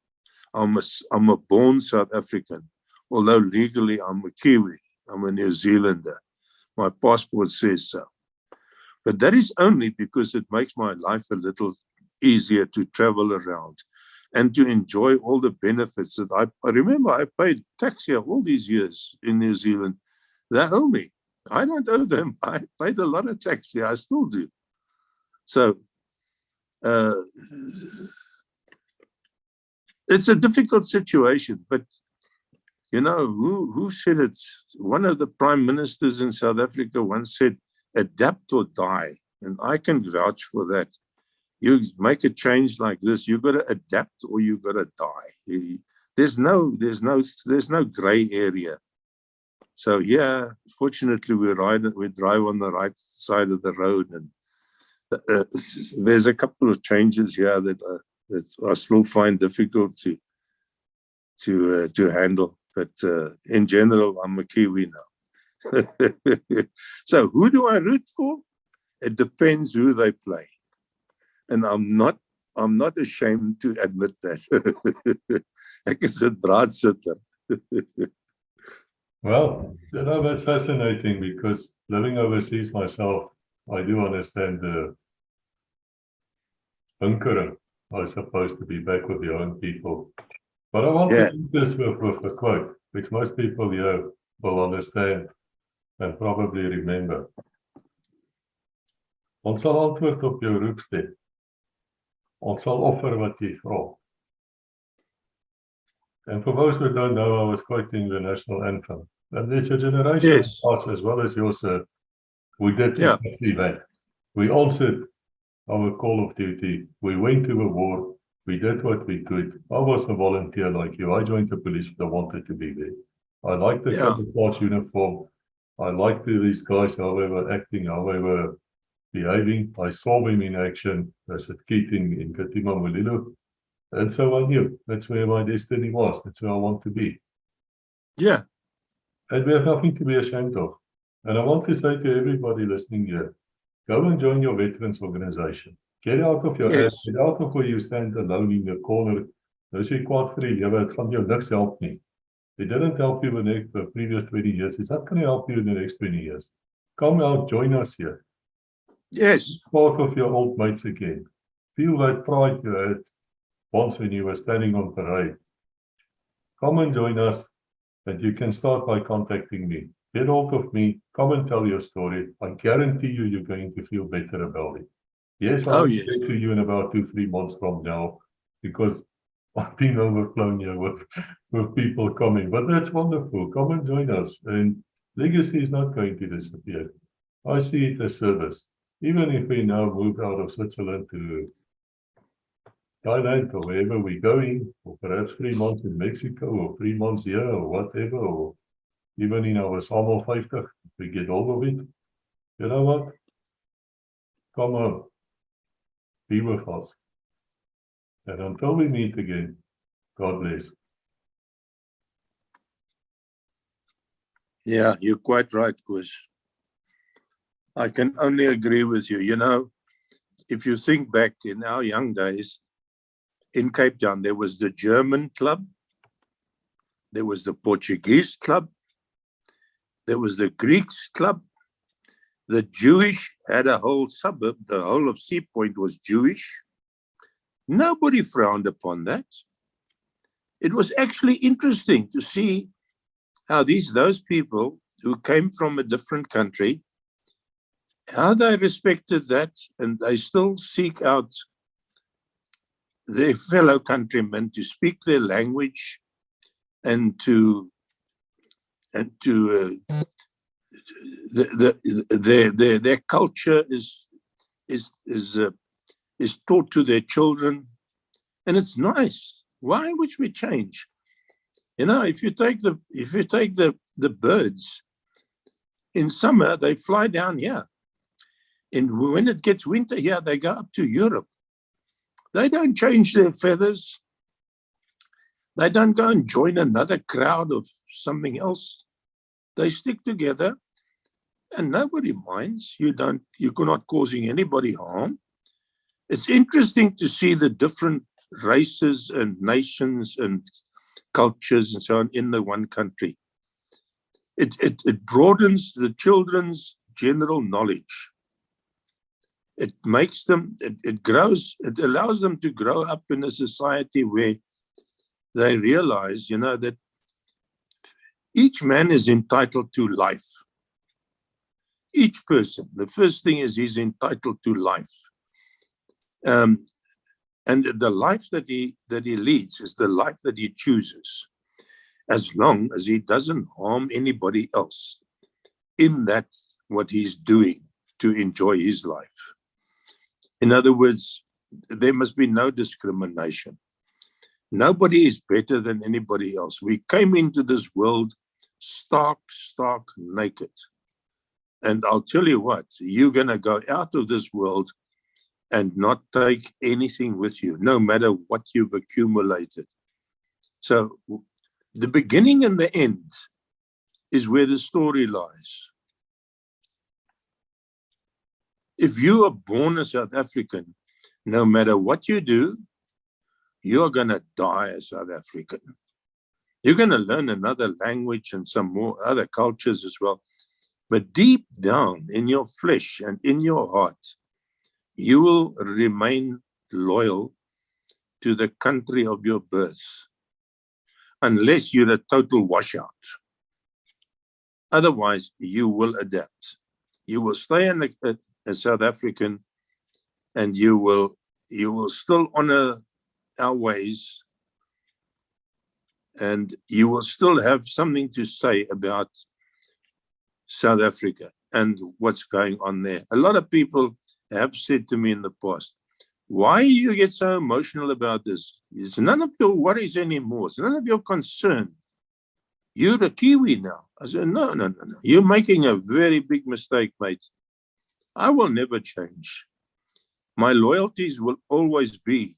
I'm a born South African, although legally I'm a Kiwi. I'm a New Zealander. My passport says so. But that is only because it makes my life a little easier to travel around and to enjoy all the benefits that I remember I paid tax here all these years in New Zealand. They owe me. I don't owe them. I paid a lot of tax here. I still do. So it's a difficult situation, but you know, who said it? One of the prime ministers in South Africa once said, "Adapt or die." And I can vouch for that. You make a change like this, you've got to adapt or you've got to die. There's no gray area. So yeah, fortunately we drive on the right side of the road, and there's a couple of changes here that I still find difficult to handle. But in general, I'm a Kiwi now. So who do I root for? It depends who they play. And I'm not ashamed to admit that. Ek is 'n draadsitter. Well, you know, that's fascinating, because living overseas myself, I do understand the hunkering, I suppose, to be back with your own people. But I want to do this with a quote, which most people here will understand and probably remember. Ons sal antwoord op jou roepstem. Ons sal offer wat jy vra. And for those who don't know, I was quoting the national anthem. And there's a generation of us, as well as yours, who did exactly that. We answered our call of duty. We went to a war. We did what we could. I was a volunteer like you. I joined the police because I wanted to be there. I like the Yeah. camouflage uniform. I like these guys, how they were acting, how they were behaving. I saw them in action as a kid in Katima Mulilo. And so I knew that's where my destiny was. That's where I want to be. Yeah. And we have nothing to be ashamed of. And I want to say to everybody listening here, go and join your veterans organization. Get out of your Yes. ass, get out of where you stand alone in your corner. As you kwaad vir die lewe, het gaan jou niks help nie. It didn't help you in the previous 20 years. It's not going to help you in the next 20 years. Come out, join us here. Yes. Part of your old mates again. Feel that pride you had once when you were standing on parade. Come and join us, and you can start by contacting me. Get hold of me, come and tell your story. I guarantee you, you're going to feel better about it. Yes, I'll Oh, yes. get to you in about 2-3 months from now, because I've been overflown here with people coming. But that's wonderful. Come and join us. And legacy is not going to disappear. I see it as service. Even if we now move out of Switzerland to Thailand or wherever we're going, or perhaps 3 months in Mexico, or 3 months here, or whatever, or even in our Samuel 50, if we get all of it, you know what? Come on. Be with us. And until we meet again, God bless. Yeah, you're quite right, Koos. I can only agree with you. You know, if you think back in our young days, in Cape Town, there was the German club, there was the Portuguese club, there was the Greeks club, the Jewish had a whole suburb, the whole of Sea Point was Jewish. Nobody frowned upon that. It was actually interesting to see how those people who came from a different country, how they respected that, and they still seek out their fellow countrymen to speak their language and their culture is taught to their children, and it's nice. Why would we change? You know, if you take the birds in summer, they fly down here, and when it gets winter here, they go up to Europe. They don't change their feathers. They don't go and join another crowd of something else. They stick together, and nobody minds. You're not causing anybody harm. It's interesting to see the different races and nations and cultures and so on in the one country. It broadens the children's general knowledge. It makes them, it allows them to grow up in a society where they realize, you know, that each man is entitled to life. Each person, the first thing is he's entitled to life. And the life that he leads is the life that he chooses, as long as he doesn't harm anybody else in that what he's doing to enjoy his life. In other words, there must be no discrimination. Nobody is better than anybody else. We came into this world stark naked. And I'll tell you what, you're going to go out of this world and not take anything with you, no matter what you've accumulated. So the beginning and the end is where the story lies. If you are born a South African, no matter what you do, you're going to die a South African. You're going to learn another language and some more other cultures as well. But deep down in your flesh and in your heart, you will remain loyal to the country of your birth, unless you're a total washout. Otherwise, you will adapt. You will stay a South African, and you will still honor our ways, and you will still have something to say about South Africa and what's going on there. A lot of people have said to me in the past, why you get so emotional about this? It's none of your worries anymore. It's none of your concern. you're a Kiwi now. I said, no. You're making a very big mistake, mate. I will never change. My loyalties will always be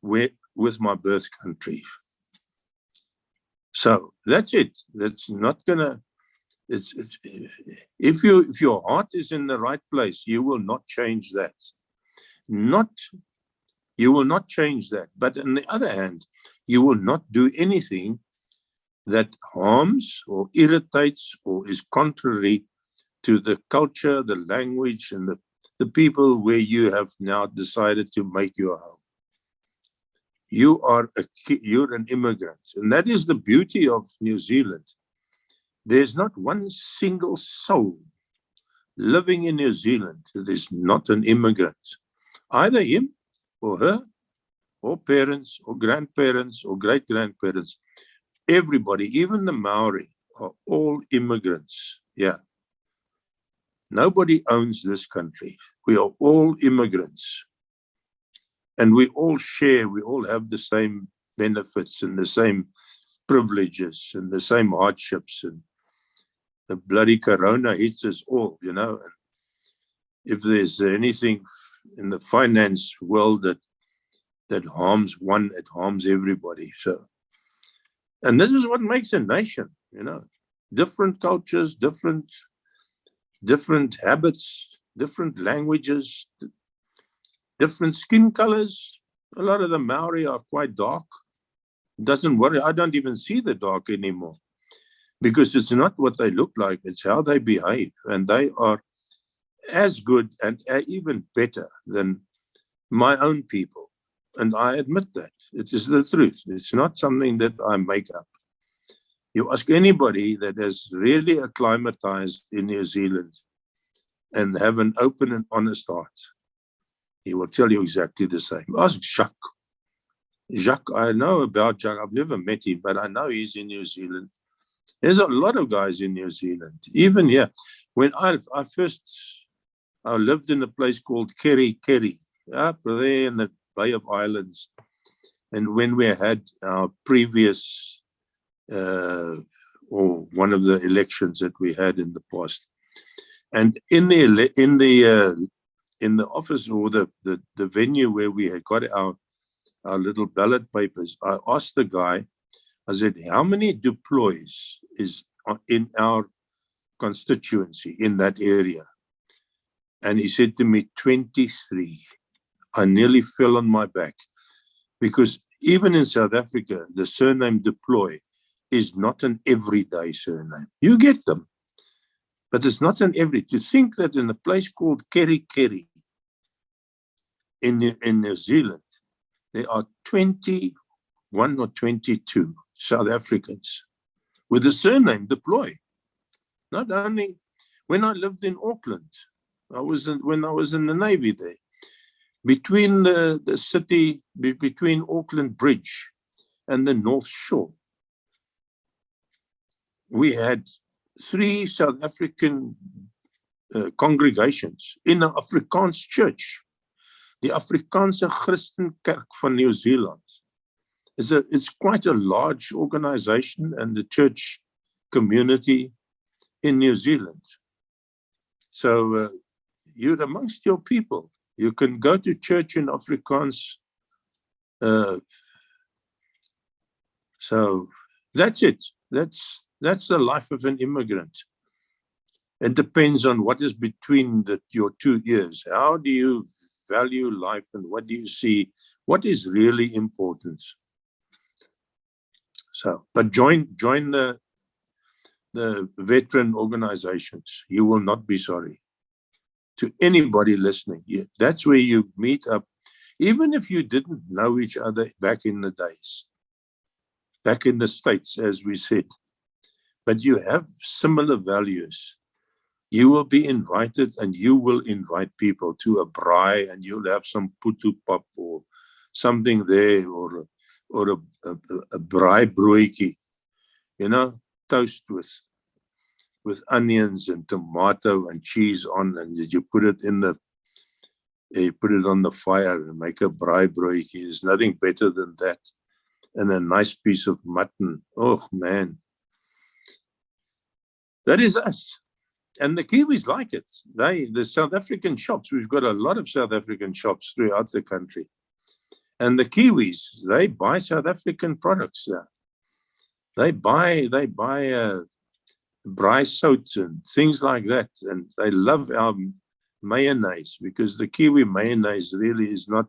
with my birth country. So that's it. That's not gonna. If your heart is in the right place, you will not change that. You will not change that. But on the other hand, you will not do anything that harms or irritates or is contrary to the culture, the language, and the people where you have now decided to make your home. You're an immigrant, and that is the beauty of New Zealand. There's not one single soul living in New Zealand that is not an immigrant. Either him or her, or parents, or grandparents, or great-grandparents. Everybody, even the Maori, are all immigrants. Yeah. Nobody owns this country. We are all immigrants. And we all share, we all have the same benefits and the same privileges and the same hardships. And the bloody corona hits us all, you know. And if there's anything in the finance world that harms one, it harms everybody. So, and this is what makes a nation, you know. Different cultures, different habits, different languages, different skin colors. A lot of the Maori are quite dark. Doesn't worry. I don't even see the dark anymore because it's not what they look like. It's how they behave. And they are as good and even better than my own people. And I admit that. It is the truth. It's not something that I make up. You ask anybody that has really acclimatized in New Zealand and have an open and honest heart, he will tell you exactly the same. Ask Jacques. Jacques, I know about Jacques. I've never met him, but I know he's in New Zealand. There's a lot of guys in New Zealand. Even here, when I lived in a place called Kerry, up there in the Bay of Islands. And when we had our previous, or one of the elections that we had in the past, and in the office or the venue where we had got our little ballot papers, I asked the guy, I said, how many deploys is in our constituency in that area? And he said to me, 23. I nearly fell on my back because even in South Africa, the surname Deploy is not an everyday surname. You get them, but it's not an every. To think that in a place called Kerry in New Zealand, there are 21 or 22 South Africans with the surname Deploy. Not only when I lived in Auckland, when I was in the Navy there, between the city, between Auckland Bridge and the North Shore, we had 3 South African congregations in an Afrikaans church. The Afrikaanse Christenkerk van New Zealand. It's quite a large organization and the church community in New Zealand. So you're amongst your people. You can go to church in Afrikaans. So that's it. That's the life of an immigrant. It depends on what is between your 2 ears. How do you value life and what do you see? What is really important? So, but join the veteran organizations. You will not be sorry. To anybody listening, that's where you meet up, even if you didn't know each other back in the days, back in the States, as we said, but you have similar values. You will be invited and you will invite people to a braai and you'll have some putu pap or something there or a braai broodjie, you know, toast with onions and tomato and cheese on, and you put it on the fire and make a braai broodjie. There's nothing better than that. And a nice piece of mutton. Oh man, That is us. And the Kiwis like it. The South African shops, we've got a lot of South African shops throughout the country. And the Kiwis, they buy South African products there. They buy braai sout and things like that. And they love our mayonnaise, because the Kiwi mayonnaise really is not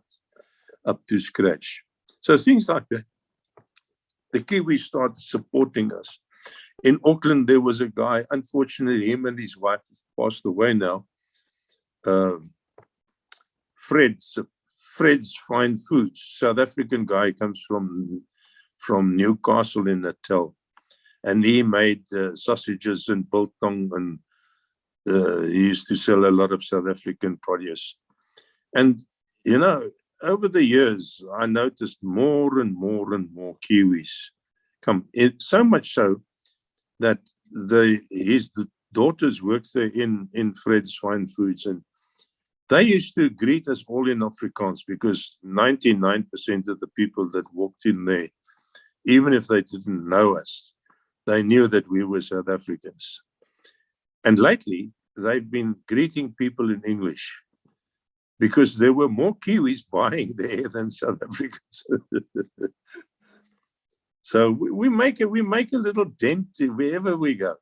up to scratch. So things like that. The Kiwis started supporting us. In Auckland, there was a guy, unfortunately, him and his wife passed away now. Fred's Fine Foods, South African guy, comes from Newcastle in Natal. And he made sausages and biltong, and he used to sell a lot of South African produce. And, you know, over the years, I noticed more and more and more Kiwis come in, so much so that his daughters worked there in Fred's Fine Foods, and they used to greet us all in Afrikaans, because 99% of the people that walked in there, even if they didn't know us, they knew that we were South Africans. And lately, they've been greeting people in English, because there were more Kiwis buying there than South Africans. So we make a little dent wherever we go.